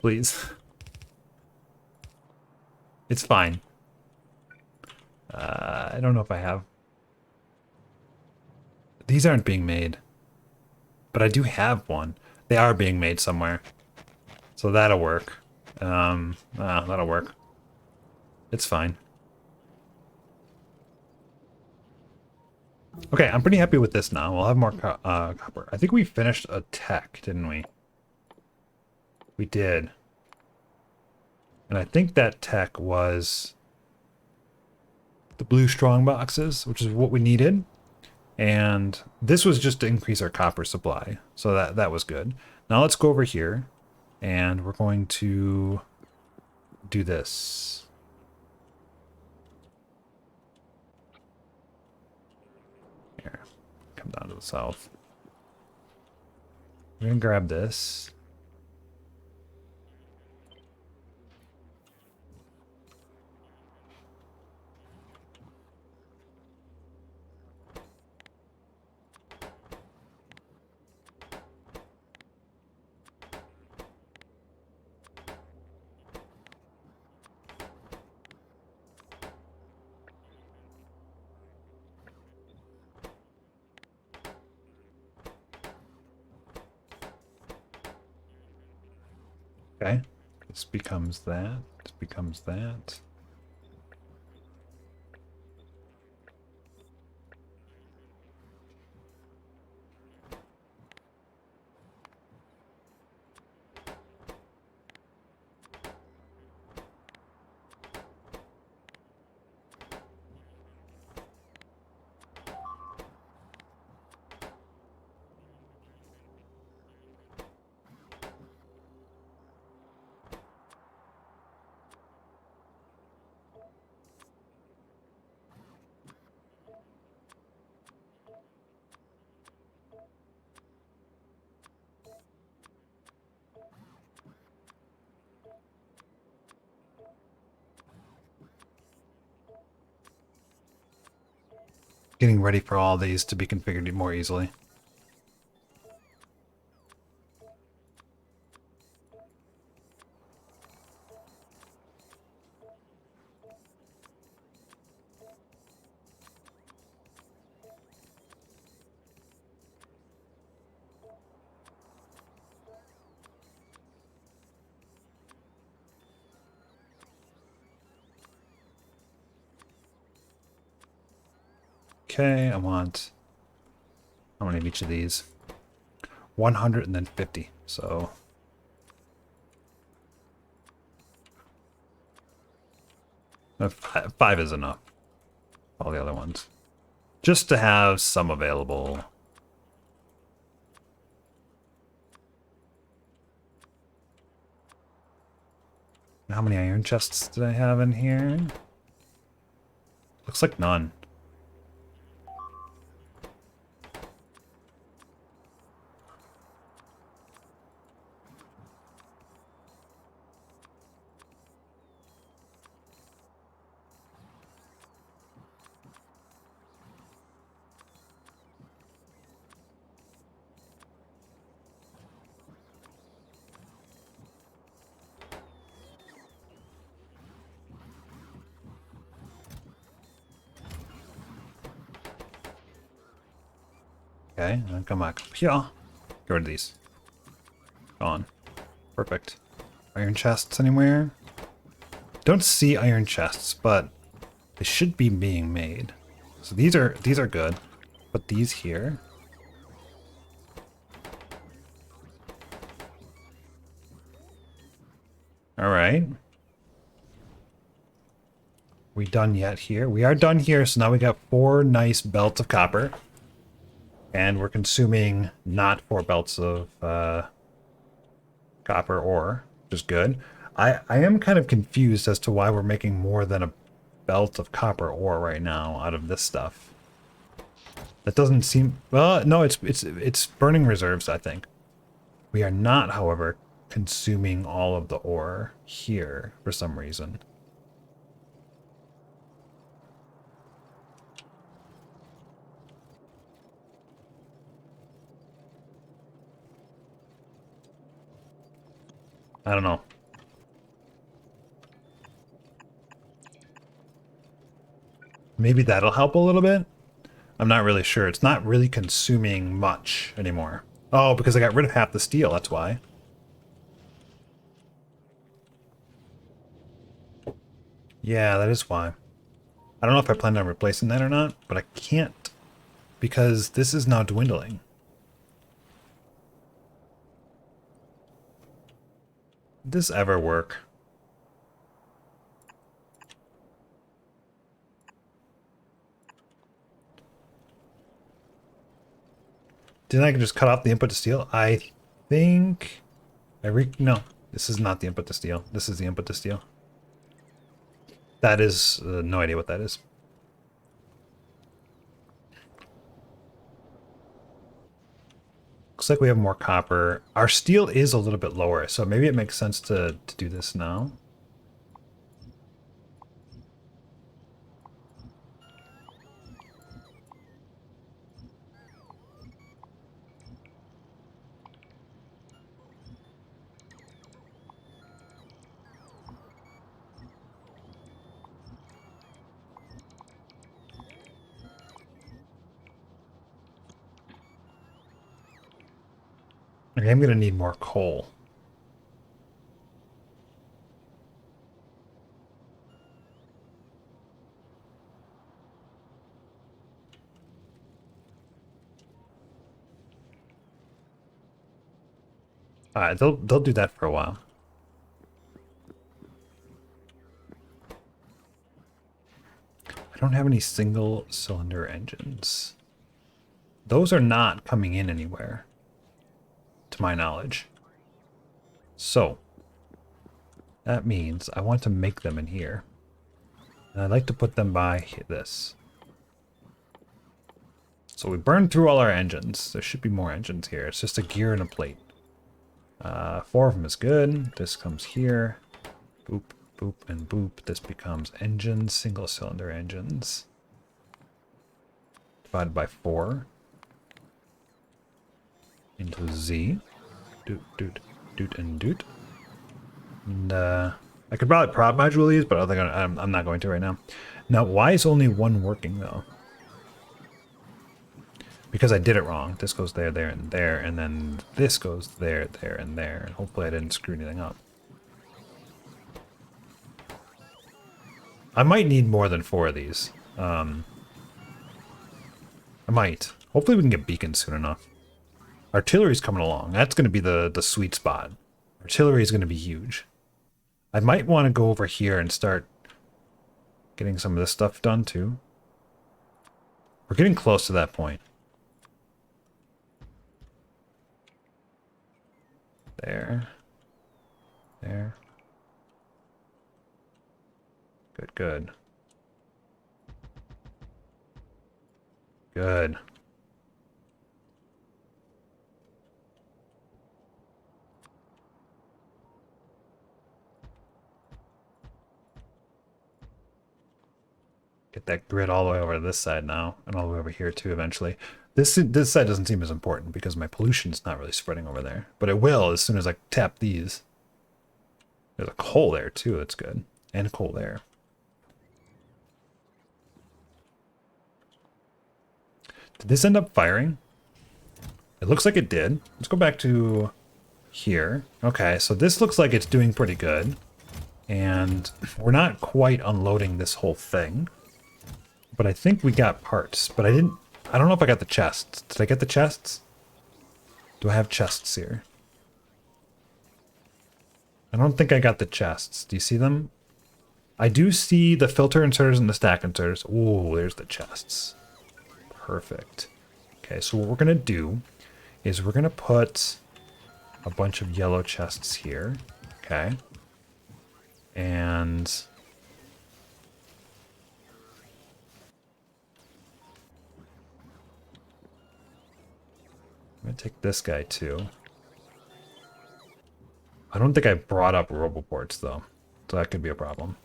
Speaker 1: Please. It's fine. I don't know if I have. These aren't being made. But I do have one. They are being made somewhere. So that'll work. That'll work. It's fine. Okay, I'm pretty happy with this now. We'll have more copper. I think we finished a tech, didn't we? We did. And I think that tech was the blue strong boxes, which is what we needed. And this was just to increase our copper supply. So that was good. Now let's go over here and we're going to do this. Here, come down to the south. We're gonna grab this. Okay, this becomes that. This becomes that. Getting ready for all these to be configured more easily. Okay, I want how many of each of these? 100 and then 50. So five is enough. All the other ones. Just to have some available. How many iron chests did I have in here? Looks like none. Okay, come back here. Get rid of these. Gone. Perfect. Iron chests anywhere? Don't see iron chests, but they should be being made. So these are good. But these here. Alright. We done yet here? We are done here, so now we got 4 nice belts of copper. And we're consuming not 4 belts of copper ore, which is good. I am kind of confused as to why we're making more than a belt of copper ore right now out of this stuff. That doesn't seem... Well, no, it's burning reserves, I think. We are not, however, consuming all of the ore here for some reason. I don't know. Maybe that'll help a little bit. I'm not really sure. It's not really consuming much anymore. Oh, because I got rid of half the steel, that's why. Yeah, that is why. I don't know if I plan on replacing that or not, but I can't because this is now dwindling. Did this ever work? Didn't I just cut off the input to steel? I think... No, this is not the input to steel. This is the input to steel. That is... no idea what that is. Looks like we have more copper. Our steel is a little bit lower, so maybe it makes sense to do this now. Okay, I'm going to need more coal. Alright, they'll do that for a while. I don't have any single cylinder engines. Those are not coming in anywhere, to my knowledge. So, that means I want to make them in here. And I'd like to put them by this. So we burned through all our engines. There should be more engines here. It's just a gear and a plate. 4 of them is good. This comes here. Boop, boop, and boop. This becomes engines, single cylinder engines. Divided by 4. Into Z. Doot, doot, doot, and doot. And I could probably prop module these, but I think I'm not going to right now. Now, why is only one working though? Because I did it wrong. This goes there, there, and there, and then this goes there, there, and there. And hopefully I didn't screw anything up. I might need more than 4 of these. I might. Hopefully we can get beacons soon enough. Artillery's coming along. That's going to be the sweet spot. Artillery is going to be huge. I might want to go over here and start getting some of this stuff done too. We're getting close to that point. There. There. Good, good. Good. Get that grid all the way over to this side now, and all the way over here too eventually. This side doesn't seem as important because my pollution's not really spreading over there. But it will as soon as I tap these. There's a coal there too, that's good. And coal there. Did this end up firing? It looks like it did. Let's go back to here. Okay, so this looks like it's doing pretty good. And we're not quite unloading this whole thing. But I think we got parts. But I don't know if I got the chests. Did I get the chests? Do I have chests here? I don't think I got the chests. Do you see them? I do see the filter inserters and the stack inserters. Ooh, there's the chests. Perfect. Okay, so what we're going to do is we're going to put a bunch of yellow chests here. Okay. And I'm going to take this guy too. I don't think I brought up roboports though, so that could be a problem.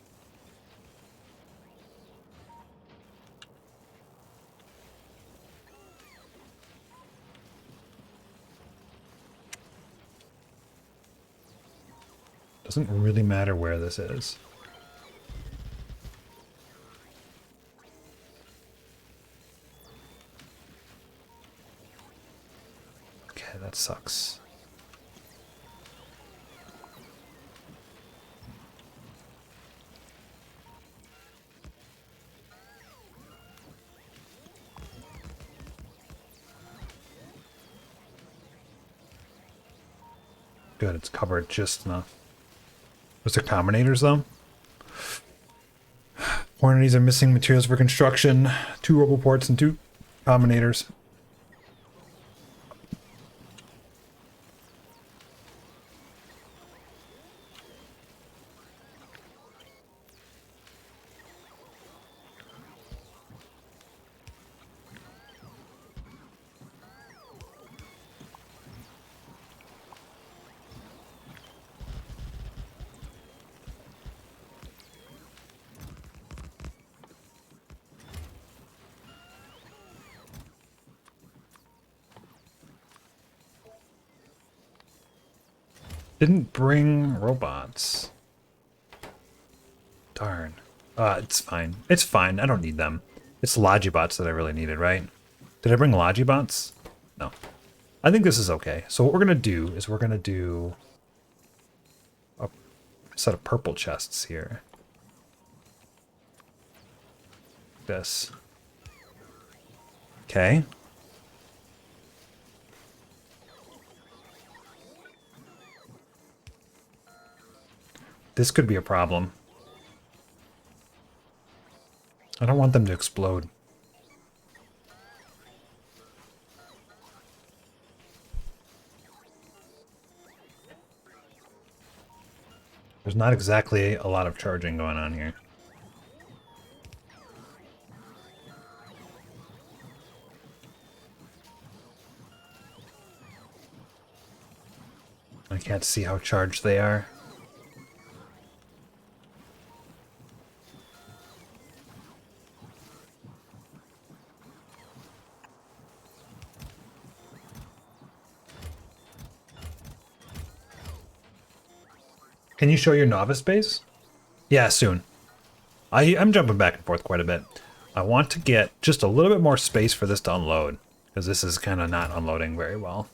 Speaker 1: Doesn't really matter where this is. Okay, that sucks. Good, it's covered just enough. Was there combinators though? Quantities are missing materials for construction. 2 roboports and 2 combinators. Didn't bring robots. Darn. It's fine. It's fine. I don't need them. It's Logibots that I really needed, right? Did I bring Logibots? No. I think this is okay. So what we're going to do is we're going to do a set of purple chests here. This. Okay. This could be a problem. I don't want them to explode. There's not exactly a lot of charging going on here. I can't see how charged they are. Can you show your novice base? Yeah, soon. I'm jumping back and forth quite a bit. I want to get just a little bit more space for this to unload, because this is kind of not unloading very well.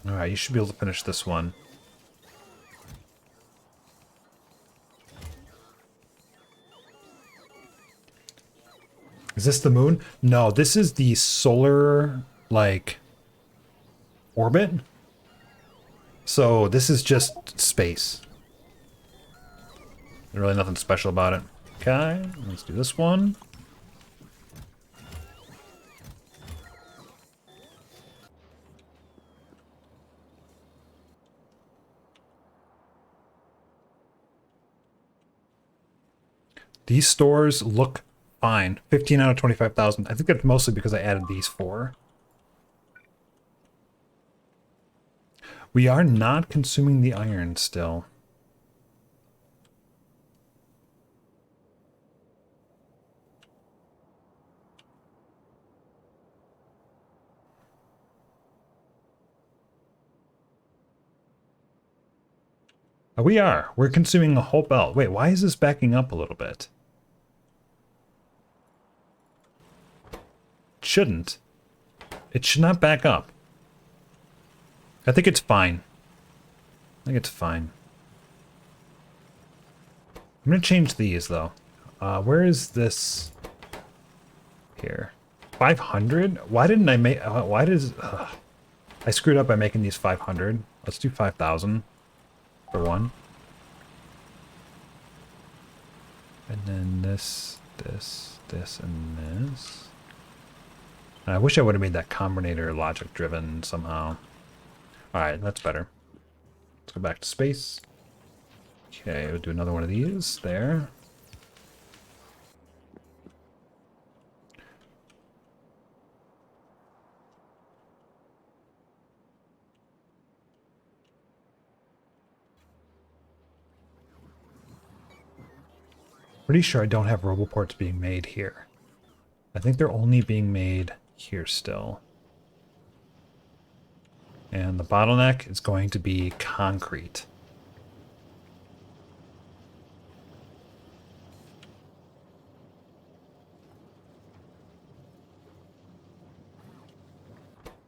Speaker 1: Alright, you should be able to finish this one. Is this the moon? No, this is the solar, like, orbit. So this is just space. There's really nothing special about it. Okay, let's do this one. These stores look fine. 15 out of 25,000. I think that's mostly because I added these four. We are not consuming the iron still. Oh, we are. We're consuming a whole belt. Wait, why is this backing up a little bit? It shouldn't. It should not back up. I think it's fine. I think it's fine. I'm going to change these, though. Where is this? Here. 500? Why didn't I make... why does... I screwed up by making these 500. Let's do 5,000 for one. And then this, and this. And I wish I would have made that combinator logic driven somehow. Alright, that's better. Let's go back to space. Okay, we'll do another one of these there. Pretty sure I don't have roboports being made here. I think they're only being made here still. And the bottleneck is going to be concrete.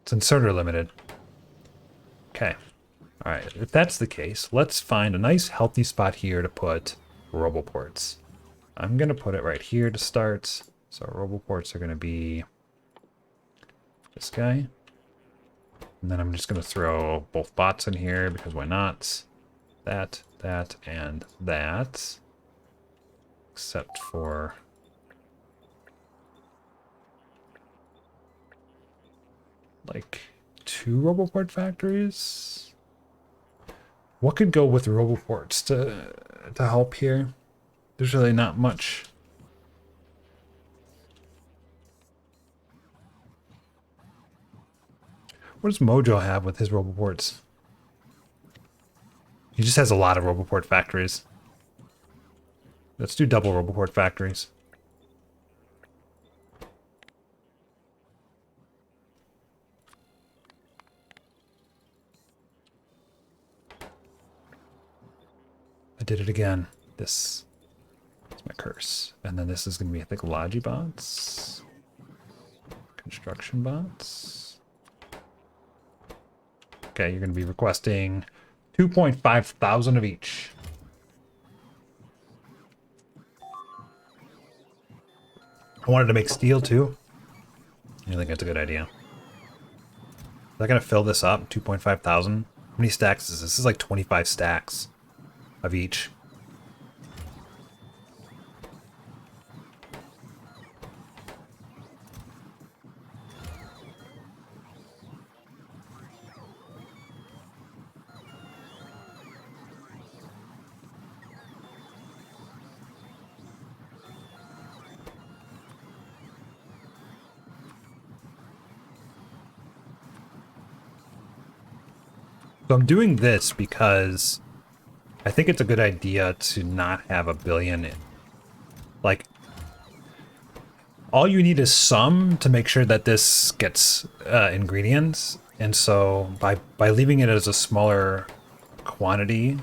Speaker 1: It's inserter limited. Okay. Alright, if that's the case, let's find a nice healthy spot here to put roboports. I'm going to put it right here to start. So our roboports are going to be this guy. And then I'm just going to throw both bots in here because why not? That, and that. Except for... like 2 roboport factories? What could go with roboports to help here? There's really not much. What does Mojo have with his roboports? He just has a lot of roboport factories. Let's do double roboport factories. I did it again. This is my curse. And then this is going to be, I think, Logibots. Construction bots. Okay, you're going to be requesting 2.5 thousand of each. I wanted to make steel too. I think that's a good idea. Is that going to fill this up? 2.5 thousand? How many stacks is this? This is like 25 stacks of each. So I'm doing this because I think it's a good idea to not have a billion in. Like, all you need is some to make sure that this gets ingredients. And so by leaving it as a smaller quantity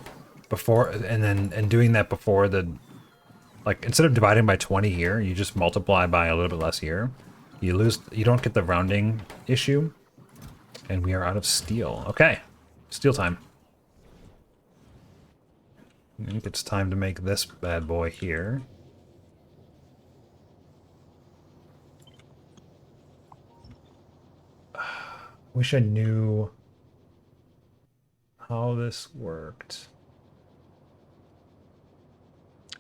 Speaker 1: before, and doing that before the, like, instead of dividing by 20 here, you just multiply by a little bit less here. You don't get the rounding issue. And we are out of steel. Okay. Steel time. I think it's time to make this bad boy here. Wish I knew how this worked.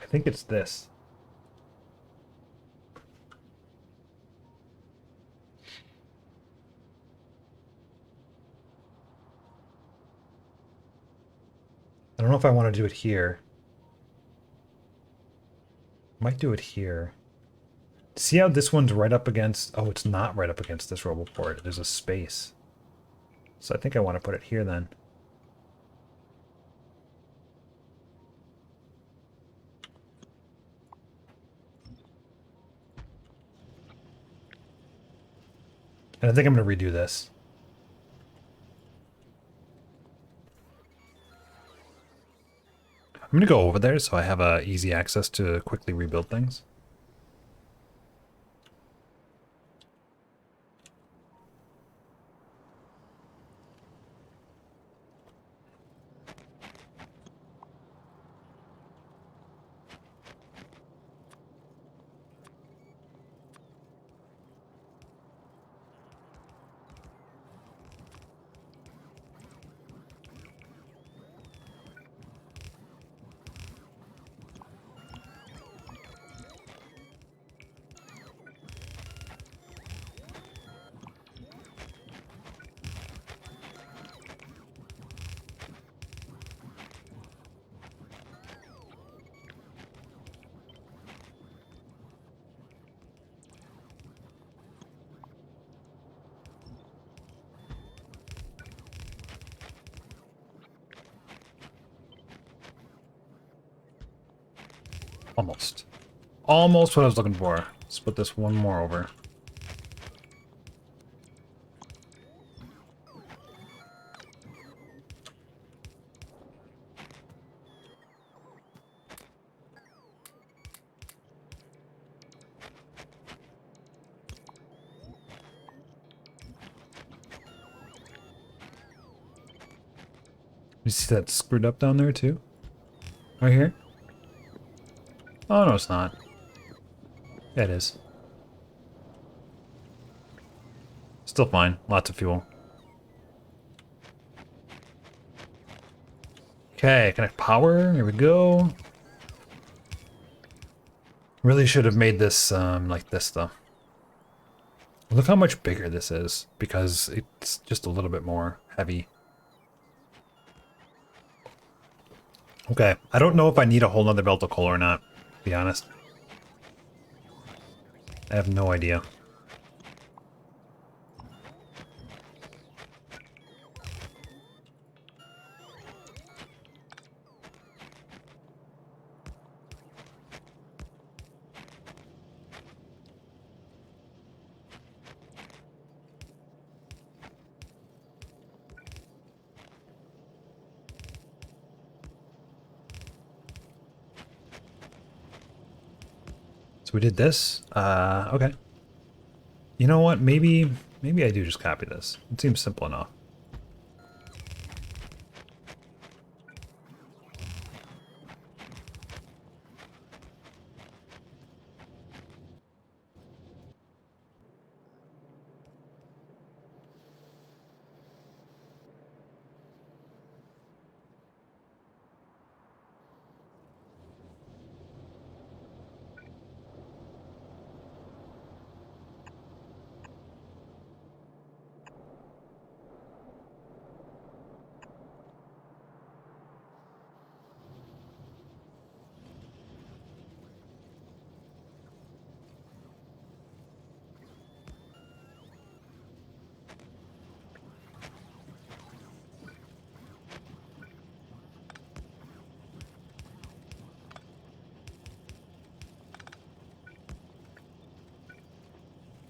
Speaker 1: I think it's this. I don't know if I want to do it here. Might do it here. See how this one's right up against... Oh, it's not right up against this roboport. There's a space. So I think I want to put it here then. And I think I'm going to redo this. I'm going to go over there so I have easy access to quickly rebuild things. Almost. Almost what I was looking for. Let's put this one more over. You see that screwed up down there too? Right here? Oh, no, it's not. Yeah, it is. Still fine. Lots of fuel. Okay, connect power. Here we go. Really should have made this like this, though. Look how much bigger this is, because it's just a little bit more heavy. Okay, I don't know if I need a whole nother belt of coal or not, to be honest. I have no idea. So we did this. Okay. You know what? Maybe I do just copy this. It seems simple enough.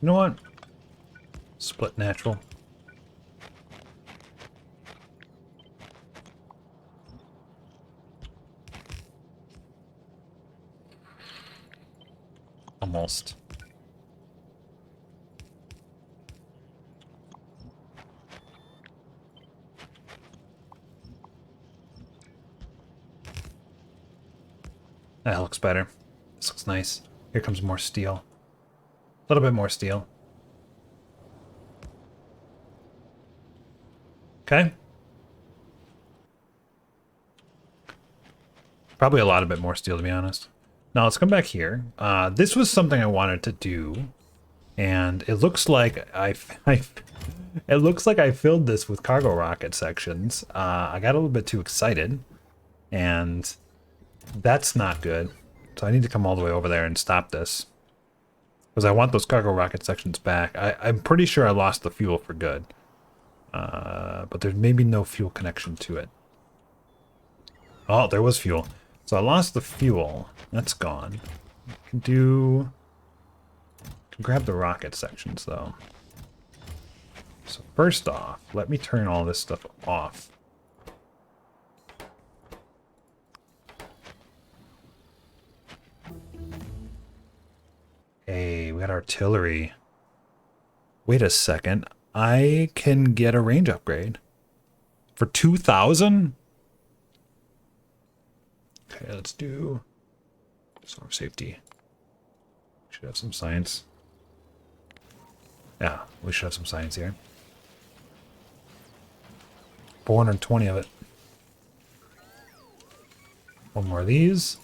Speaker 1: You know what? Split natural. Almost. That looks better. This looks nice. Here comes more steel. A little bit more steel. Okay. Probably a lot of bit more steel, to be honest. Now let's come back here. This was something I wanted to do, and it looks like it looks like I filled this with cargo rocket sections. I got a little bit too excited, and that's not good. So I need to come all the way over there and stop this. Because I want those cargo rocket sections back. I'm pretty sure I lost the fuel for good. But there's maybe no fuel connection to it. Oh, there was fuel. So I lost the fuel. That's gone. Can do... Can grab the rocket sections, though. So first off, let me turn all this stuff off. Hey, we got artillery. Wait a second. I can get a range upgrade. For 2,000? Okay, let's do storm safety. Should have some science. Yeah, we should have some science here. 420 of it. One more of these.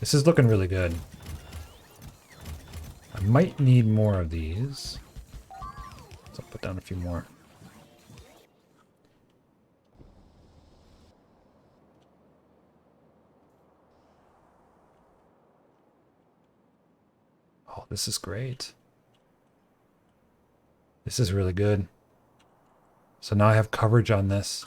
Speaker 1: This is looking really good. I might need more of these. So I'll put down a few more. Oh, this is great. This is really good. So now I have coverage on this.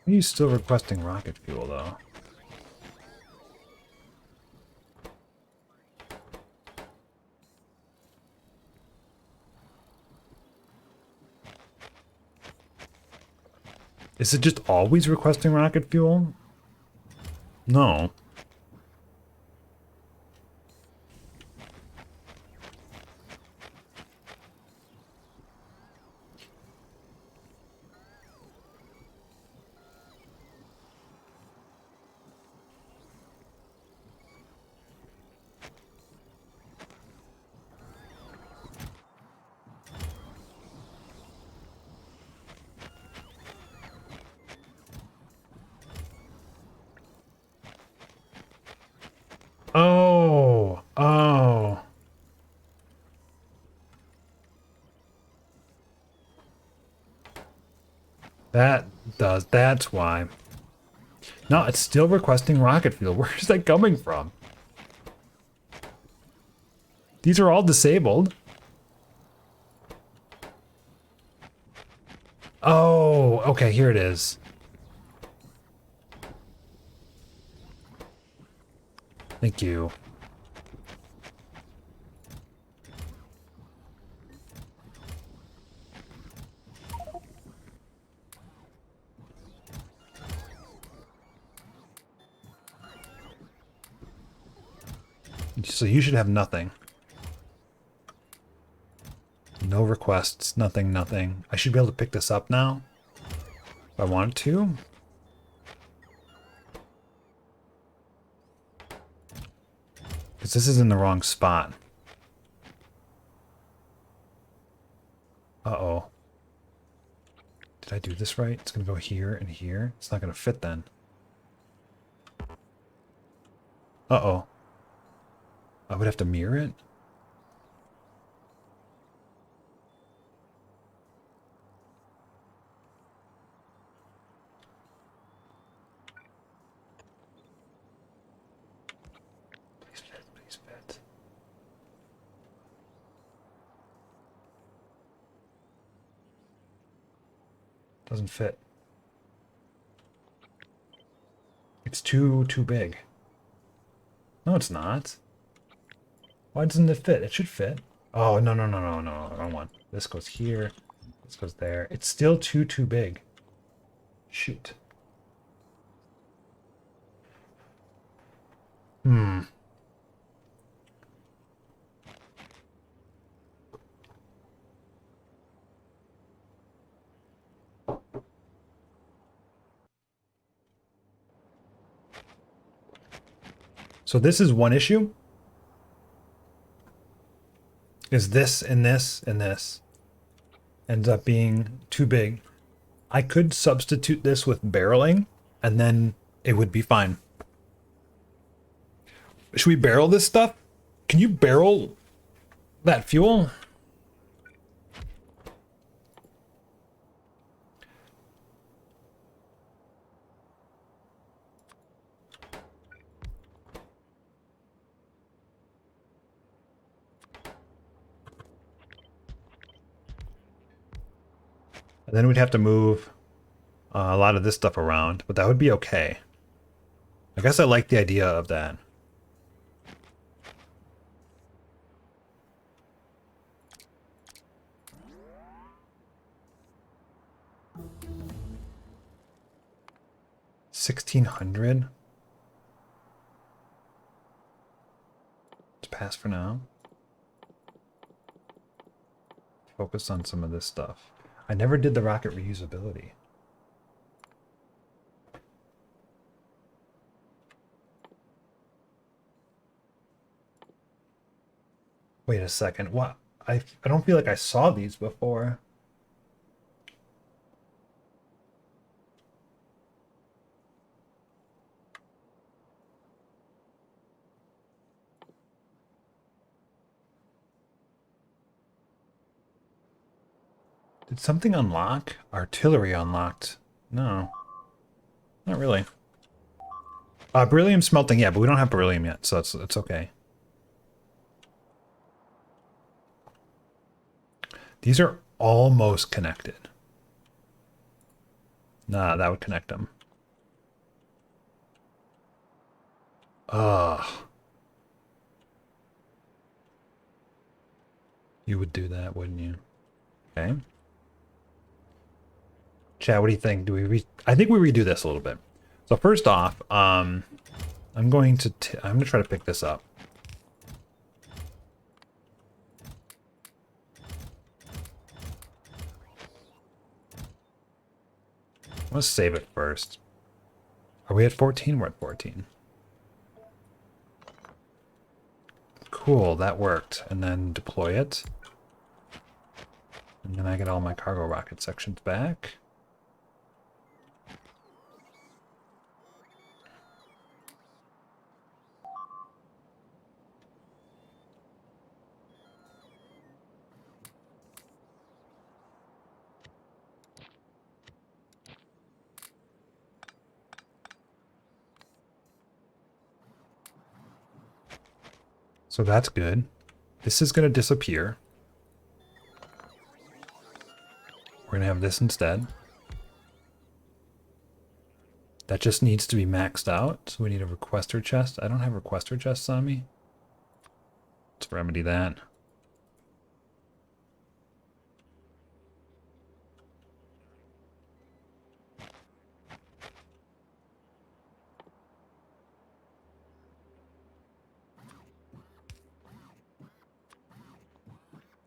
Speaker 1: Are you still requesting rocket fuel, though? Is it just always requesting rocket fuel? No. Oh, oh. That's why. No, it's still requesting rocket fuel. Where is that coming from? These are all disabled. Oh, okay, here it is. Thank you. So you should have nothing. No requests, nothing, nothing. I should be able to pick this up now if I wanted to. Because this is in the wrong spot. Uh-oh. Did I do this right? It's going to go here and here. It's not going to fit then. Uh-oh. I would have to mirror it? Please fit, please fit. Doesn't fit. It's too big. No, it's not. Why doesn't it fit? It should fit. Oh, no, no, no, no, no, wrong one. This goes here. This goes there. It's still too big. Shoot. Hmm. So this is one issue. Is this and this and this ends up being too big. I could substitute this with barreling and then it would be fine. Should we barrel this stuff? Can you barrel that fuel? And then we'd have to move a lot of this stuff around, but that would be okay. I guess I like the idea of that. $1,600. Let's pass for now. Focus on some of this stuff. I never did the rocket reusability. Wait a second. What? I don't feel like I saw these before. Did something unlock? Artillery unlocked. No. Not really. Beryllium smelting, yeah, but we don't have beryllium yet, so it's okay. These are almost connected. Nah, that would connect them. Ugh. You would do that, wouldn't you? Okay. Chad, what do you think? Do we I think we redo this a little bit. So first off, I'm going to try to pick this up. Let's save it first. Are we at 14? We're at 14. Cool, that worked. And then deploy it. And then I get all my cargo rocket sections back. So that's good. This is going to disappear. We're going to have this instead. That just needs to be maxed out. So we need a requester chest. I don't have requester chests on me. Let's remedy that.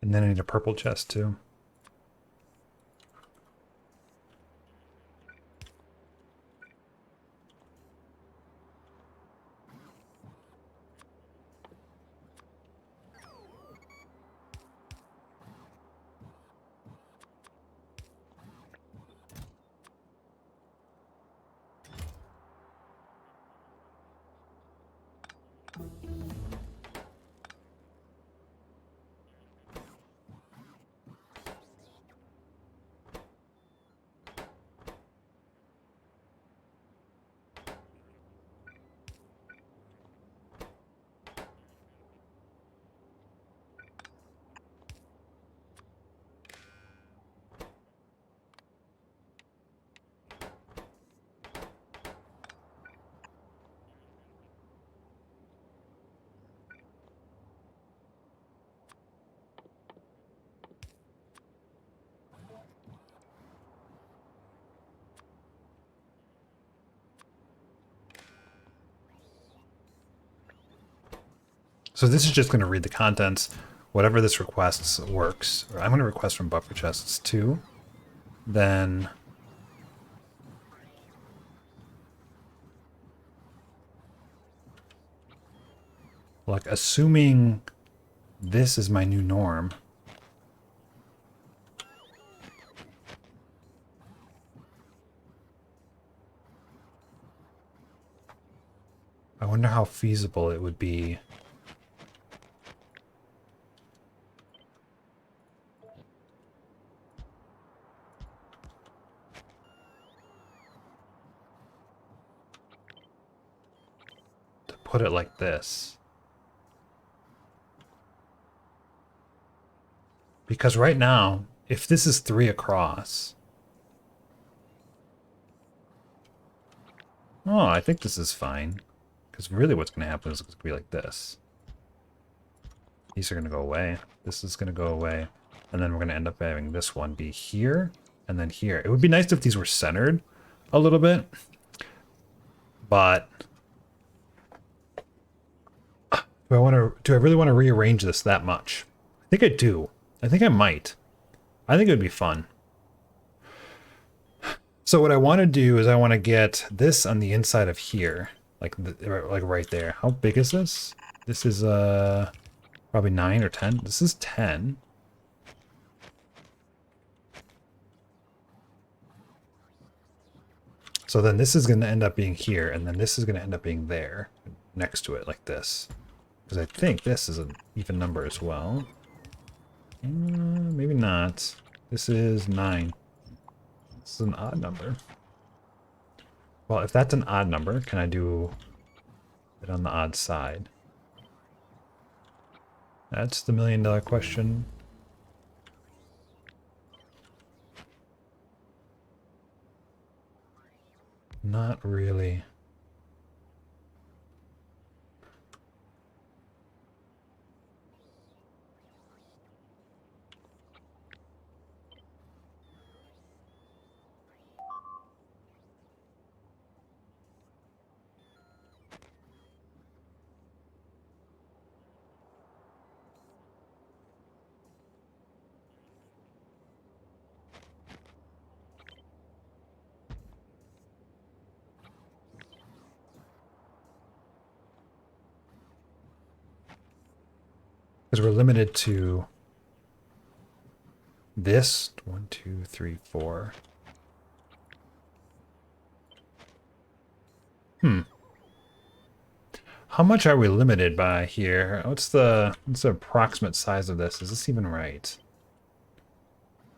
Speaker 1: And then I need a purple chest too. So this is just going to read the contents. Whatever this requests works. Or I'm going to request from buffer chests too. Then like assuming this is my new norm. I wonder how feasible it would be. To put it like this. Because right now, if this is 3 across... Oh, I think this is fine. Because really what's going to happen is it's going to be like this. These are going to go away. This is going to go away. And then we're going to end up having this one be here and then here. It would be nice if these were centered a little bit. But do I really want to rearrange this that much? I think I do. I think I might. I think it would be fun. So what I want to do is I want to get this on the inside of here, like right there. How big is this? This is probably 9 or 10. This is 10. So then this is going to end up being here, and then this is going to end up being there, next to it, like this. Because I think this is an even number as well. Maybe not. This is 9. This is an odd number. Well, if that's an odd number, can I do it on the odd side? That's the $1,000,000 question. Not really. Because we're limited to this 1, 2, 3, 4. How much are we limited by here? What's the approximate size of this? Is this even right?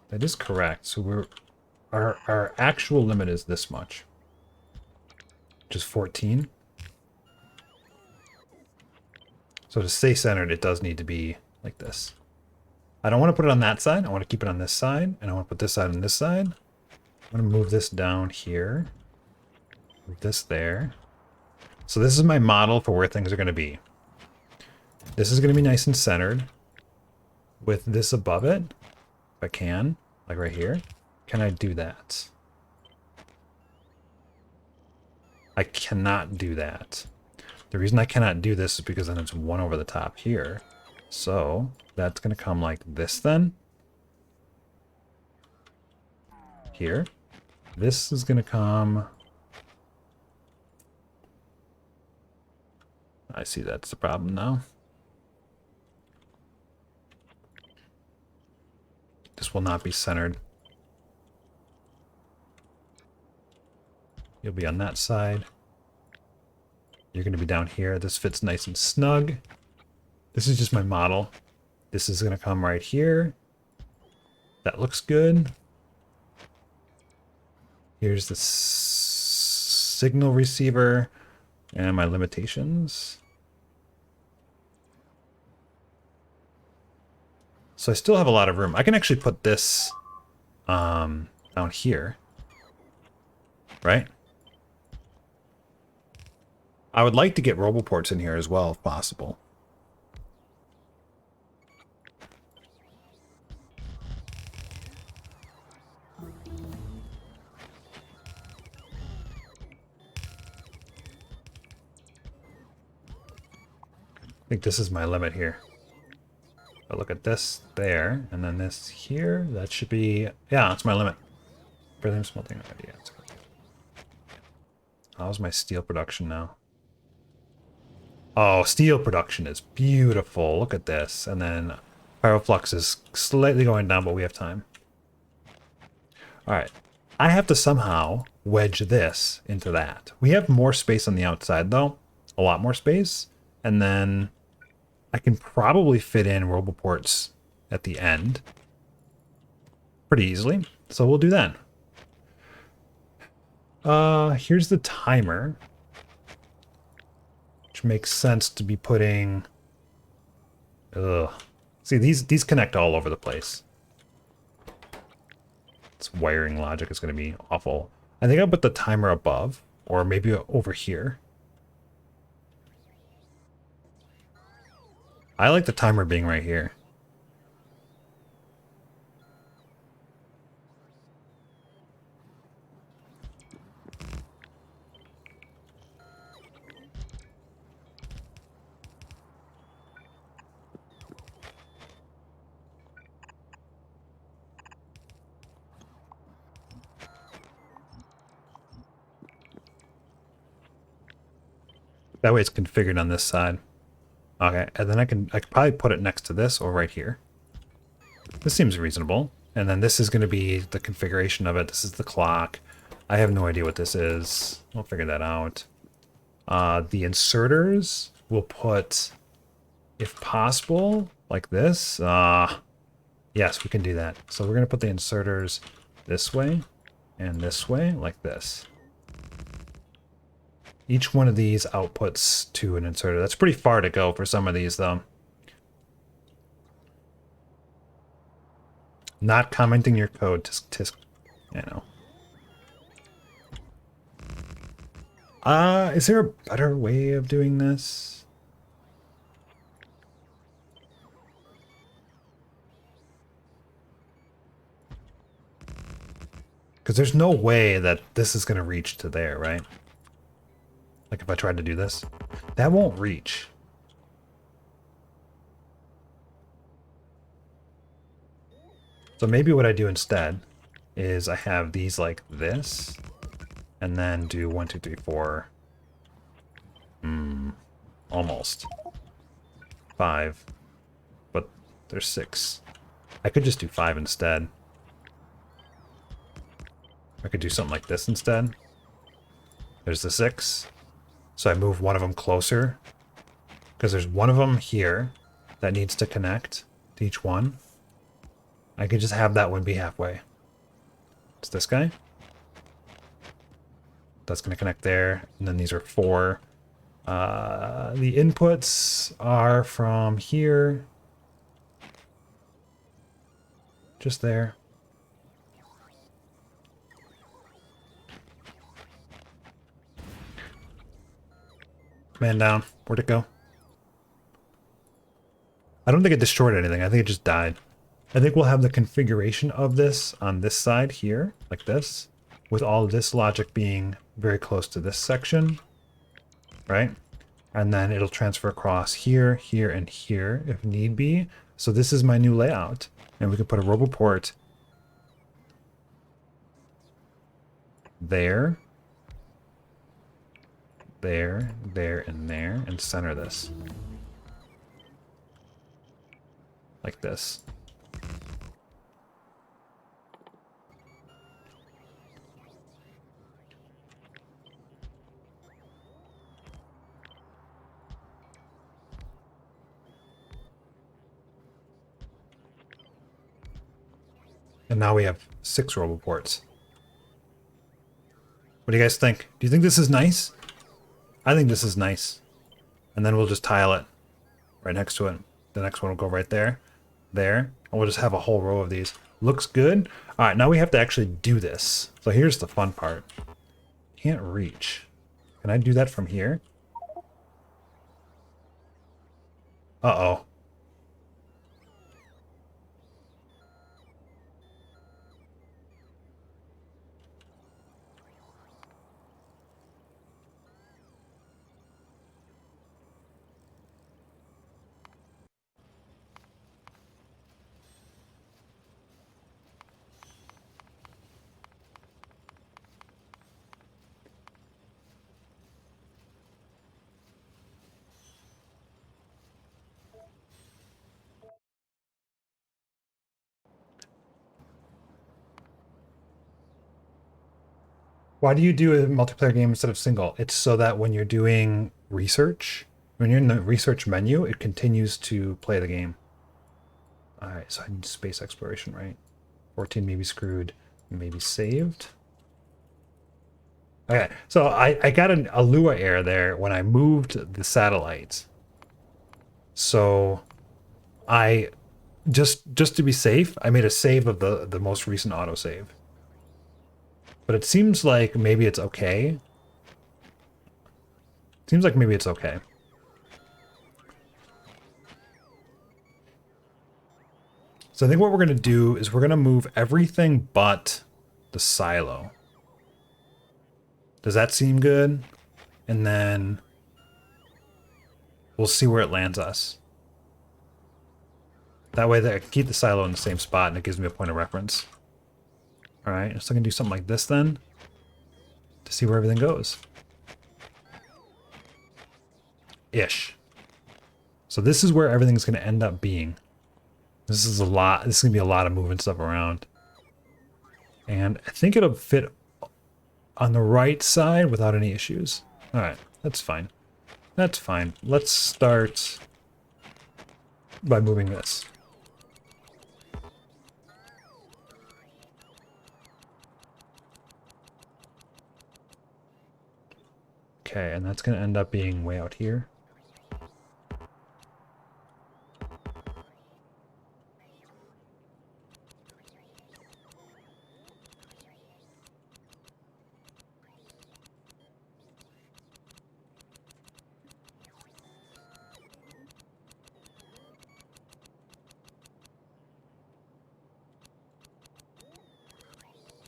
Speaker 1: That is correct. So our actual limit is this much, which is 14. So to stay centered, it does need to be like this. I don't want to put it on that side. I want to keep it on this side, and I want to put this side on this side. I'm going to move this down here. Move this there. So this is my model for where things are going to be. This is going to be nice and centered with this above it, if I can, like right here. Can I do that? I cannot do that. The reason I cannot do this is because then it's 1 over the top here. So that's going to come like this then. Here. This is going to come... I see that's the problem now. This will not be centered. You'll be on that side. You're going to be down here. This fits nice and snug. This is just my model. This is going to come right here. That looks good. Here's the signal receiver and my limitations. So I still have a lot of room. I can actually put this down here, right? I would like to get roboports in here as well, if possible. I think this is my limit here. I look at this there, and then this here. That should be, yeah, that's my limit. Beryllium smelting idea. How's my steel production now? Oh, steel production is beautiful. Look at this. And then pyroflux is slightly going down, but we have time. All right. I have to somehow wedge this into that. We have more space on the outside, though. a lot more space. And then I can probably fit in roboports at the end pretty easily. So we'll do that. Here's the timer, which makes sense to be putting. Ugh. See, these connect all over the place. This wiring logic is going to be awful. I think I'll put the timer above, or maybe over here. I like the timer being right here. That way it's configured on this side. Okay, and then I could probably put it next to this or right here. This seems reasonable. And then this is going to be the configuration of it. This is the clock. I have no idea what this is. We'll figure that out. The inserters we'll put, if possible, like this. Yes, we can do that. So we're going to put the inserters this way and this way, like this. Each one of these outputs to an inserter. That's pretty far to go for some of these, though. Not commenting your code. Tisk. You know. Is there a better way of doing this? Because there's no way that this is going to reach to there, right? Like if I tried to do this, that won't reach. So maybe what I do instead is I have these like this, and then do 1, 2, 3, 4. Almost 5, but there's 6. I could just do 5 instead. I could do something like this instead. There's the 6. So I move one of them closer, because there's one of them here that needs to connect to each one. I could just have that one be halfway. It's this guy. That's going to connect there. And then these are 4. The inputs are from here. Just there. Man down. Where'd it go? I don't think it destroyed anything. I think it just died. I think we'll have the configuration of this on this side here, like this, with all of this logic being very close to this section, right? And then it'll transfer across here, here, and here if need be. So this is my new layout. And we can put a roboport there, there, there, and there, and center this. Like this. And now we have 6 roboports. What do you guys think? Do you think this is nice? I think this is nice. And then we'll just tile it right next to it. The next one will go right there. There. And we'll just have a whole row of these. Looks good. All right, now we have to actually do this. So here's the fun part. Can't reach. Can I do that from here? Uh-oh. Why do you do a multiplayer game instead of single? It's so that when you're doing research, when you're in the research menu, it continues to play the game. All right, so I need space exploration, right? 14 maybe screwed, maybe saved. Okay, so I got a Lua error there when I moved the satellites. So I just to be safe, I made a save of the most recent autosave. But it seems like maybe it's okay. Seems like maybe it's okay. So I think what we're going to do is we're going to move everything but the silo. Does that seem good? And then we'll see where it lands us. That way I can keep the silo in the same spot and it gives me a point of reference. All right, so I can do something like this then to see where everything goes. Ish. So this is where everything's going to end up being. This is a lot. This is going to be a lot of moving stuff around. And I think it'll fit on the right side without any issues. All right, that's fine. That's fine. Let's start by moving this. Okay, and that's going to end up being way out here.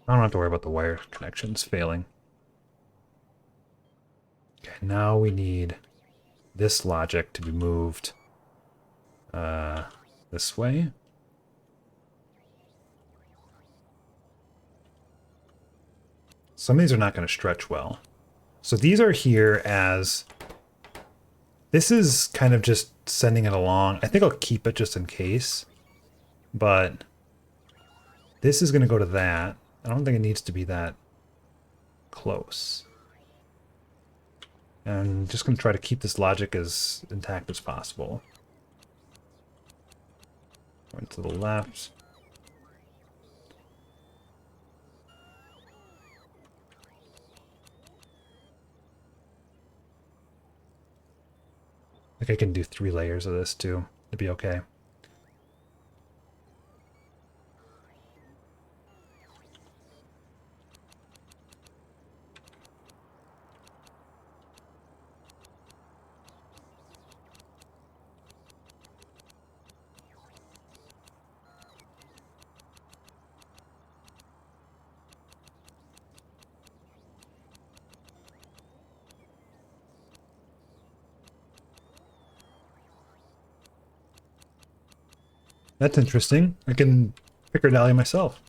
Speaker 1: I don't have to worry about the wire connections failing. Okay, now we need this logic to be moved this way. Some of these are not going to stretch well. So these are here as... This is kind of just sending it along. I think I'll keep it just in case. But this is going to go to that. I don't think it needs to be that close. And I'm just going to try to keep this logic as intact as possible. Going to the left. I think I can do 3 layers of this too. It'd be okay. That's interesting. I can pick her dahlia myself.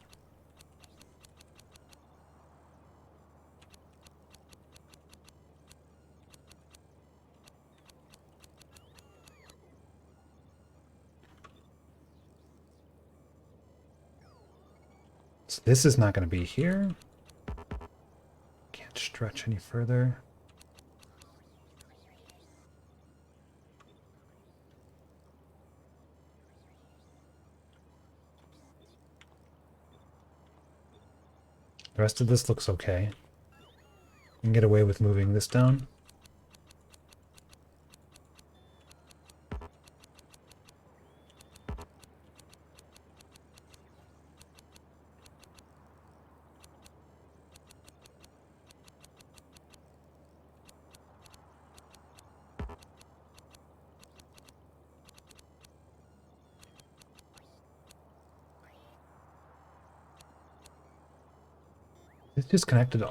Speaker 1: So this is not going to be here. Can't stretch any further. The rest of this looks okay. I can get away with moving this down. It's disconnected.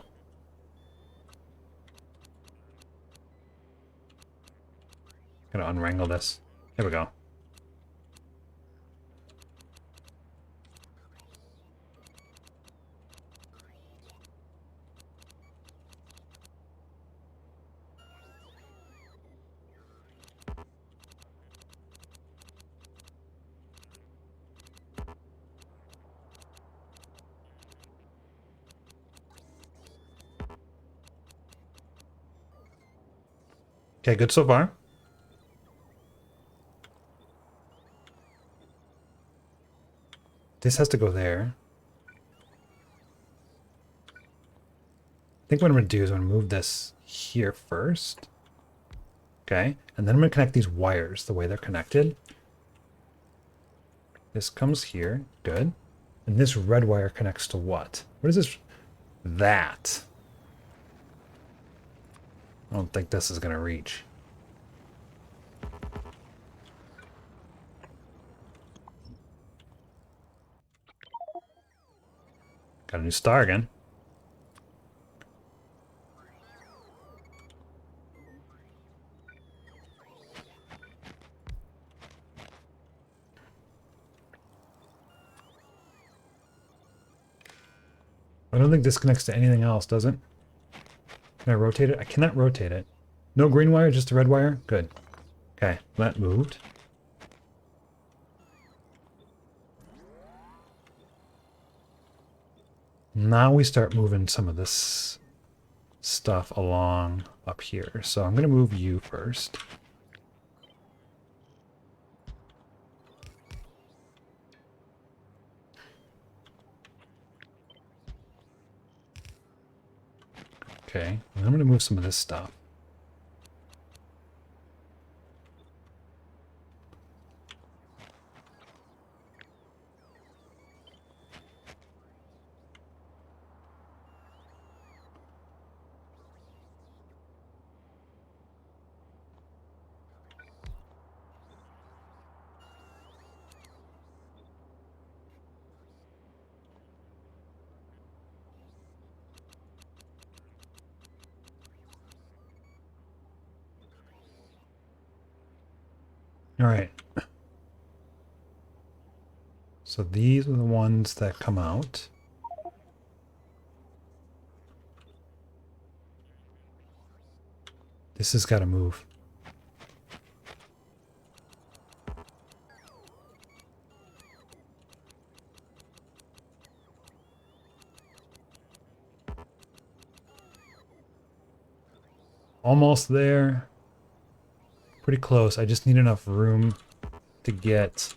Speaker 1: Gotta unwrangle this. There we go. Okay, good so far. This has to go there. I think what I'm going to do is I'm going to move this here first. Okay, and then I'm going to connect these wires the way they're connected. This comes here, good. And this red wire connects to what? What is this? That. I don't think this is going to reach. Got a new star again. I don't think this connects to anything else, does it? Can I rotate it? I cannot rotate it. No green wire, just a red wire? Good. Okay, that moved. Now we start moving some of this stuff along up here. So I'm going to move you first. Okay, and I'm going to move some of this stuff. All right. So these are the ones that come out. This has got to move. Almost there. Pretty close. I just need enough room to get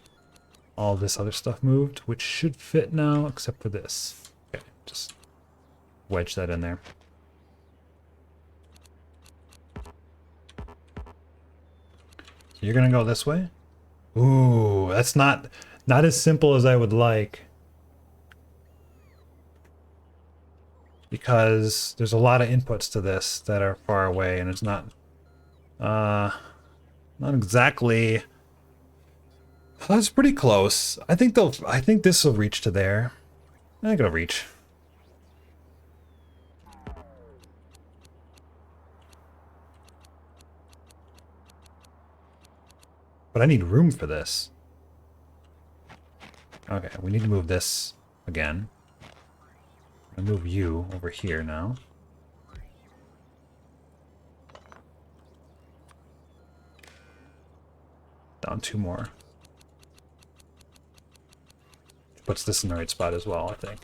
Speaker 1: all this other stuff moved, which should fit now, except for this. Okay, just wedge that in there. So you're gonna go this way? Ooh, that's not as simple as I would like. Because there's a lot of inputs to this that are far away, and it's not exactly. That's pretty close. I think this will reach to there. I think it'll reach. But I need room for this. Okay, we need to move this again. I'm gonna move you over here now. Down 2 more. Puts this in the right spot as well, I think.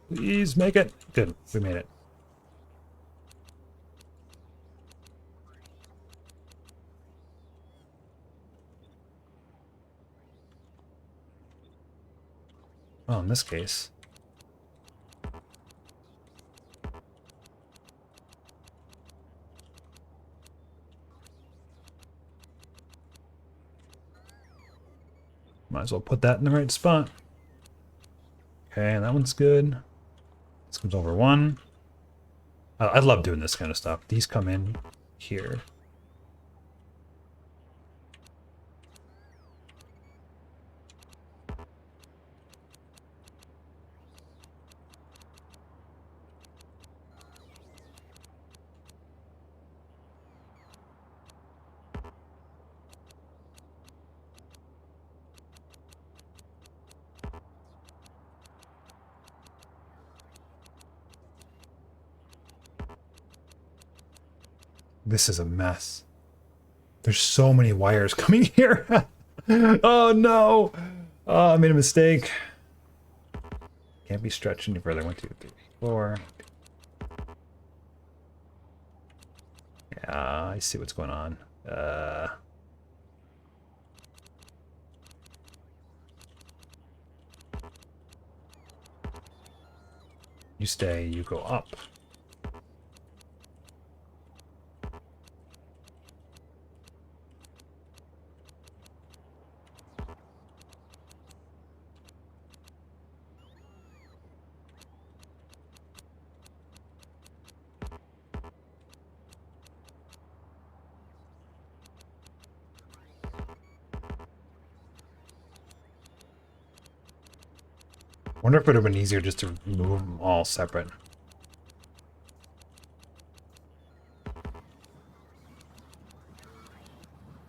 Speaker 1: Please make it. Good, we made it. Well, in this case. Might as well put that in the right spot. Okay, that one's good. This comes over 1. I love doing this kind of stuff. These come in here. This is a mess. There's so many wires coming here. Oh no! Oh, I made a mistake. Can't be stretched any further. 1, 2, 3, 4. I see what's going on. You stay, you go up. Wonder if it would have been easier just to move them all separate.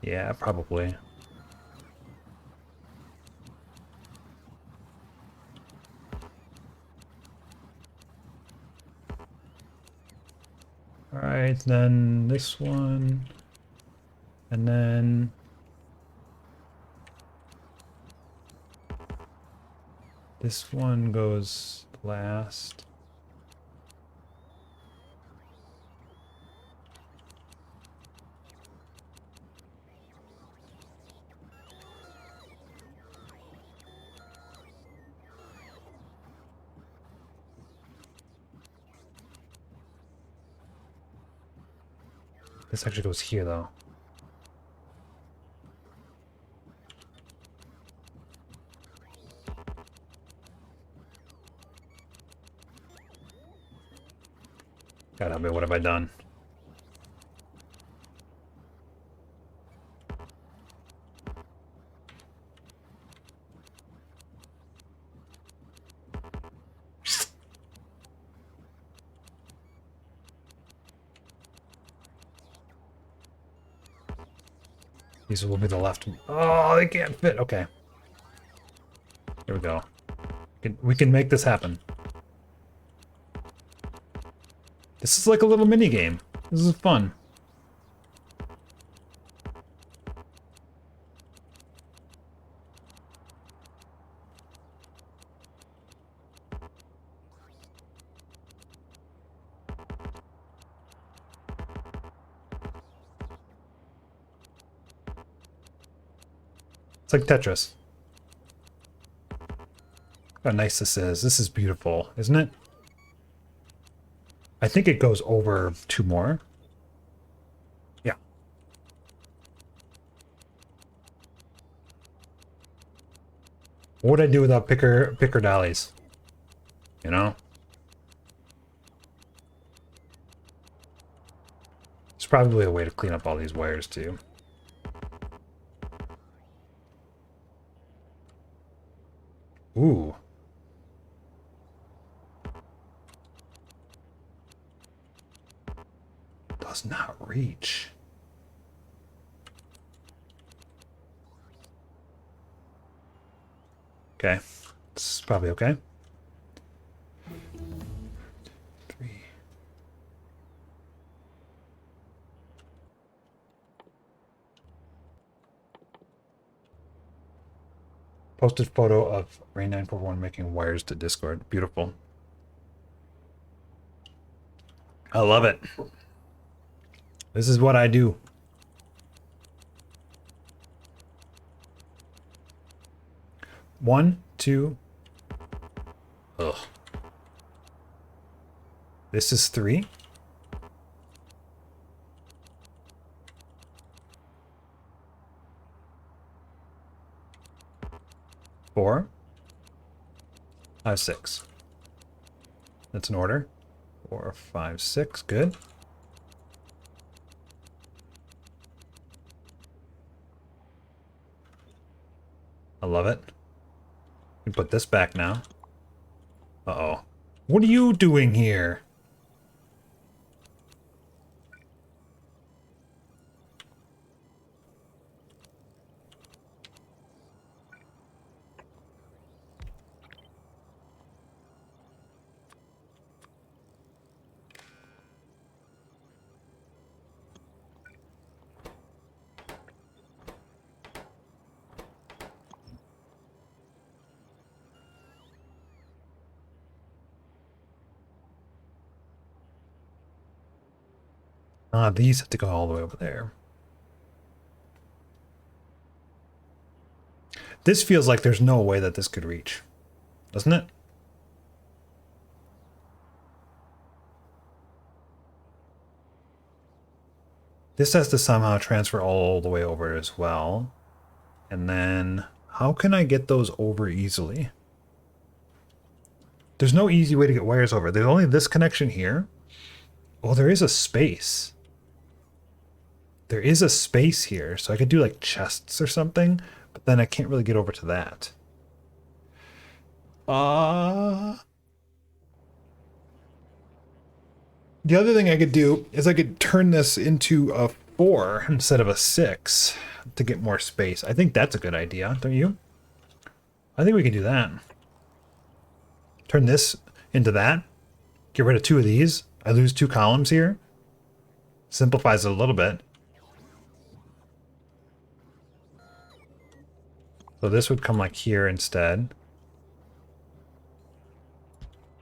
Speaker 1: Yeah, probably. All right, then this one, and then this one goes last. This actually goes here, though. God help me, what have I done? These will be the left. Oh, they can't fit. Okay. Here we go. We can make this happen. This is like a little mini game. This is fun. It's like Tetris. How nice this is. This is beautiful, isn't it? I think it goes over 2 more. Yeah. What would I do without picker dollies? You know? There's probably a way to clean up all these wires too. Ooh. Does not reach. Okay. It's probably okay. 3. Posted photo of Rain 941 making wires to Discord. Beautiful. I love it. This is what I do. One, two. Ugh. This is 3. Four. 5, 6. That's an order. 4, 5, 6. Good. I love it. We put this back now. Uh-oh. What are you doing here? These have to go all the way over there. This feels like there's no way that this could reach, doesn't it? This has to somehow transfer all the way over as well. And then how can I get those over easily? There's no easy way to get wires over. There's only this connection here. Oh, there is a space. There is a space here, so I could do like chests or something, but then I can't really get over to that. The other thing I could do is I could turn this into a 4 instead of a 6 to get more space. I think that's a good idea, don't you? I think we can do that. Turn this into that. Get rid of 2 of these. I lose 2 columns here. Simplifies it a little bit. So this would come like here instead.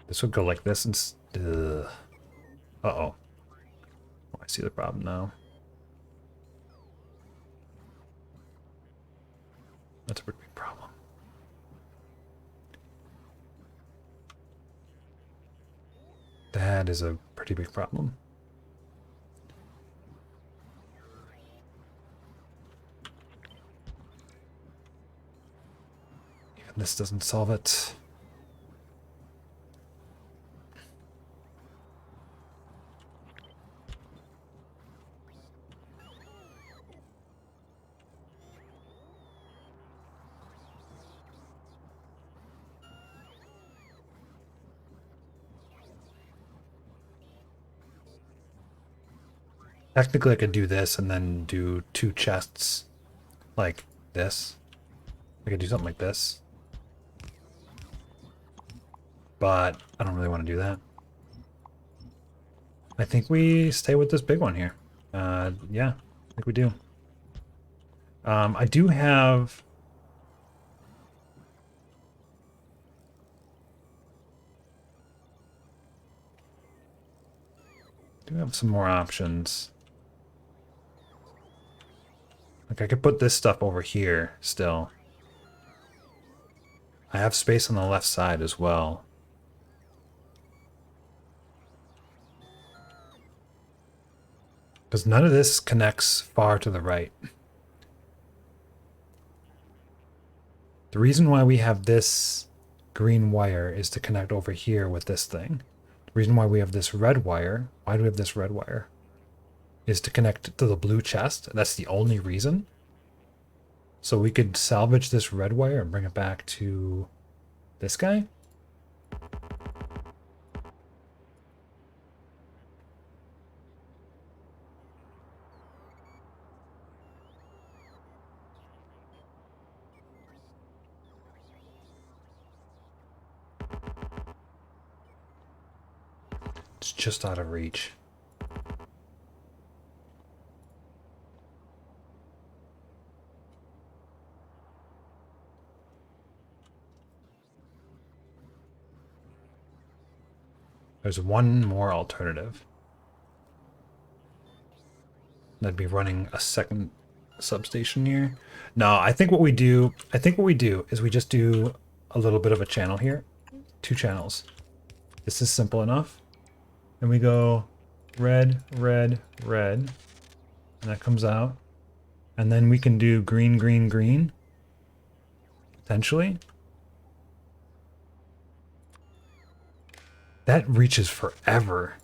Speaker 1: This would go like this instead. Uh-oh. Oh, I see the problem now. That's a pretty big problem. That is a pretty big problem. Even this doesn't solve it. Technically, I could do this and then do 2 chests like this. I could do something like this. But I don't really want to do that. I think we stay with this big one here. Yeah, I think we do. I do have... some more options. Like I could put this stuff over here still. I have space on the left side as well. Because none of this connects far to the right. The reason why we have this green wire is to connect over here with this thing. The reason why we have this red wire, why do we have this red wire? Is to connect to the blue chest. That's the only reason. So we could salvage this red wire and bring it back to this guy. It's just out of reach. There's one more alternative. That'd be running a second substation here. No, I think what we do is we just do a little bit of a channel here. 2 channels. This is simple enough. And we go red, red, red. And that comes out. And then we can do green, green, green. Potentially. That reaches forever.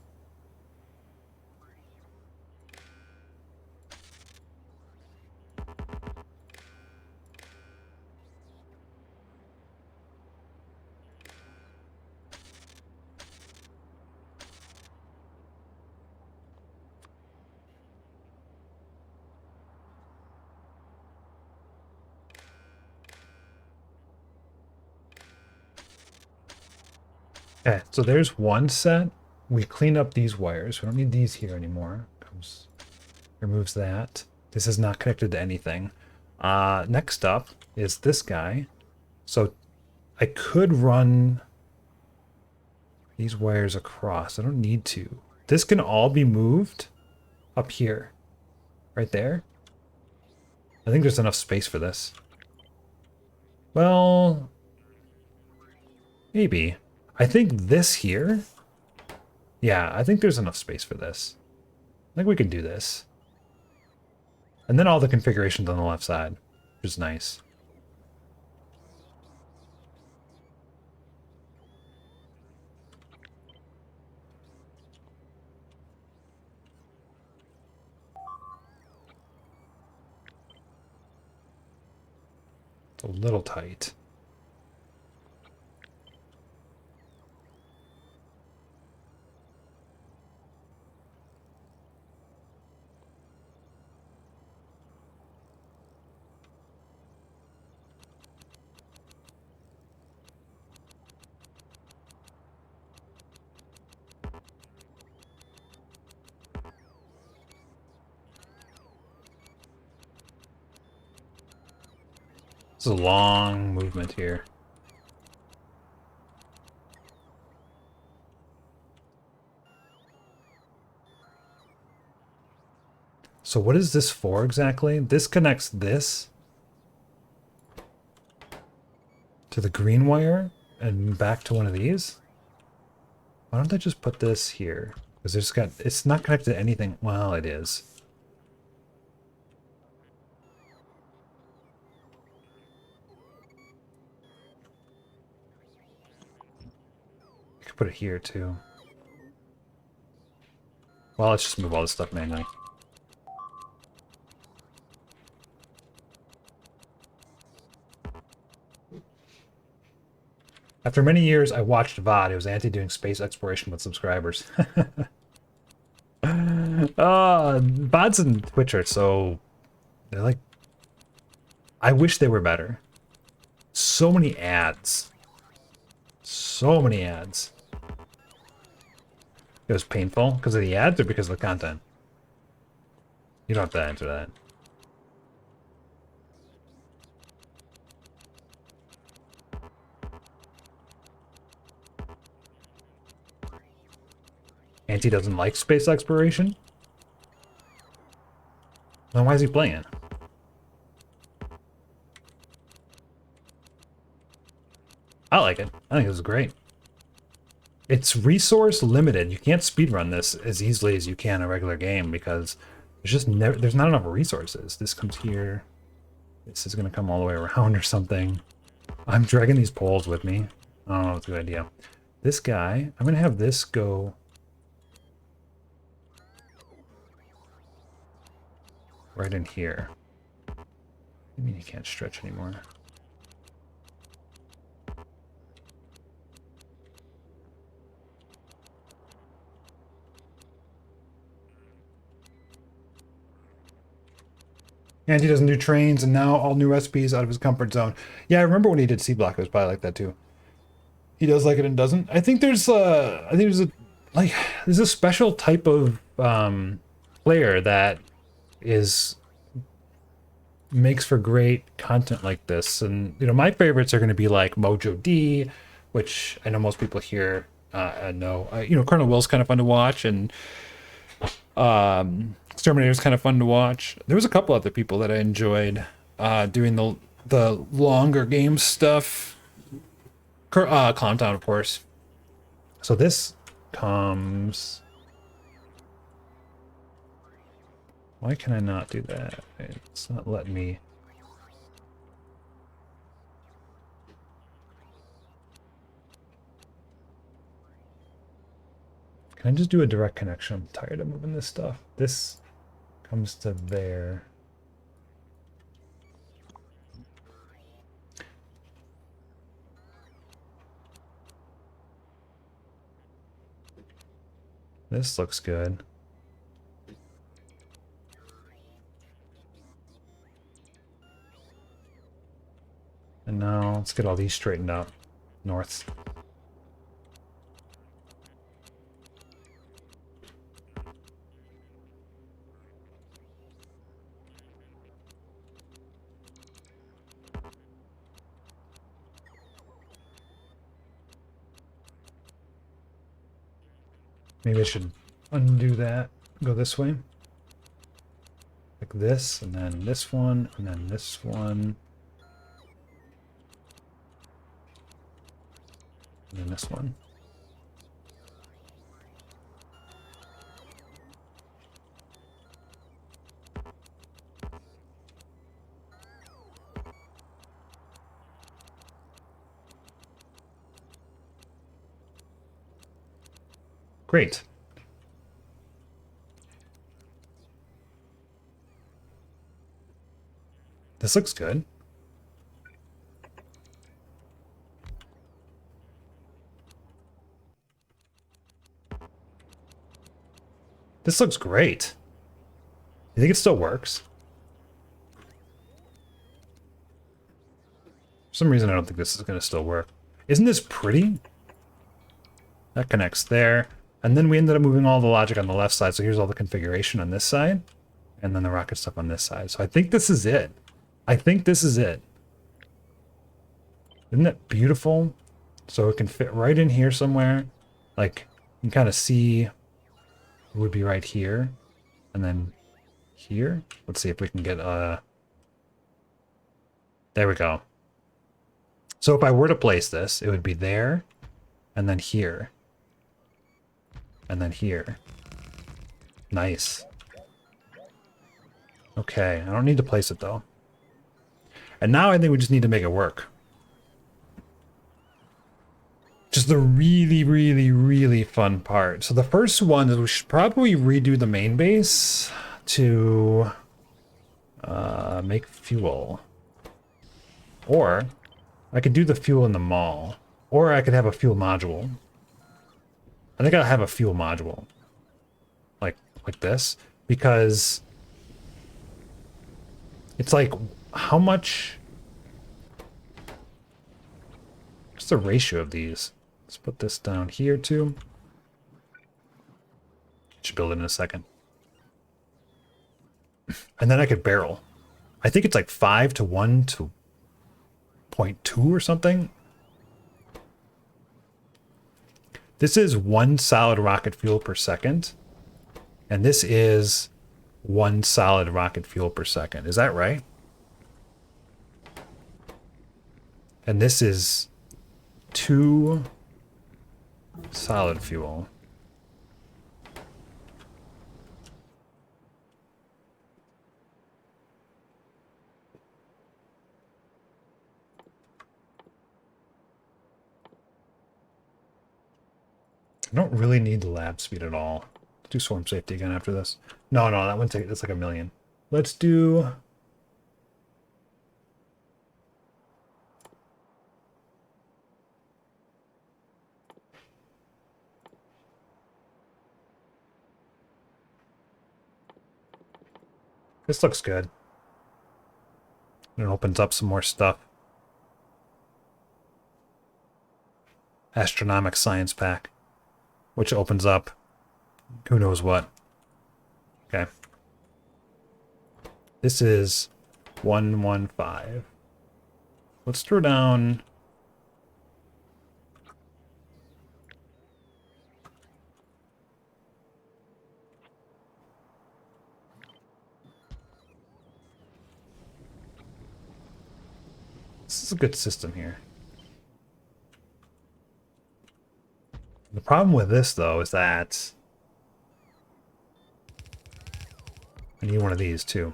Speaker 1: Okay, so there's one set. We clean up these wires. We don't need these here anymore. Removes that. This is not connected to anything. Next up is this guy. So I could run these wires across. I don't need to. This can all be moved up here. Right there. I think there's enough space for this. Well, maybe. I think this here. Yeah, I think there's enough space for this. I think we can do this. And then all the configurations on the left side, which is nice. It's a little tight. This is a long movement here. So what is this for exactly? This connects this to the green wire and back to one of these? Why don't I just put this here? Because it's not connected to anything. Well, it is. I could put it here too. Well, let's just move all this stuff manually. After many years, I watched VOD. It was Anti doing space exploration with subscribers. VODs and Twitch are so... They're like... I wish they were better. So many ads. So many ads. It was painful because of the ads or because of the content? You don't have to answer that. Anti doesn't like space exploration? Then why is he playing it? I like it. I think it was great. It's resource limited. You can't speedrun this as easily as you can a regular game because there's just never, there's not enough resources. This comes here. This is going to come all the way around or something. I'm dragging these poles with me. I don't know if it's a good idea. This guy, I'm going to have this go right in here. I mean, you can't stretch anymore. And he doesn't do trains, and now all new recipes out of his comfort zone. Yeah, I remember when he did C Block, it was probably like that too. He does like it and doesn't. I think there's there's a special type of player that makes for great content like this. And you know, my favorites are going to be like Mojo D, which I know most people here know. You know, Colonel Will's kind of fun to watch, and Exterminator's kind of fun to watch. There was a couple other people that I enjoyed doing the longer game stuff. Clown Town, of course. So this comes... Why can I not do that? It's not letting me... Can I just do a direct connection? I'm tired of moving this stuff. This comes to there. This looks good. And now let's get all these straightened out. North. Maybe I should undo that, go this way. like this, and then this one, and then this one. And then this one. Great. This looks good. This looks great. You think it still works? For some reason, I don't think this is going to still work. Isn't this pretty? That connects there. And then we ended up moving all the logic on the left side. So here's all the configuration on this side. And then the rocket stuff on this side. So I think this is it. I think this is it. Isn't that beautiful? So it can fit right in here somewhere. Like, you can kind of see it would be right here. And then here. Let's see if we can get there we go. So if I were to place this, it would be there, and then here. And then here. Nice. Okay, I don't need to place it though. And now I think we just need to make it work. Just the really, really, really fun part. So the first one is we should probably redo the main base to make fuel. Or I could do the fuel in the mall. Or I could have a fuel module. I think I'll have a fuel module. Like this. Because it's like, how much... What's the ratio of these? Let's put this down here too. Should build it in a second. And then I could barrel. I think it's like 5 to 1 to 0.2 or something. This is 1 solid rocket fuel per second. And this is 1 solid rocket fuel per second. Is that right? And this is 2 solid fuel. I don't really need the lab speed at all. Let's do swarm safety again after this. No, that one that's like 1 million. Let's do... This looks good. It opens up some more stuff. Astronomic science pack. Which opens up who knows what. Okay. This is 115. Let's throw down... This is a good system here. The problem with this, though, is that I need one of these, too.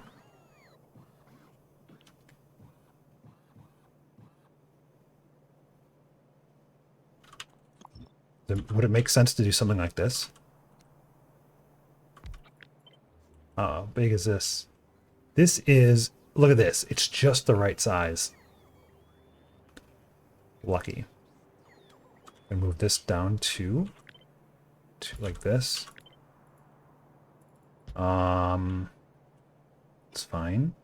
Speaker 1: Would it make sense to do something like this? How big is this? This is... Look at this. It's just the right size. Lucky. And move this down to like this. It's fine.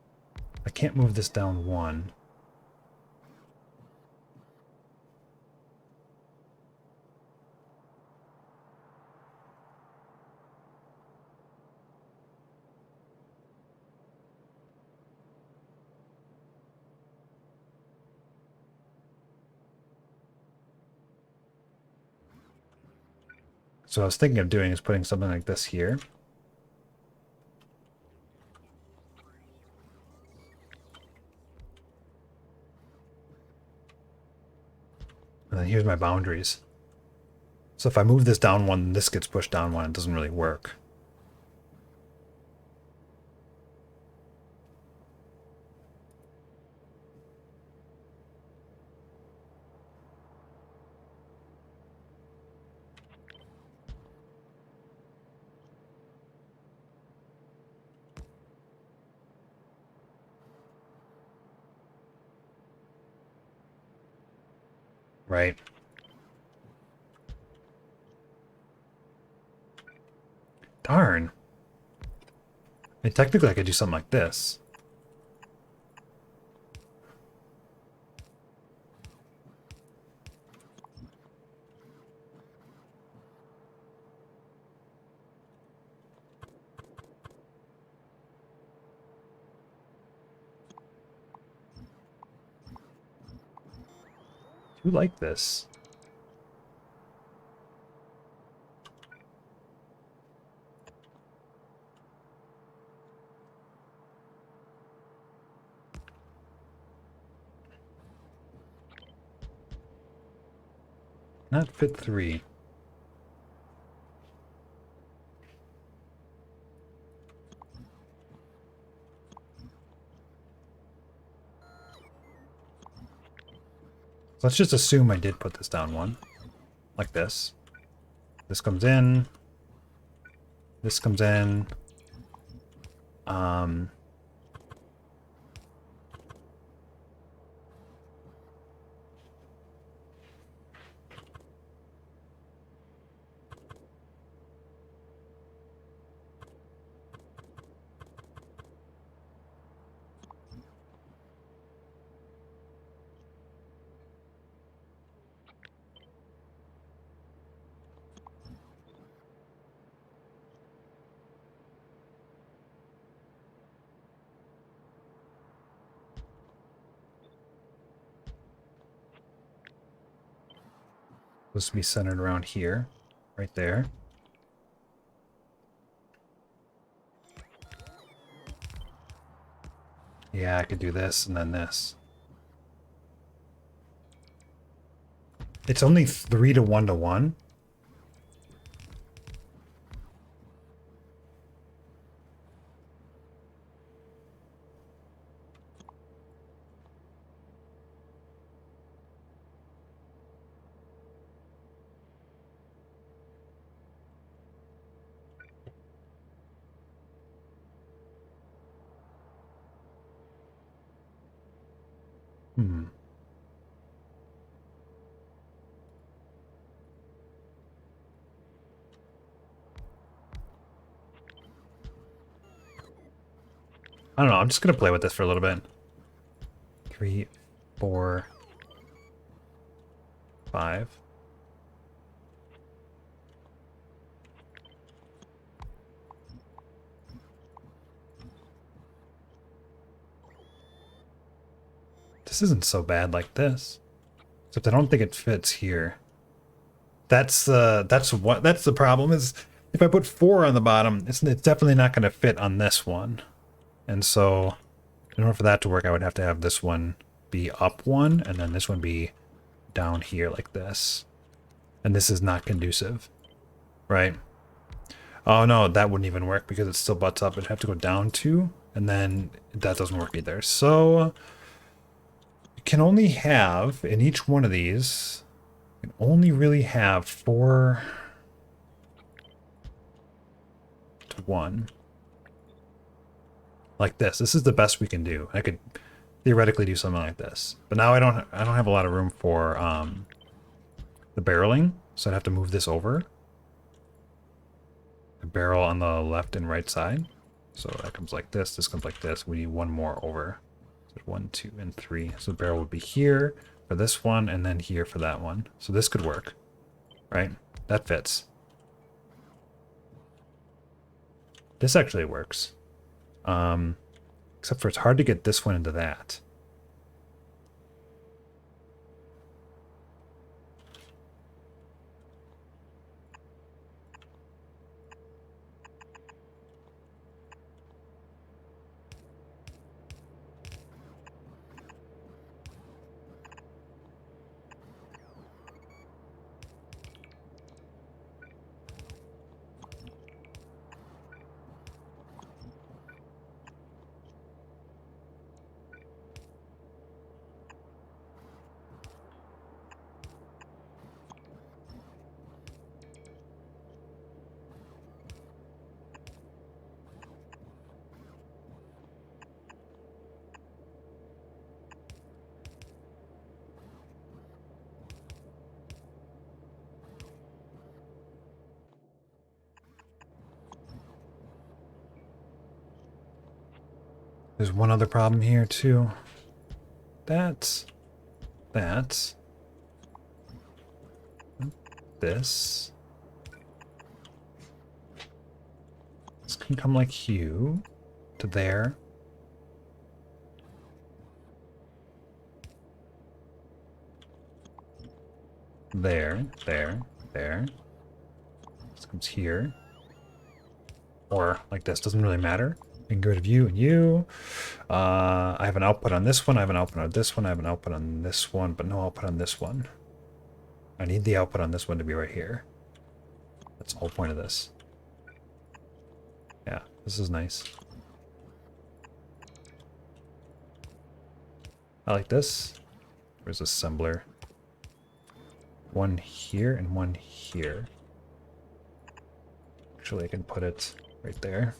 Speaker 1: I can't move this down 1. So what I was thinking of doing is putting something like this here. And then here's my boundaries. So if I move this down one, this gets pushed down one. It doesn't really work. Right. Darn. I mean, technically I could do something like this. Who like this? Not fit 3. Let's just assume I did put this down one. Like this. This comes in. This comes in. Supposed to be centered around here. Right there. Yeah, I could do this and then this. It's only 3 to 1 to 1. Hmm. I don't know. I'm just going to play with this for a little bit. 3, 4, 5. This isn't so bad like this. Except I don't think it fits here. That's the problem is if I put 4 on the bottom, it's definitely not going to fit on this one. And so in order for that to work, I would have to have this one be up 1 and then this one be down here like this. And this is not conducive, right? Oh no, that wouldn't even work because it still butts up. It'd have to go down 2 and then that doesn't work either. So you can only have in each one of these, you can only really have 4 to 1. Like this. This is the best we can do. I could theoretically do something like this. But now I don't have a lot of room for the barreling, so I'd have to move this over. The barrel on the left and right side. So that comes like this comes like this. We need one more over. So 1, 2, and 3. So the barrel would be here for this one and then here for that one. So this could work. Right? That fits. This actually works. Except for it's hard to get this one into that. There's one other problem here too. That. This. This can come like you to there. There. This comes here. Or like this, doesn't really matter. I can get rid of you and you. I have an output on this one, I have an output on this one, I have an output on this one, but no output on this one. I need the output on this one to be right here. That's the whole point of this. Yeah, this is nice. I like this. Where's assembler? One here and one here. Actually, I can put it right there.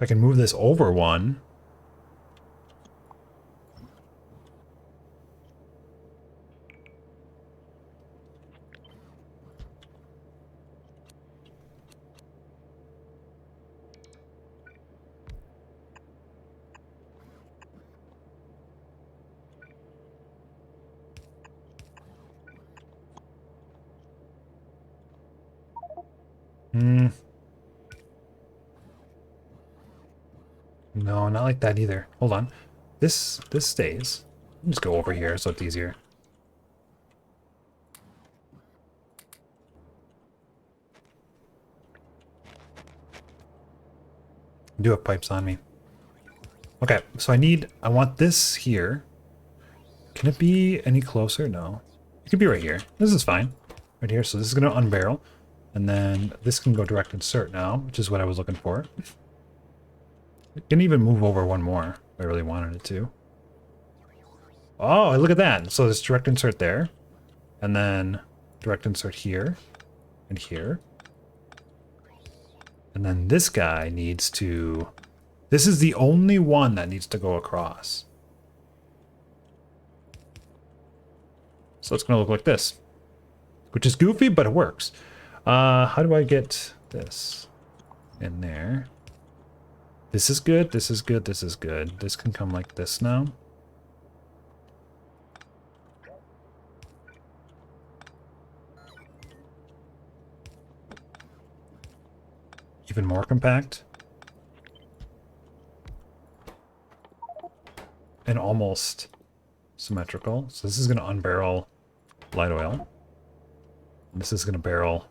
Speaker 1: I can move this over one. No, not like that either. Hold on. This stays. Just go over here so it's easier. I do have pipes on me. Okay, so I want this here. Can it be any closer? No. It could be right here. This is fine. Right here. So this is going to unbarrel. And then this can go direct insert now, which is what I was looking for. It can even move over one more if I really wanted it to. Oh, look at that. So there's direct insert there. And then direct insert here and here. And then this guy needs to... This is the only one that needs to go across. So it's going to look like this. Which is goofy, but it works. How do I get this in there? This is good, this is good, this is good. This can come like this now. Even more compact. And almost symmetrical. So this is going to unbarrel light oil. And this is going to barrel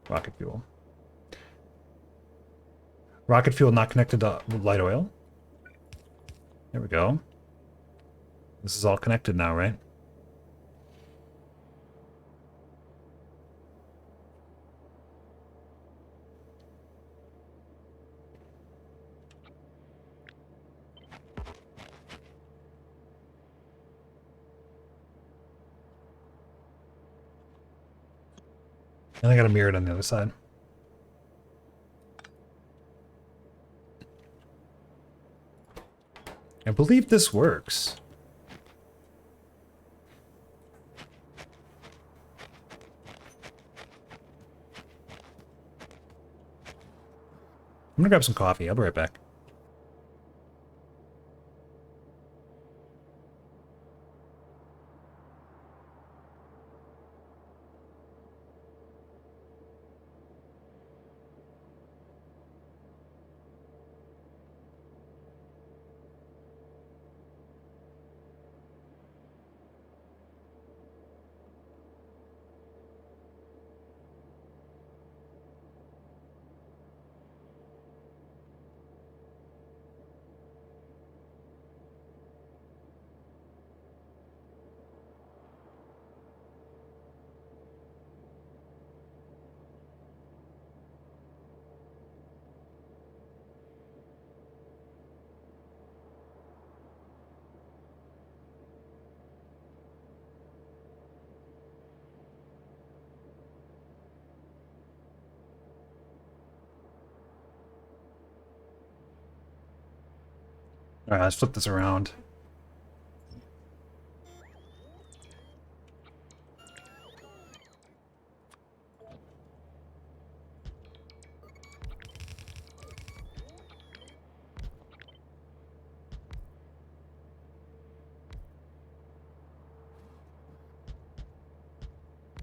Speaker 1: rocket fuel. Rocket fuel not connected to light oil. There we go. This is all connected now, right? And I got to mirror it on the other side. I believe this works. I'm gonna grab some coffee. I'll be right back. All right, let's flip this around.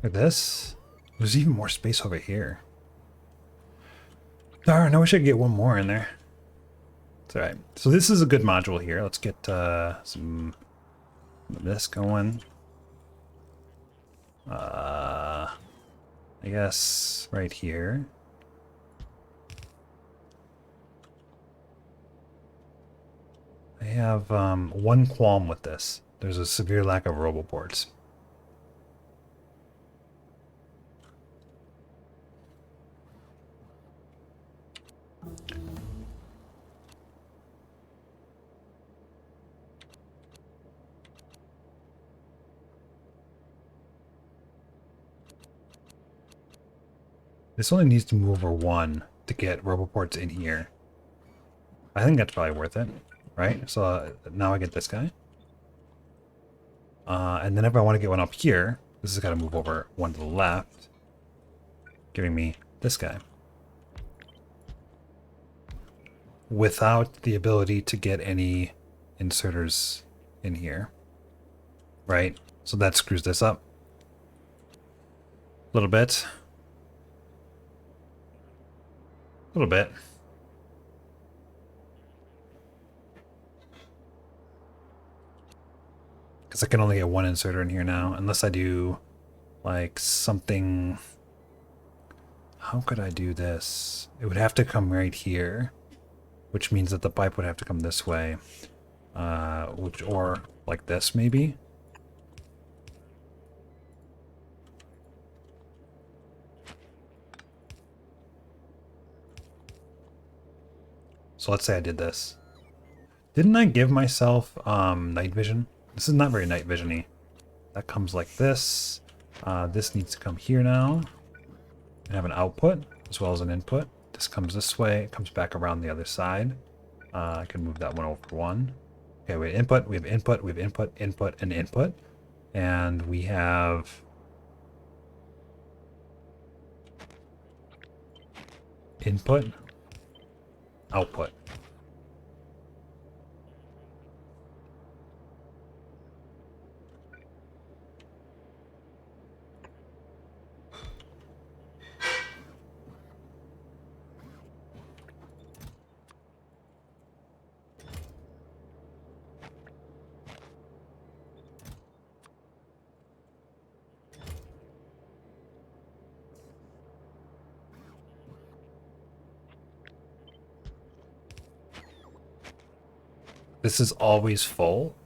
Speaker 1: Look at this. There's even more space over here. Darn, I wish I could get one more in there. It's alright. So this is a good module here. Let's get some of this going. I guess right here. I have one qualm with this. There's a severe lack of roboports. This only needs to move over one to get roboports in here. I think that's probably worth it, right? So now I get this guy. And then if I want to get one up here, this has got to move over one to the left, giving me this guy. Without the ability to get any inserters in here, right? So that screws this up a little bit. A little bit. Because I can only get one inserter in here now, unless I do like something. How could I do this? It would have to come right here, which means that the pipe would have to come this way, or like this maybe. So let's say I did this. Didn't I give myself night vision? This is not very night vision-y. That comes like this. This needs to come here now and have an output as well as an input. This comes this way. It comes back around the other side. I can move that one over one. Okay, we have input, we have input, we have input, input, and input. And we have input, output. This is always full.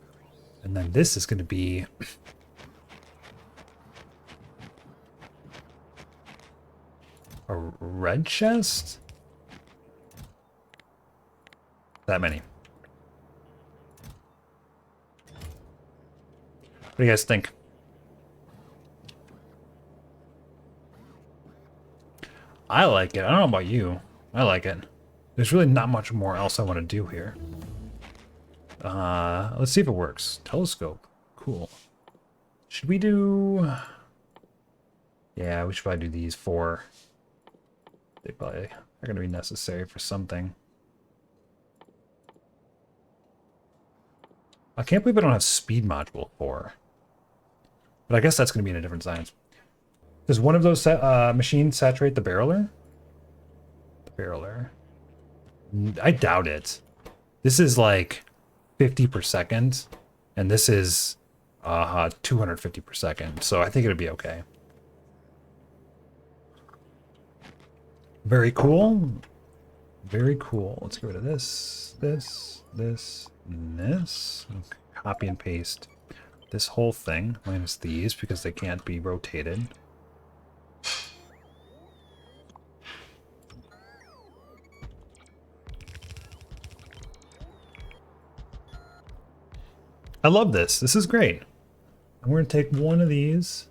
Speaker 1: And then this is going to be a red chest? That many. What do you guys think? I like it. I don't know about you. I like it. There's really not much more else I want to do here. Let's see if it works. Telescope. Cool. Should we do... Yeah, we should probably do these 4. They probably are going to be necessary for something. I can't believe I don't have speed module 4. But I guess that's going to be in a different science. Does one of those machines saturate the barreler? The barreler. I doubt it. This is like 50 per second, and this is 250 per second, so I think it'll be okay. Very cool. Very cool. Let's get rid of this, this, and this. Okay. Copy and paste this whole thing, minus these, because they can't be rotated. I love this. This is great. I'm going to take one of these.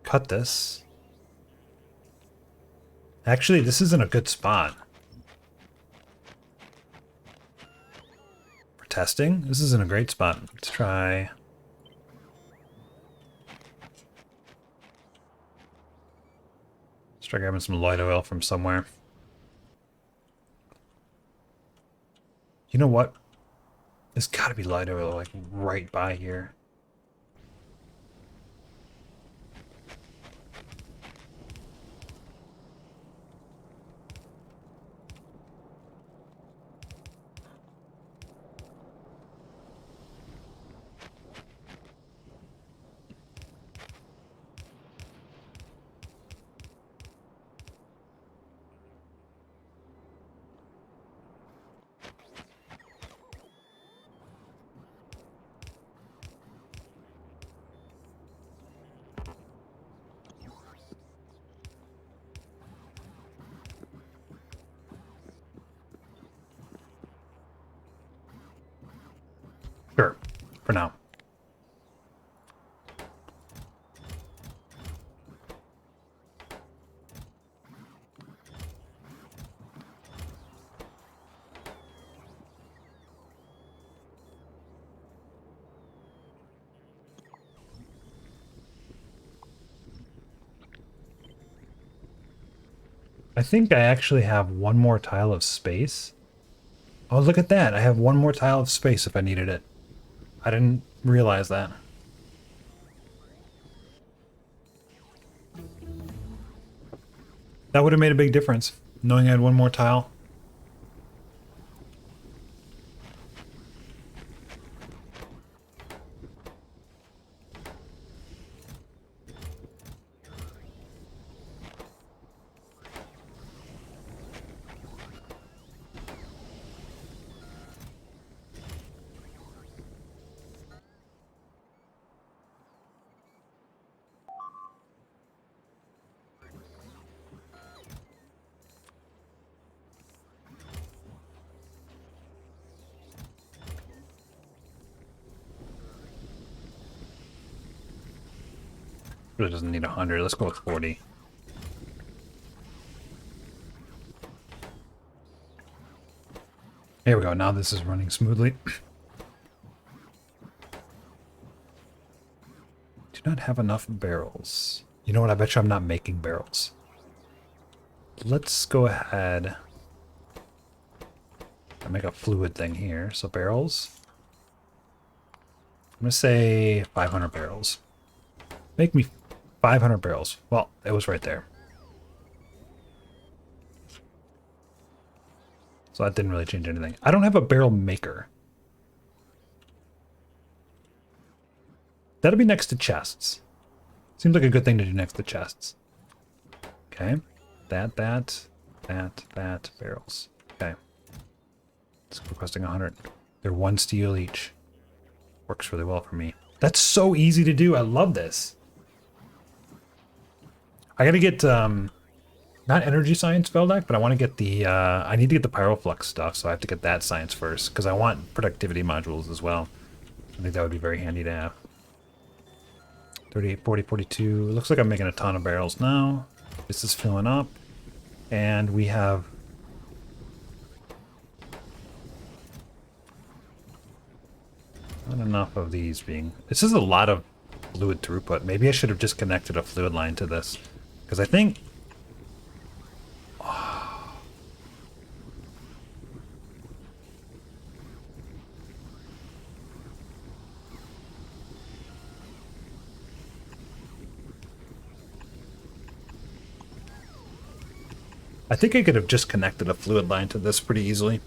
Speaker 1: Cut this. Actually, this isn't a good spot. For testing, this isn't a great spot. Let's try... Let's try grabbing some light oil from somewhere. You know what? There's got to be light oil like right by here. Sure, for now. I think I actually have one more tile of space. Oh, look at that. I have one more tile of space if I needed it. I didn't realize that. That would have made a big difference, knowing I had one more tile. It doesn't need 100. Let's go with 40. Here we go. Now this is running smoothly. Do not have enough barrels. You know what? I bet you I'm not making barrels. Let's go ahead and make a fluid thing here. So barrels. I'm going to say 500 barrels. Make me 500 barrels. Well, it was right there. So that didn't really change anything. I don't have a barrel maker. That'll be next to chests. Seems like a good thing to do next to chests. Okay. That, barrels. Okay. It's requesting 100. They're 1 steel each. Works really well for me. That's so easy to do. I love this. I gotta get, not energy science Veldak, but I want to get the, I need to get the pyroflux stuff, so I have to get that science first, because I want productivity modules as well. I think that would be very handy to have. 38, 40, 42. Looks like I'm making a ton of barrels now. This is filling up. And we have... not enough of these being... This is a lot of fluid throughput. Maybe I should have just connected a fluid line to this. Because I think... I think I could have just connected a fluid line to this pretty easily.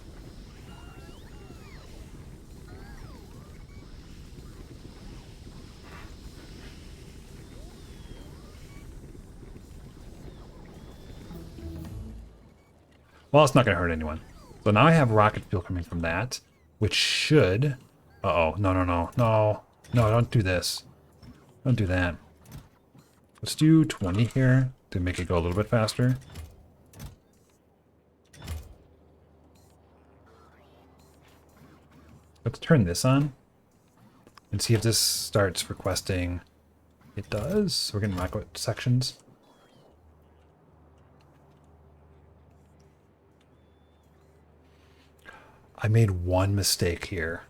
Speaker 1: Well, it's not going to hurt anyone. So now I have rocket fuel coming from that, which should... Uh-oh. No, no, no. No. No, don't do this. Don't do that. Let's do 20 here to make it go a little bit faster. Let's turn this on and see if this starts requesting. It does. We're getting rocket sections. I made one mistake here.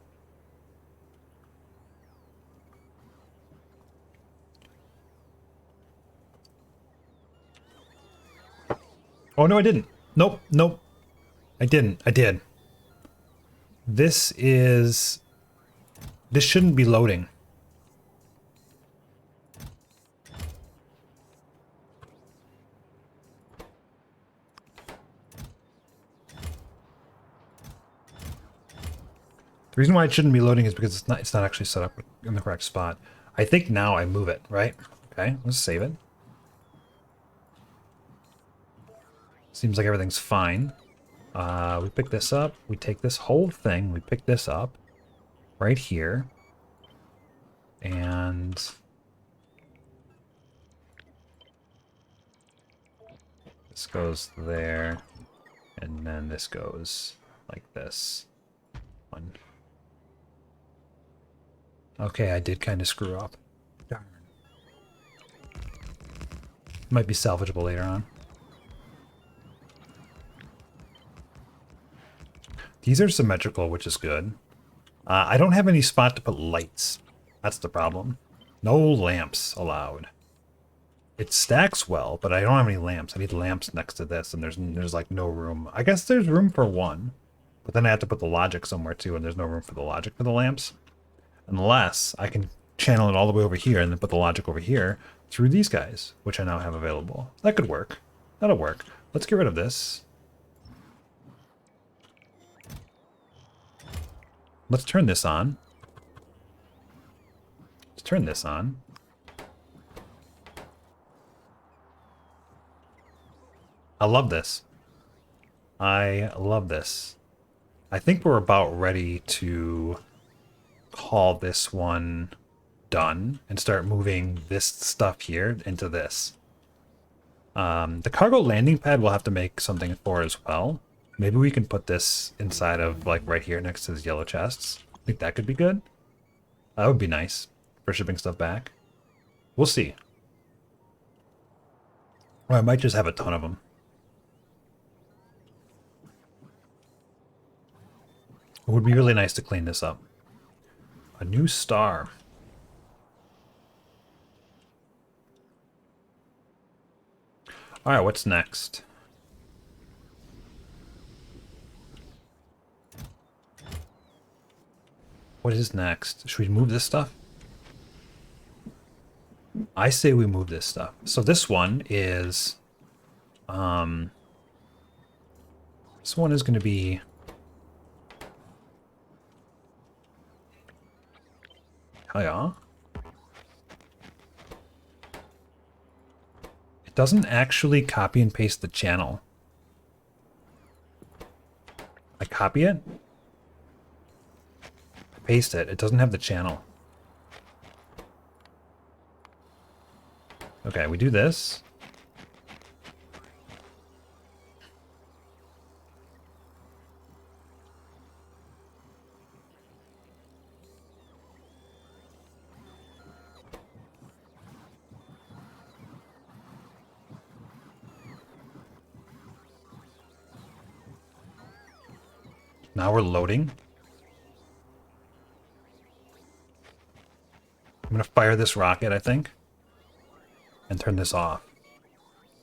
Speaker 1: Oh, no, I didn't. Nope, nope. I didn't. I did. This shouldn't be loading. The reason why it shouldn't be loading is because it's not actually set up in the correct spot. I think now I move it, right? Okay, let's save it. Seems like everything's fine. We pick this up. We take this whole thing. We pick this up right here. And this goes there. And then this goes like this. One. Okay, I did kind of screw up. Darn. Might be salvageable later on. These are symmetrical, which is good. I don't have any spot to put lights. That's the problem. No lamps allowed. It stacks well, but I don't have any lamps. I need lamps next to this, and there's like no room. I guess there's room for one, but then I have to put the logic somewhere too, and there's no room for the logic for the lamps. Unless I can channel it all the way over here and then put the logic over here through these guys, which I now have available. That could work. That'll work. Let's get rid of this. Let's turn this on. Let's turn this on. I love this. I love this. I think we're about ready to call this one done and start moving this stuff here into this. The cargo landing pad we'll have to make something for as well. Maybe we can put this inside of like right here next to these yellow chests. I think that could be good. That would be nice for shipping stuff back. We'll see. Or I might just have a ton of them. It would be really nice to clean this up. A new star. Alright, what's next? What is next? Should we move this stuff? I say we move this stuff. So this one is... this one is going to be... Oh yeah. It doesn't actually copy and paste the channel. I copy it. I paste it. It doesn't have the channel. Okay, we do this. Now we're loading. I'm going to fire this rocket, I think, and turn this off.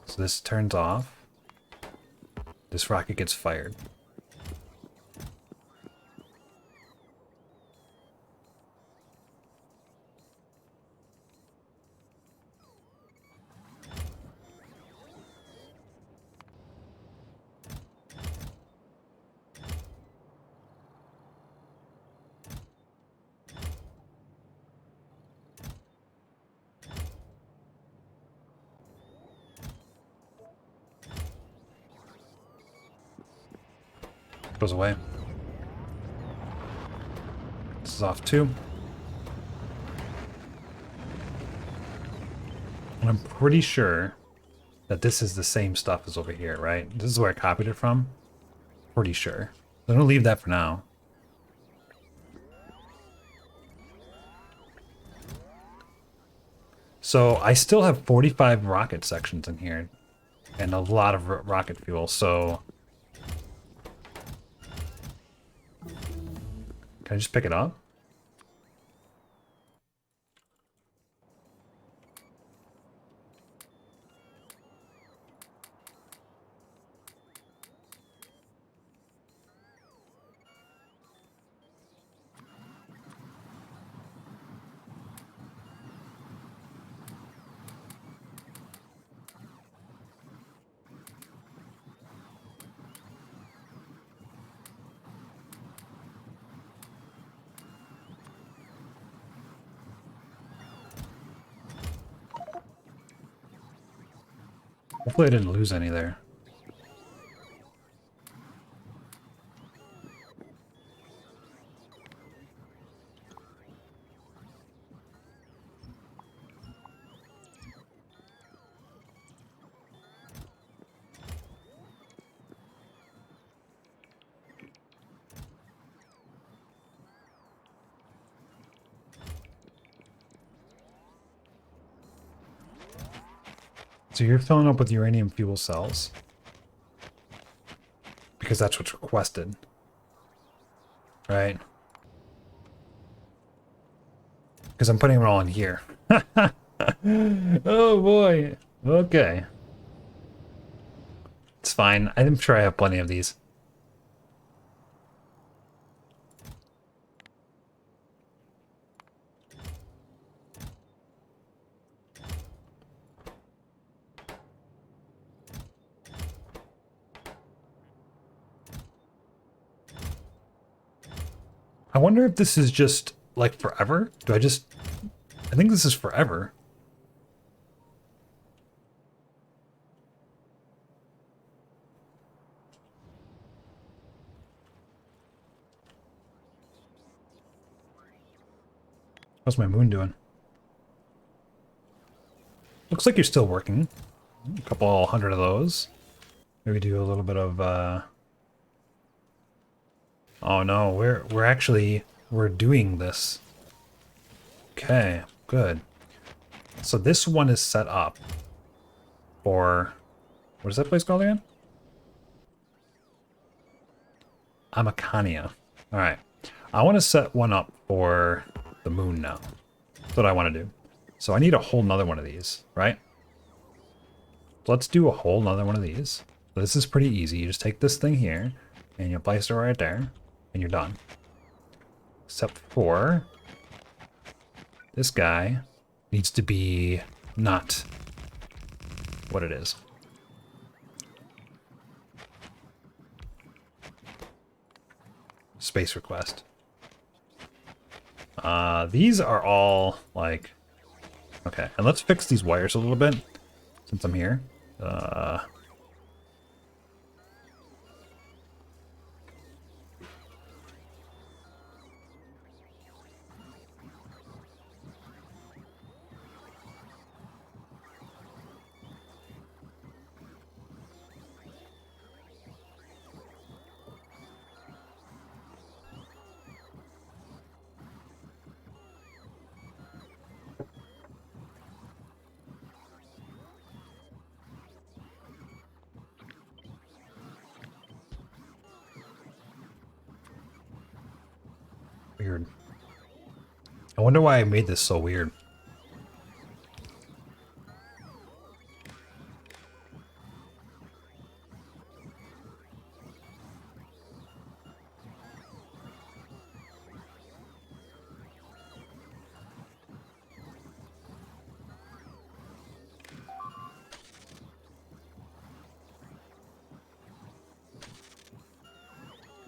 Speaker 1: So this turns off. This rocket gets fired. Goes away. This is off too. And I'm pretty sure that this is the same stuff as over here, right? This is where I copied it from. Pretty sure. I'm gonna leave that for now. So I still have 45 rocket sections in here and a lot of rocket fuel, so... Can I just pick it up? Hopefully I didn't lose any there. So you're filling up with uranium fuel cells. Because that's what's requested. Right? Because I'm putting it all in here. Oh boy. Okay. It's fine. I'm sure I have plenty of these. I wonder if this is just like forever. I think this is forever. How's my moon doing? Looks like you're still working. A couple hundred of those. Maybe do a little bit of oh no, we're doing this. Okay, good. So this one is set up for, what is that place called again? Amacania. All right. I want to set one up for the moon now. That's what I want to do. So I need a whole nother one of these, right? So let's do a whole nother one of these. So this is pretty easy. You just take this thing here and you place it right there and you're done. Except for this guy needs to be not what it is. Space request. These are all like, okay, and let's fix these wires a little bit since I'm here. Weird. I wonder why I made this so weird.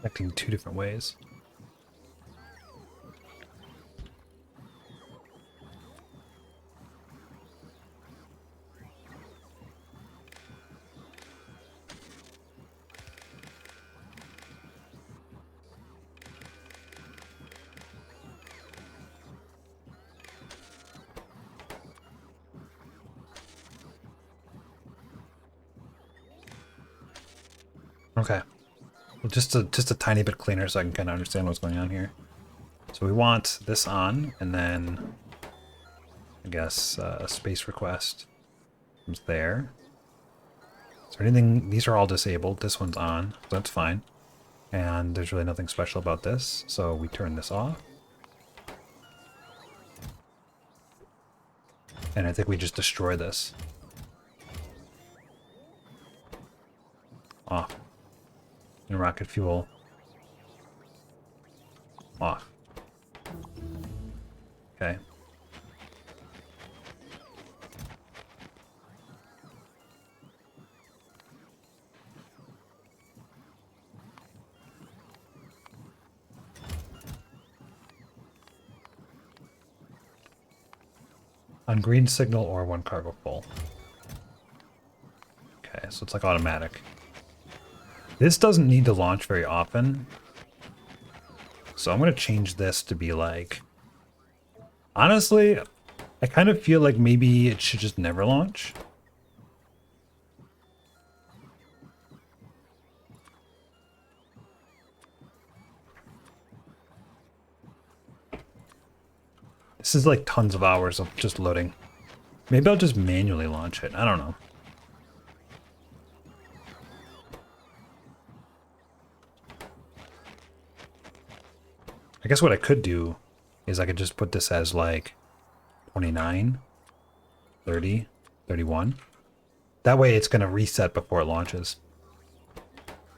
Speaker 1: Acting two different ways. Okay. Well, just a tiny bit cleaner so I can kind of understand what's going on here. So we want this on, and then I guess a space request comes there. Is there anything? These are all disabled. This one's on, so that's fine. And there's really nothing special about this, so we turn this off. And I think we just destroy this. Off. And rocket fuel. Off. Okay. On green signal or one cargo full. Okay, so it's like automatic. This doesn't need to launch very often. So I'm going to change this to be like... Honestly, I kind of feel like maybe it should just never launch. This is like tons of hours of just loading. Maybe I'll just manually launch it. I don't know. I guess what I could do is I could just put this as like 29, 30, 31. That way it's going to reset before it launches,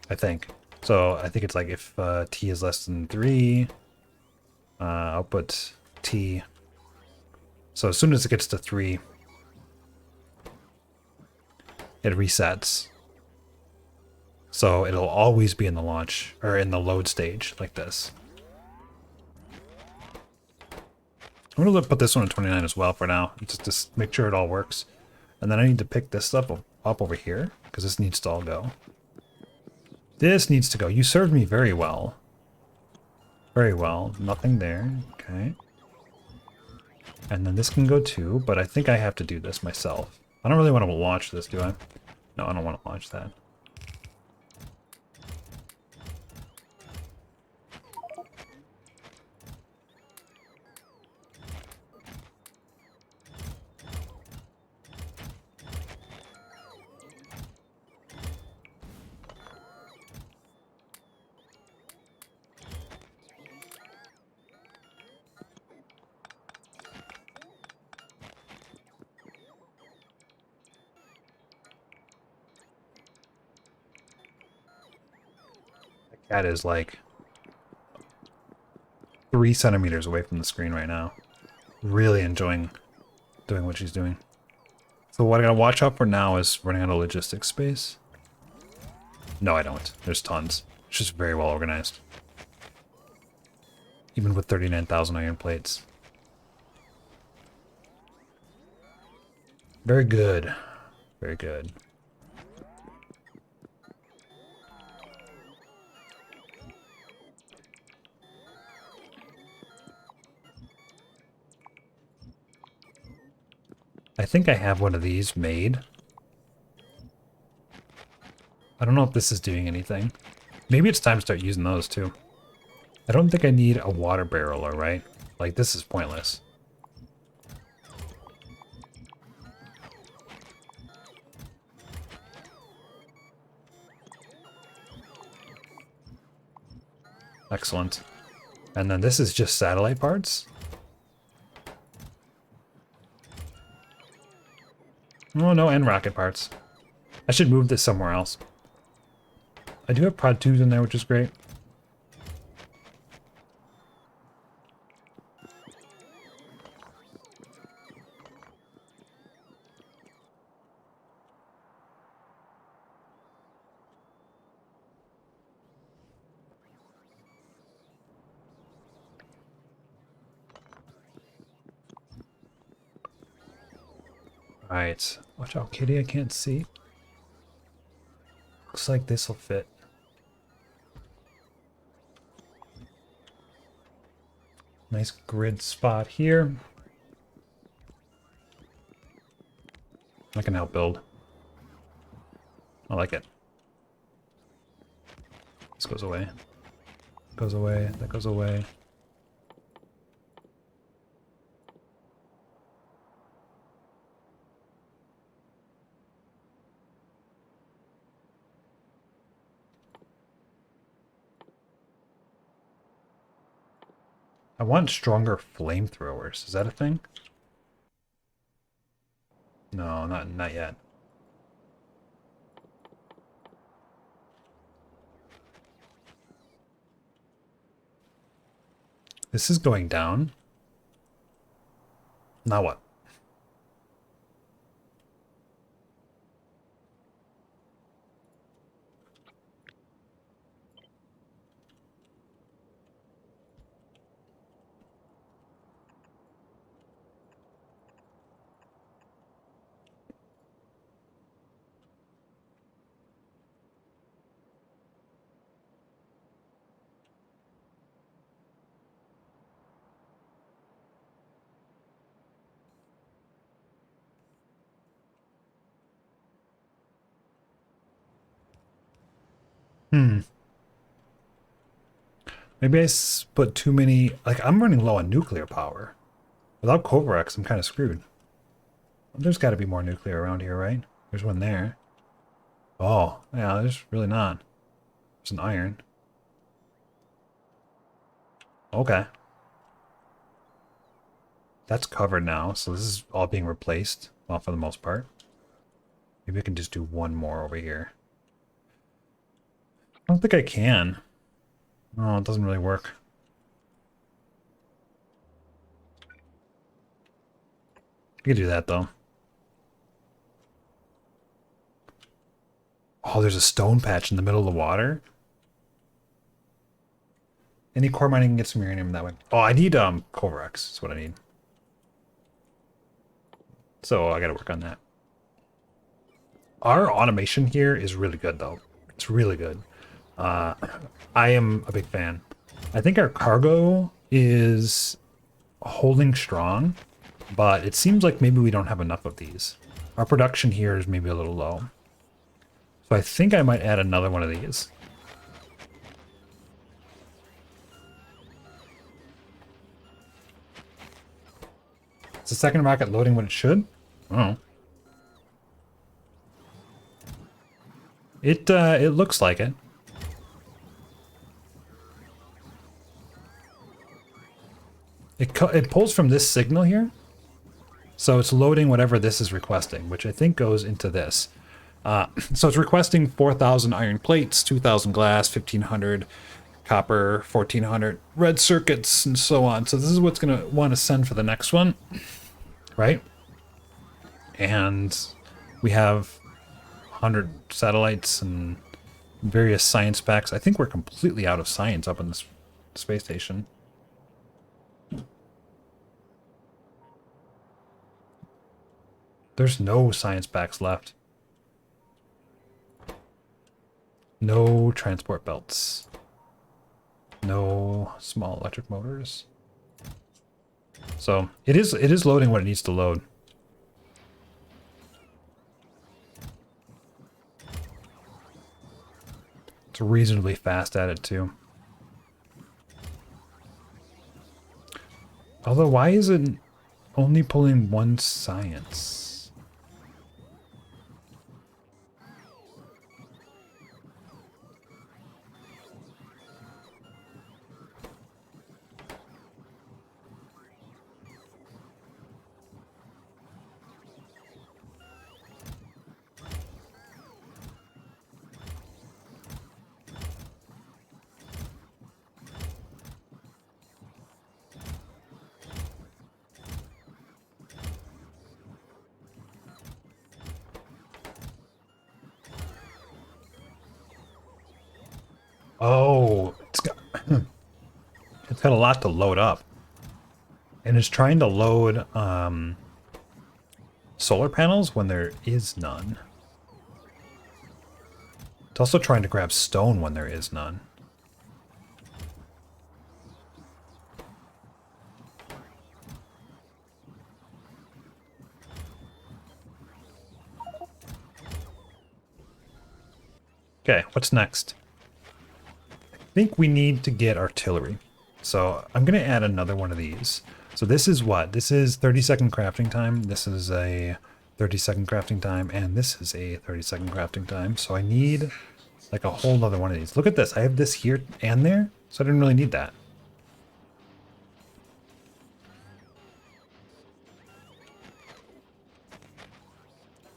Speaker 1: I think. So I think it's like if t is less than 3, I'll put t. So as soon as it gets to 3, it resets. So it'll always be in the launch, or in the load stage, like this. I'm going to put this one at 29 as well for now, just to make sure it all works. And then I need to pick this stuff up over here, because this needs to all go. This needs to go. You served me very well. Very well. Nothing there. Okay. And then this can go too, but I think I have to do this myself. I don't really want to launch this, do I? No, I don't want to launch that. Cat is like 3 centimeters away from the screen right now. Really enjoying doing what she's doing. So what I gotta watch out for now is running out of logistics space. No, I don't. There's tons. It's just very well organized. Even with 39,000 iron plates. Very good. Very good. I think I have one of these made. I don't know if this is doing anything. Maybe it's time to start using those too. I don't think I need a water barrel, alright? Like, this is pointless. Excellent. And then this is just satellite parts? Oh, no, and rocket parts. I should move this somewhere else. I do have prod 2s in there, which is great. Alright, watch out, kitty, I can't see. Looks like this will fit. Nice grid spot here. I can help build. I like it. This goes away. Goes away, that goes away. I want stronger flamethrowers. Is that a thing? No, not yet. This is going down. Now what? Maybe I put too many... Like, I'm running low on nuclear power. Without Kovarex, I'm kind of screwed. There's got to be more nuclear around here, right? There's one there. Oh, yeah, there's really not. There's an iron. Okay. That's covered now, so this is all being replaced. Well, for the most part. Maybe I can just do one more over here. I don't think I can. Oh, it doesn't really work. I could do that, though. Oh, there's a stone patch in the middle of the water. Any core mining can get some uranium that way. Oh, I need Kovarex. That's what I need. So I gotta work on that. Our automation here is really good, though. It's really good. I am a big fan. I think our cargo is holding strong, but it seems like maybe we don't have enough of these. Our production here is maybe a little low. So I think I might add another one of these. Is the second rocket loading what it should? Oh. It looks like it. It pulls from this signal here. So it's loading whatever this is requesting, which I think goes into this. So it's requesting 4,000 iron plates, 2,000 glass, 1,500 copper, 1,400 red circuits, and so on. So this is what's going to want to send for the next one, right? And we have 100 satellites and various science packs. I think we're completely out of science up in this space station. There's no science packs left. No transport belts. No small electric motors. So it is loading what it needs to load. It's reasonably fast at it too. Although why is it only pulling one science? Oh, it's got a lot to load up. And it's trying to load solar panels when there is none. It's also trying to grab stone when there is none. Okay, what's next? I think we need to get artillery. So I'm going to add another one of these. So this is what? This is 30-second crafting time. This is a 30-second crafting time. And this is a 30-second crafting time. So I need like a whole nother one of these. Look at this. I have this here and there. So I didn't really need that.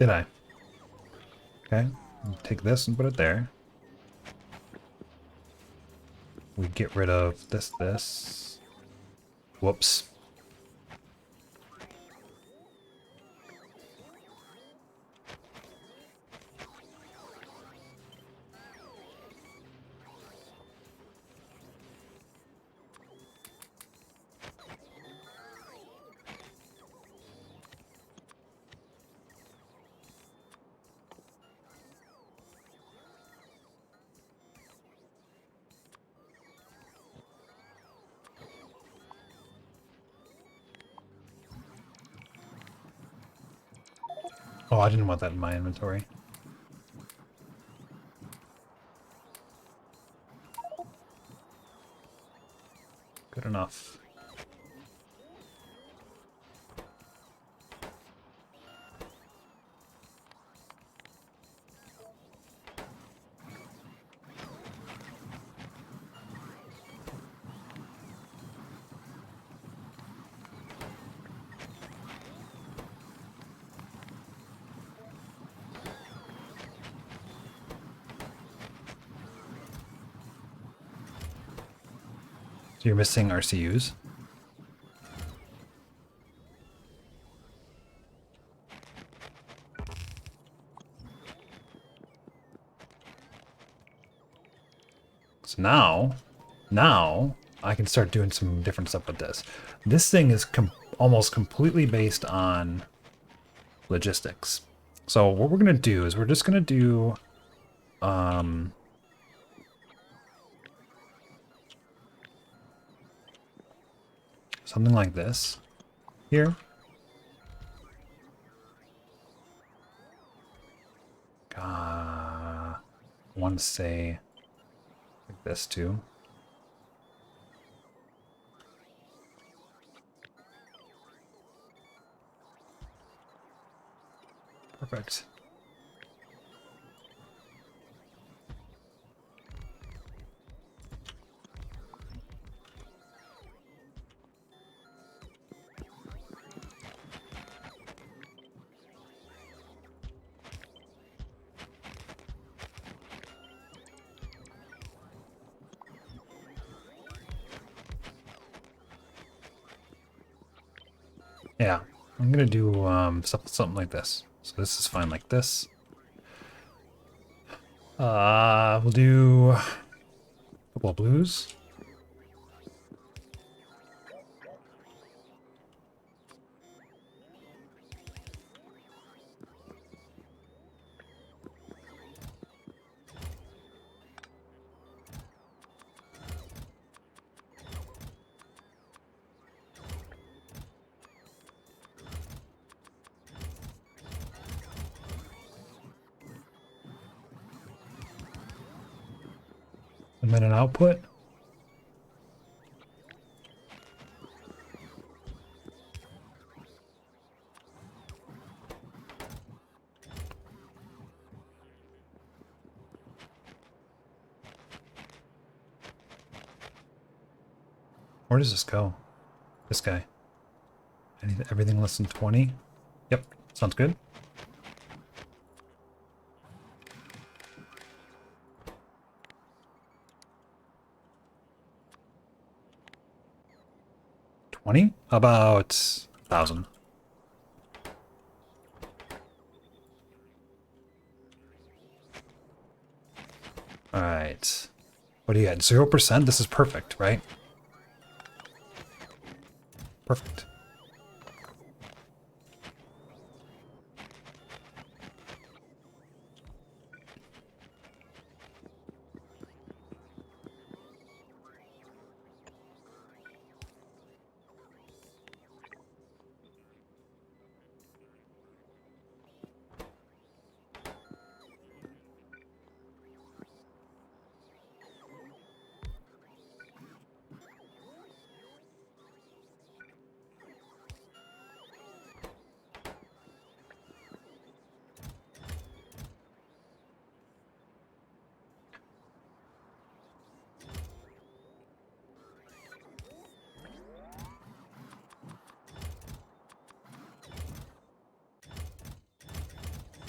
Speaker 1: Did I? Okay. Take this and put it there. We get rid of this. Whoops. Oh, I didn't want that in my inventory. Good enough. you're missing RCUs. So now I can start doing some different stuff with this. This thing is almost completely based on logistics. So what we're gonna do is we're just gonna do something like this here. I want to say like this too. Perfect. Yeah, I'm gonna do something like this. So this is fine like this. We'll do a couple of blues. And then an output. Where does this go? This guy. Everything less than 20? Yep, sounds good. How about 1,000? All right. What do you got? 0%? This is perfect, right? Perfect.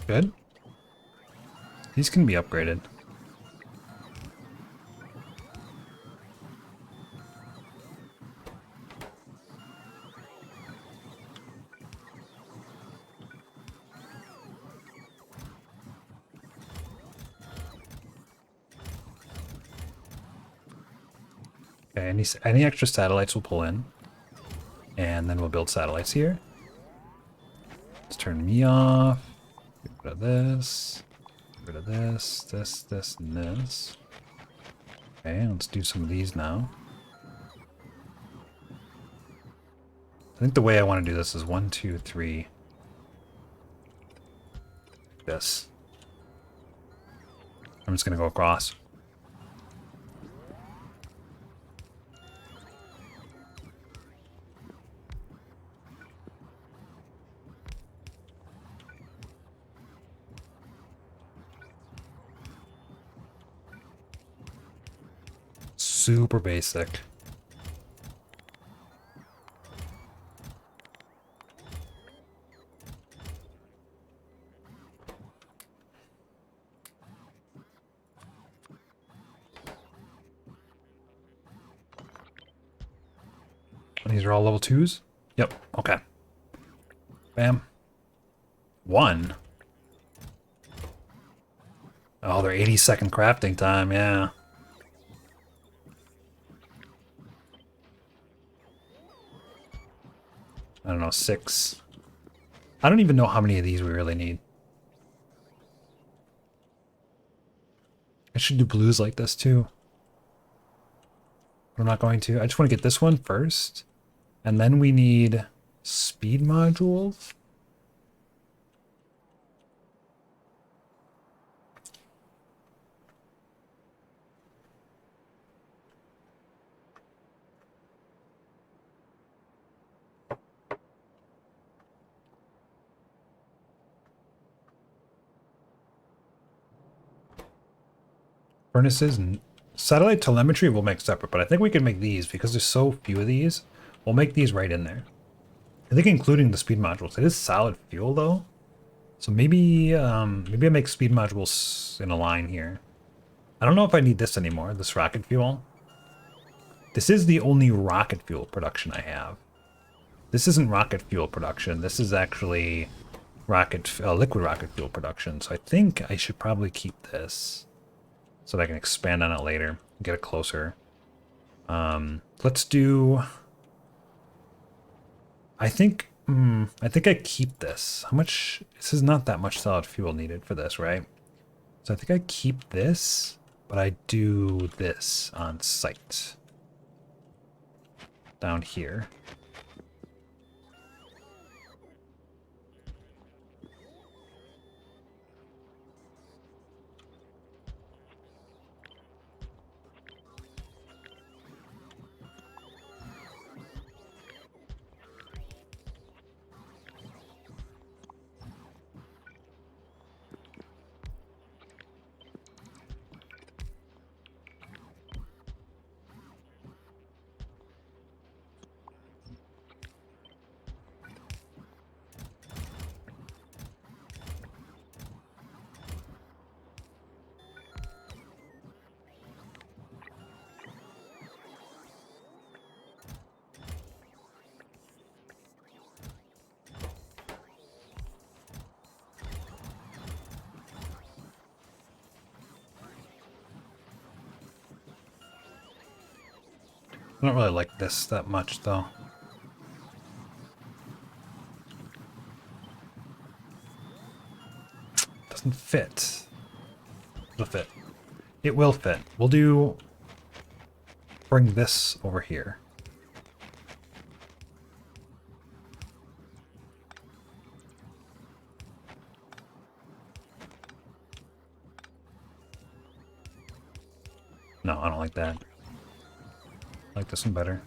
Speaker 1: Good. These can be upgraded. Okay, any extra satellites we'll pull in. And then we'll build satellites here. Let's turn me off. Get rid of this. Get rid of this, and this. Okay, let's do some of these now. I think the way I want to do this is 1, 2, 3. This. I'm just going to go across. Super basic. These are all level 2s? Yep, okay. Bam. 1. Oh, they're 80-second crafting time, yeah. I don't know, 6. I don't even know how many of these we really need. I should do blues like this too. But I'm not going to. I just want to get this one first. And then we need speed modules. Furnaces and satellite telemetry we'll make separate, but I think we can make these because there's so few of these. We'll make these right in there. I think including the speed modules. It is solid fuel though. So maybe maybe I make speed modules in a line here. I don't know if I need this anymore, this rocket fuel. This is the only rocket fuel production I have. This isn't rocket fuel production. This is actually liquid rocket fuel production. So I think I should probably keep this so that I can expand on it later, get it closer. Let's do. I think I keep this. How much? This is not that much solid fuel needed for this, right? So I think I keep this, but I do this on site down here. I don't really like this that much, though. Doesn't fit. It'll fit. It will fit. We'll do... Bring this over here. No, I don't like that. I like this one better.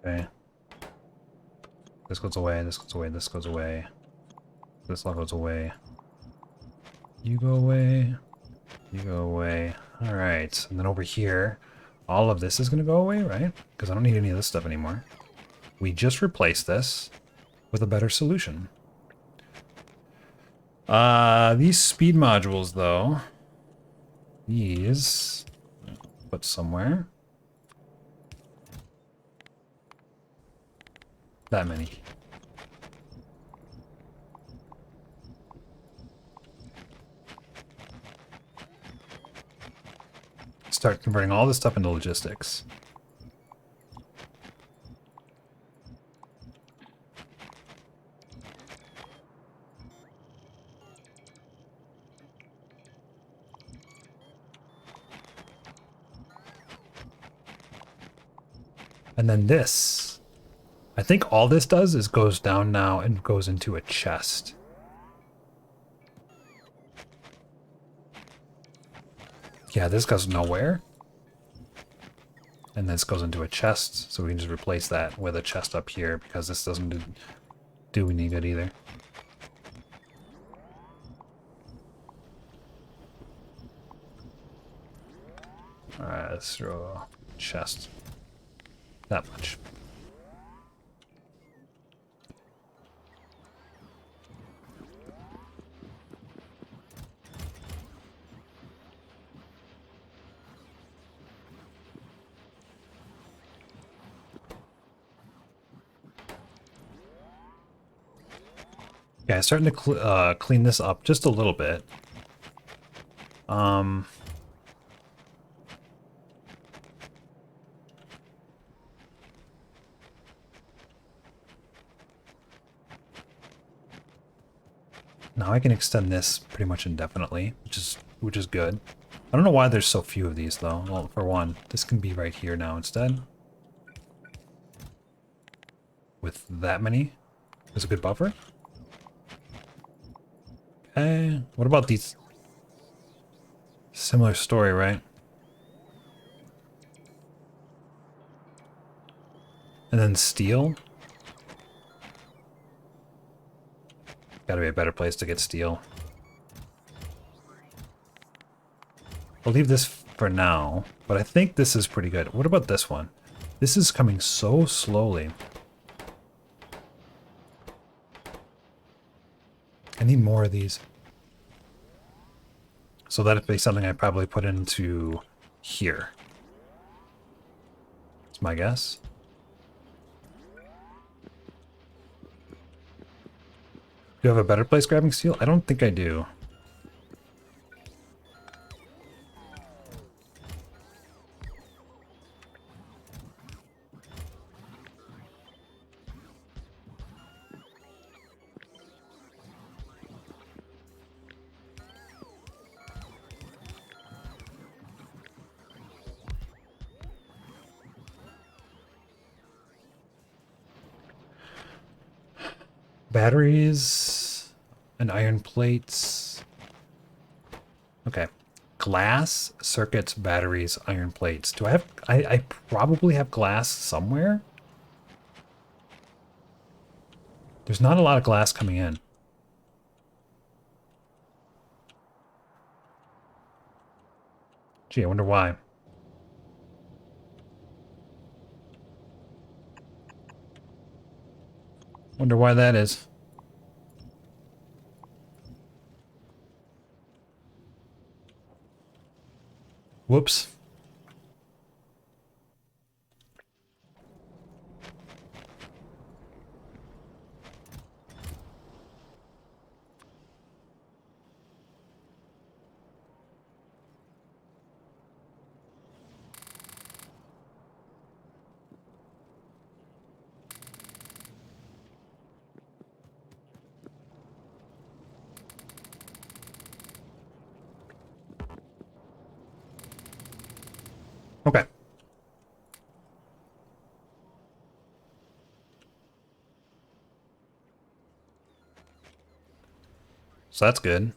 Speaker 1: Okay. This goes away, this goes away, this goes away. This all goes away. You go away. You go away. Alright, and then over here, all of this is going to go away, right? Because I don't need any of this stuff anymore. We just replaced this with a better solution. These speed modules, though, these, put somewhere. That many. start converting all this stuff into logistics. And then this, I think all this does is goes down now and goes into a chest. Yeah, this goes nowhere. And this goes into a chest, so we can just replace that with a chest up here because this doesn't do any good either. Alright, let's throw a chest. That much. Yeah, starting to clean this up just a little bit. Now I can extend this pretty much indefinitely, which is good. I don't know why there's so few of these though. Well, for one, this can be right here now instead. With that many, there's a good buffer. Okay, what about these? Similar story, right? And then steel. Gotta be a better place to get steel. I'll leave this for now, but I think this is pretty good. What about this one? This is coming so slowly. I need more of these. So that'd be something I probably put into here. That's my guess. Do you have a better place grabbing steel? I don't think I do. Batteries and iron plates. Okay. Glass, circuits, batteries, iron plates. Do I have... I probably have glass somewhere. There's not a lot of glass coming in. Gee, I wonder why. Wonder why that is. Whoops. Okay. So that's good.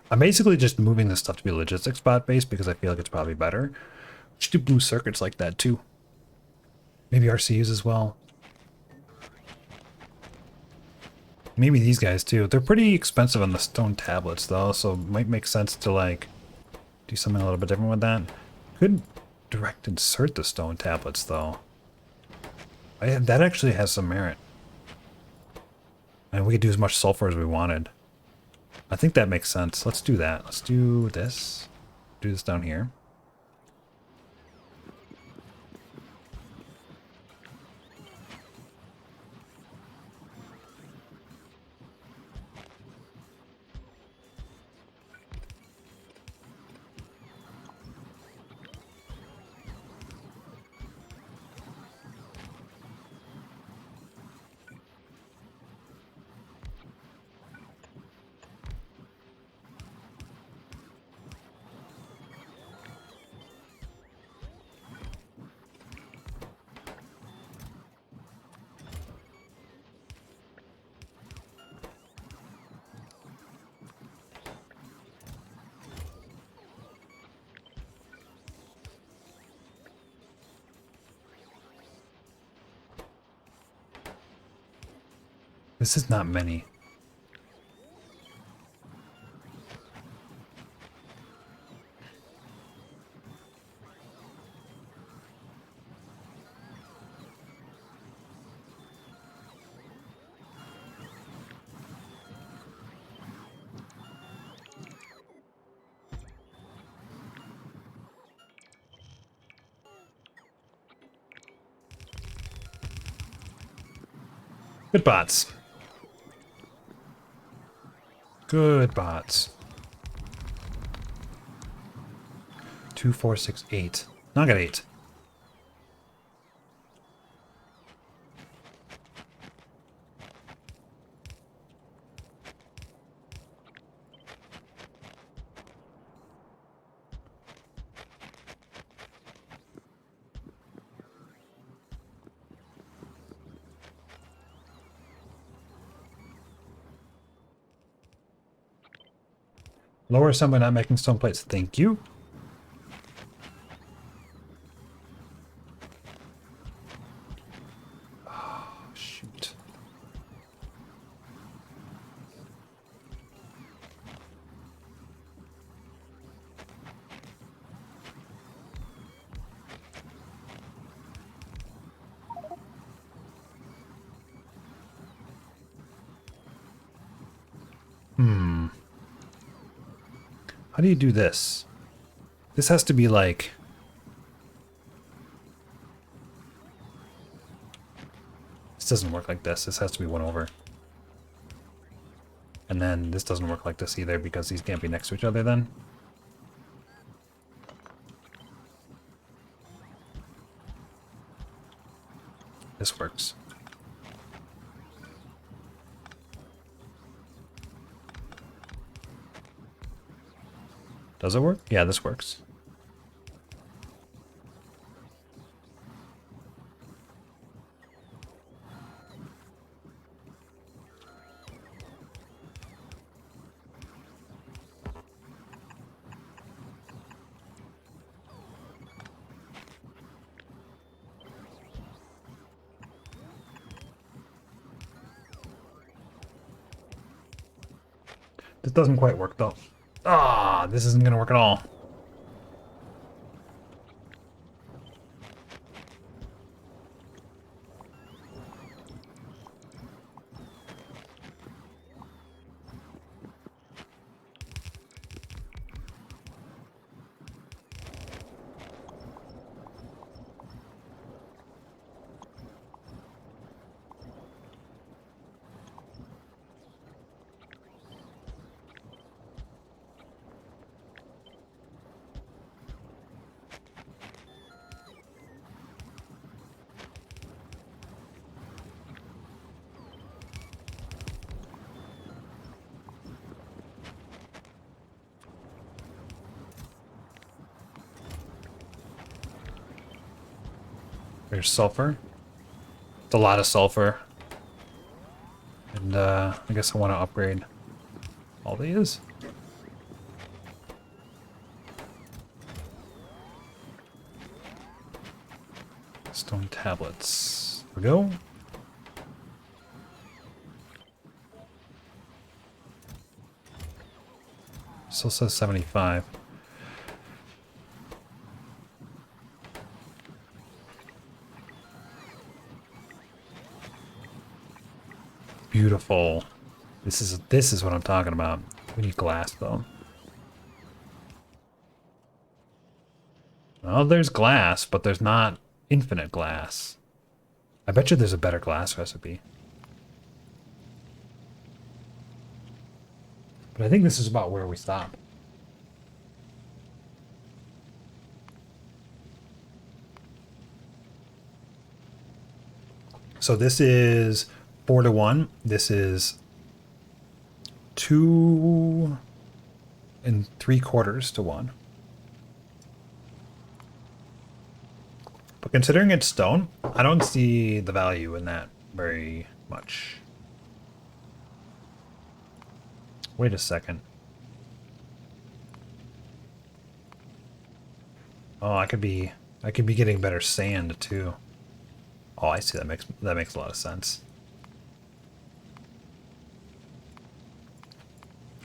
Speaker 1: I'm basically just moving this stuff to be logistics spot based because I feel like it's probably better. We should do blue circuits like that too. Maybe RCUs as well. Maybe these guys too. They're pretty expensive on the stone tablets though, so it might make sense to like do something a little bit different with that. Could direct insert the stone tablets though. That actually has some merit. And we could do as much sulfur as we wanted. I think that makes sense. Let's do that. Let's do this. Do this down here. This is not many. Good bots. Good bots. 2, 4, 6, 8. Now I got 8. Lower some by not making stone plates. Thank you. Oh, shoot. How do you do this? This has to be like... This doesn't work like this. This has to be 1 over. And then this doesn't work like this either because these can't be next to each other then. This works. Does it work? Yeah, this works. This doesn't quite work though. Ah, this isn't gonna work at all. There's sulfur. It's a lot of sulfur. And I guess I want to upgrade all these. Stone tablets. There we go. Still says 75. Beautiful. This is what I'm talking about. We need glass though. Well, there's glass, but there's not infinite glass. I bet you there's a better glass recipe. But I think this is about where we stop. So this is 4 to 1. This is 2 3/4 to 1. But considering it's stone, I don't see the value in that very much. Wait a second. Oh, I could be getting better sand too. Oh, I see. That makes a lot of sense.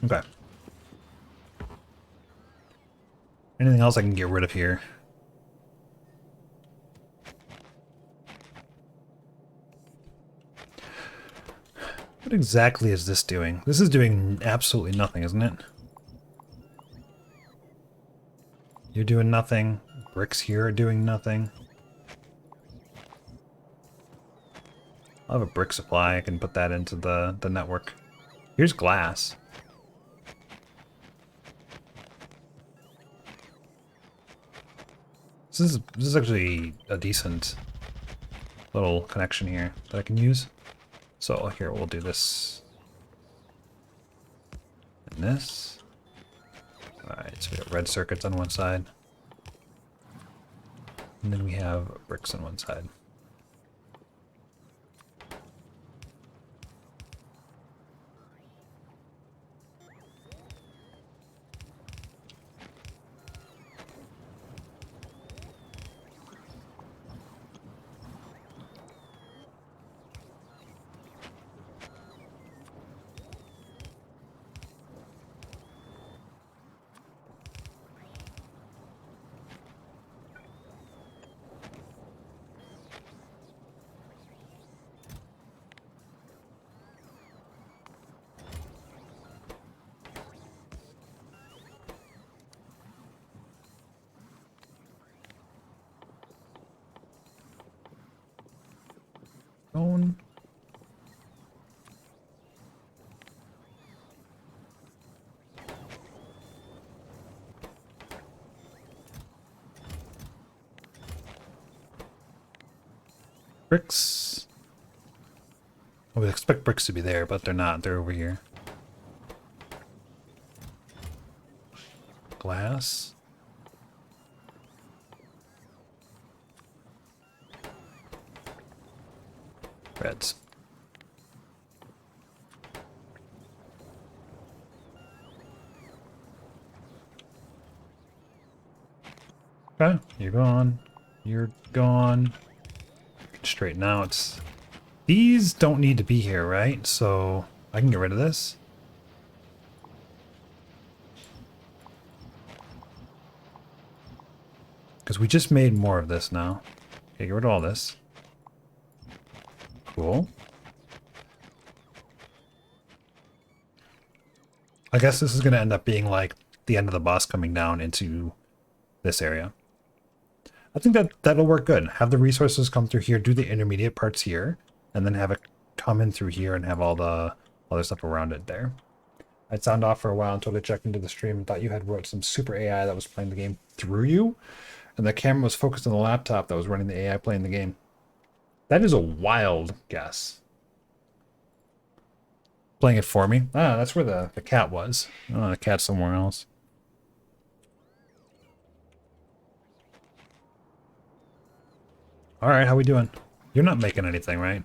Speaker 1: Okay. Anything else I can get rid of here? What exactly is this doing? This is doing absolutely nothing, isn't it? You're doing nothing. Bricks here are doing nothing. I'll have a brick supply. I can put that into the network. Here's glass. This is actually a decent little connection here that I can use. So here we'll do this and this. Alright, so we got red circuits on one side. And then we have bricks on one side. Stone. Bricks. I would expect bricks to be there, but they're not. They're over here. Glass. Reds. Okay, you're gone. You're gone. Straighten out. These don't need to be here, right? So I can get rid of this. Because we just made more of this now. Okay, get rid of all this. Cool. I guess this is going to end up being like the end of the bus coming down into this area. I think that'll work good. Have the resources come through here, do the intermediate parts here, and then have it come in through here and have all the other stuff around it there. I'd sound off for a while until I checked into the stream and thought you had wrote some super AI that was playing the game through you, and the camera was focused on the laptop that was running the AI playing the game. That is a wild guess. Playing it for me? Ah, that's where the cat was. Oh, the cat's somewhere else. Alright, how we doing? You're not making anything, right?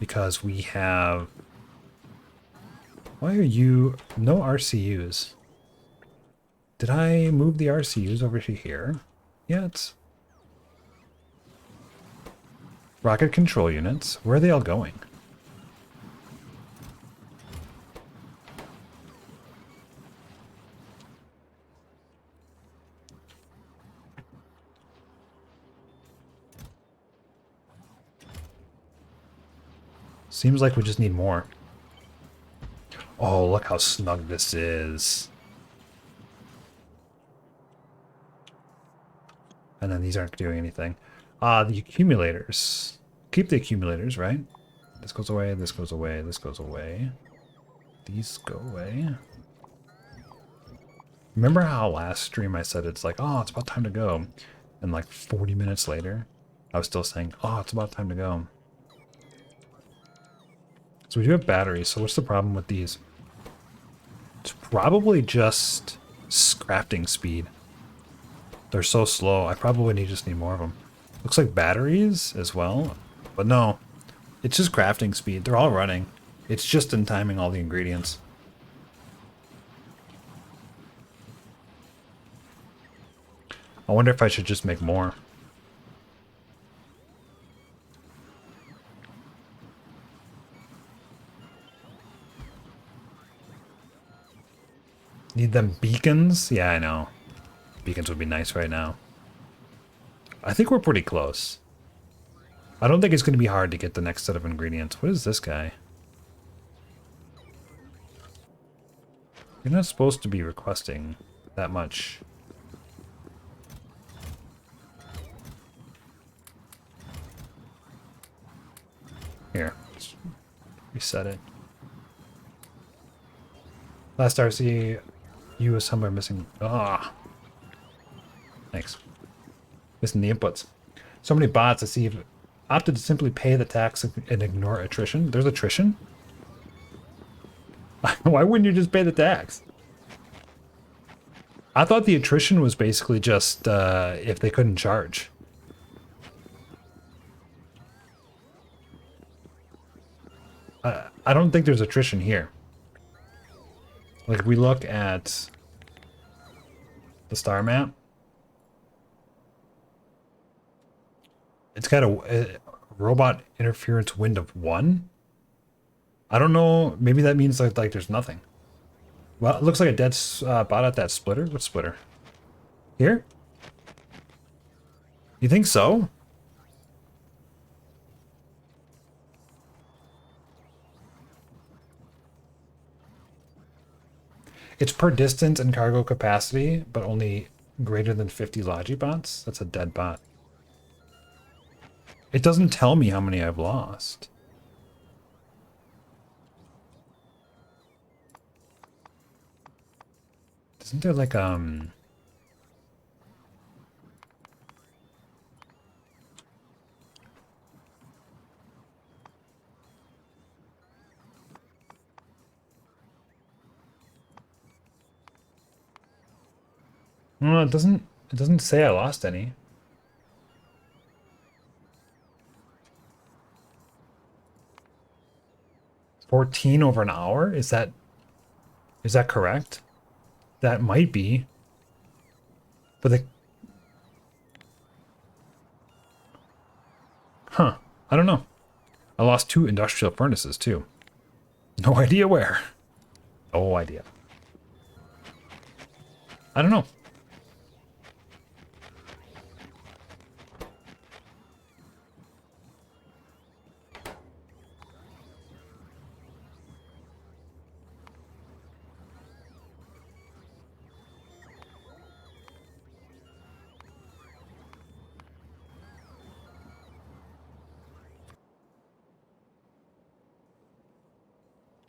Speaker 1: Because we have... Why are you... No RCUs. Did I move the RCUs over to here yet? Rocket control units. Where are they all going? Seems like we just need more. Oh, look how snug this is. And then these aren't doing anything. The accumulators. Keep the accumulators, right? This goes away, this goes away, this goes away. These go away. Remember how last stream I said it's like, oh, it's about time to go. And like 40 minutes later, I was still saying, oh, it's about time to go. So we do have batteries, so what's the problem with these? It's probably just crafting speed. They're so slow, I probably just need more of them. Looks like batteries as well, but no. It's just crafting speed, they're all running. It's just in timing all the ingredients. I wonder if I should just make more. Need them beacons? Yeah, I know. Beacons would be nice right now. I think we're pretty close. I don't think it's going to be hard to get the next set of ingredients. What is this guy? You're not supposed to be requesting that much. Here, let's reset it. Last RC, you was somewhere missing. Ah, thanks. Missing the inputs. So many bots. I see you've opted to simply pay the tax and ignore attrition. There's attrition? Why wouldn't you just pay the tax? I thought the attrition was basically just if they couldn't charge. I don't think there's attrition here. Like, if we look at the star map, it's got a robot interference wind of 1. I don't know. Maybe that means like there's nothing. Well, it looks like a dead bot at that splitter. What splitter? Here? You think so? It's per distance and cargo capacity, but only greater than 50 Logibots? That's a dead bot. It doesn't tell me how many I've lost. Isn't there like no, it doesn't say I lost any. $14 over an hour? Is that correct? That might be. But huh, I don't know. I lost 2 industrial furnaces too. No idea where. No idea. I don't know.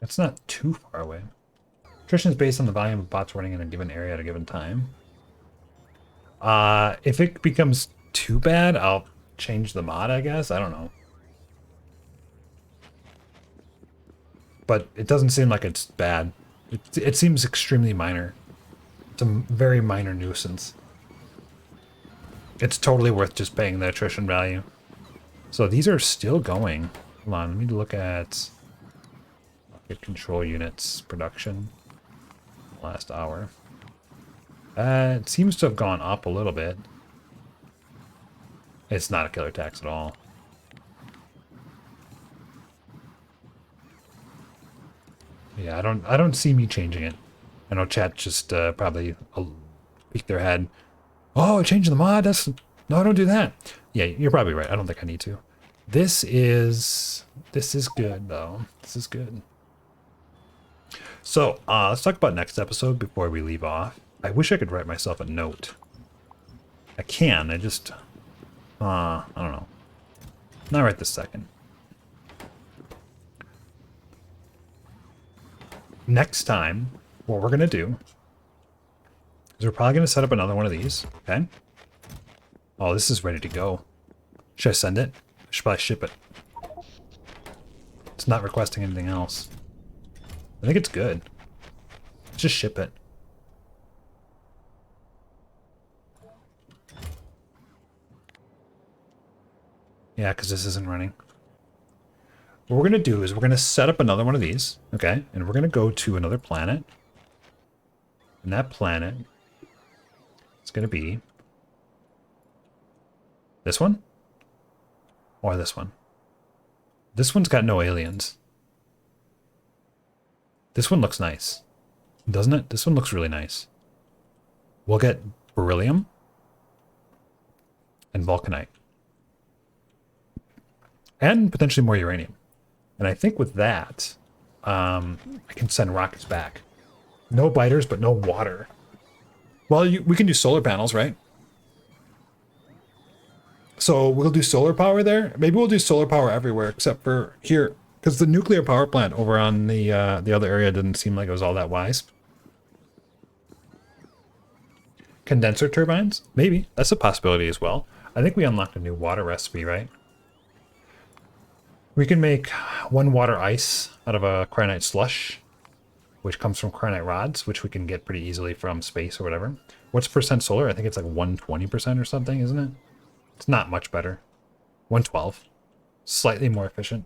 Speaker 1: It's not too far away. Attrition is based on the volume of bots running in a given area at a given time. If it becomes too bad, I'll change the mod, I guess. I don't know. But it doesn't seem like it's bad. It seems extremely minor. It's a very minor nuisance. It's totally worth just paying the attrition value. So these are still going. Hold on, let me look at control units production last hour. It seems to have gone up a little bit. It's not a killer tax at all. Yeah, I don't see me changing it. I know chat just probably peek their head. Oh, changing the mod? No, don't do that. Yeah, you're probably right. I don't think I need to. This is good though. This is good. So let's talk about next episode before we leave off. I wish I could write myself a note. I can. I just I don't know. Not right this second. Next time, what we're gonna do is we're probably gonna set up another one of these. Okay. Oh, this is ready to go. Should I send it? I should probably ship it. It's not requesting anything else. I think it's good. Let's just ship it. Yeah, because this isn't running. What we're going to do is we're going to set up another one of these, okay? And we're going to go to another planet. And that planet is going to be this one or this one. This one's got no aliens. This one looks nice. doesn't it? This one looks really nice. We'll get beryllium and vulcanite. And potentially more uranium. And I think with that, I can send rockets back. No biters, but no water. Well, we can do solar panels, right? So we'll do solar power there. Maybe we'll do solar power everywhere except for here, because the nuclear power plant over on the other area didn't seem like it was all that wise. Condenser turbines? Maybe. That's a possibility as well. I think we unlocked a new water recipe, right? We can make 1 water ice out of a cryonite slush, which comes from cryonite rods, which we can get pretty easily from space or whatever. What's percent solar? I think it's like 120% or something, isn't it? It's not much better. 112. Slightly more efficient.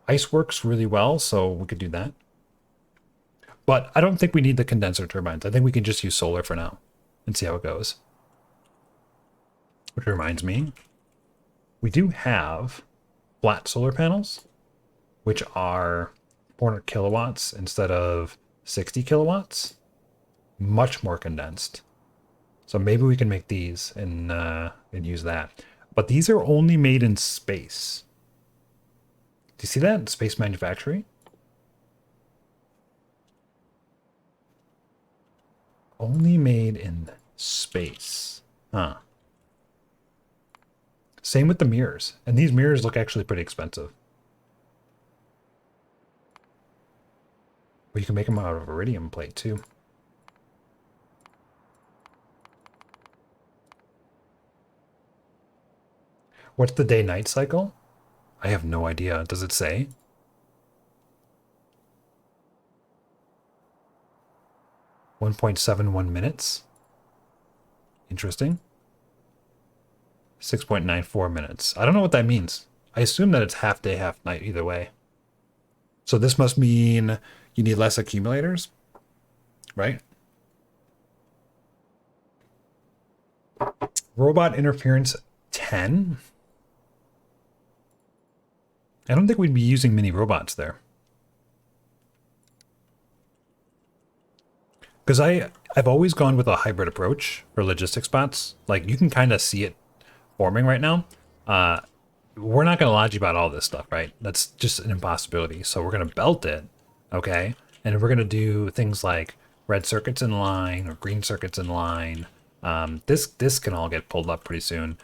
Speaker 1: Ice works really well, so we could do that. But I don't think we need the condenser turbines. I think we can just use solar for now and see how it goes. Which reminds me, we do have flat solar panels, which are 400 kilowatts instead of 60 kilowatts. Much more condensed. So maybe we can make these and use that. But these are only made in space. Do you see that? Space manufacturing? Only made in space. Huh. Same with the mirrors. And these mirrors look actually pretty expensive. Well, you can make them out of iridium plate too. What's the day-night cycle? I have no idea. Does it say? 1.71 minutes. Interesting. 6.94 minutes. I don't know what that means. I assume that it's half day, half night either way. So this must mean you need less accumulators, right? Robot interference 10? I don't think we'd be using mini robots there. Because I've always gone with a hybrid approach for logistics bots. Like, you can kind of see it forming right now. We're not going to lodge about all this stuff, right? That's just an impossibility. So we're going to belt it, okay? And we're going to do things like red circuits in line or green circuits in line. This can all get pulled up pretty soon.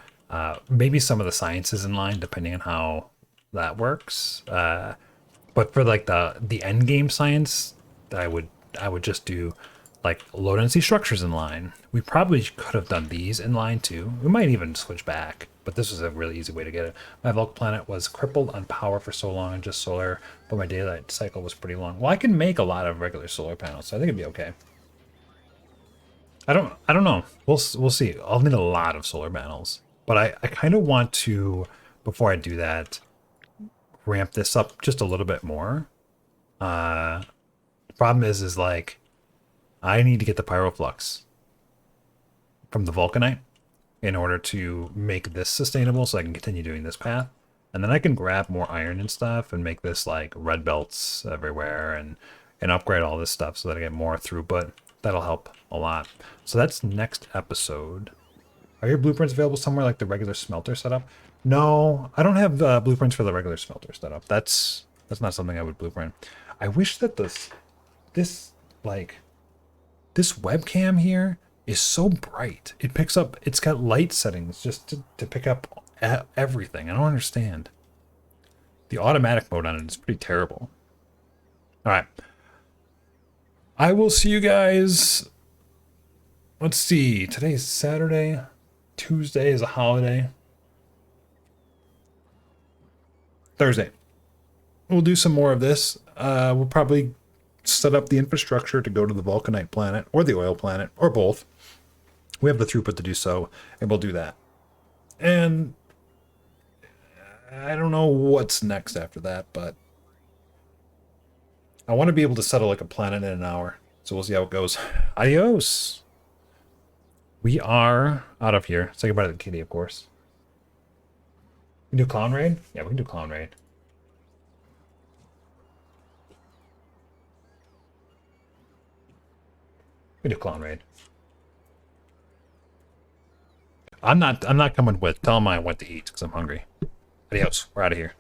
Speaker 1: Maybe some of the sciences in line, depending on how that works. But for like the end game science, I would just do like low density structures in line. We probably could have done these in line too. We might even switch back, but this was a really easy way to get it. My Vulcan planet was crippled on power for so long and just solar, but my daylight cycle was pretty long. Well, I can make a lot of regular solar panels, so I think it'd be okay. I don't know. We'll see. I'll need a lot of solar panels, but I kind of want to, before I do that, ramp this up just a little bit more. The problem is like, I need to get the pyroflux from the vulcanite in order to make this sustainable so I can continue doing this path. And then I can grab more iron and stuff and make this like red belts everywhere and upgrade all this stuff so that I get more throughput. That'll help a lot. So that's next episode. Are your blueprints available somewhere like the regular smelter setup? No, I don't have blueprints for the regular smelter setup. That's not something I would blueprint. I wish that this webcam here is so bright. It picks up, it's got light settings just to pick up everything. I don't understand. The automatic mode on it is pretty terrible. All right. I will see you guys. Let's see. Today's Saturday. Tuesday is a holiday. Thursday. We'll do some more of this. We'll probably set up the infrastructure to go to the vulcanite planet or the oil planet or both. We have the throughput to do so, and we'll do that. And I don't know what's next after that, but I want to be able to settle like a planet in an hour. So we'll see how it goes. Adios. We are out of here. Say goodbye to the kitty, of course. We can do clown raid? Yeah, we can do clown raid. We do clone raid. I'm not coming with. Tell them I went to eat because I'm hungry. Adios. We're out of here.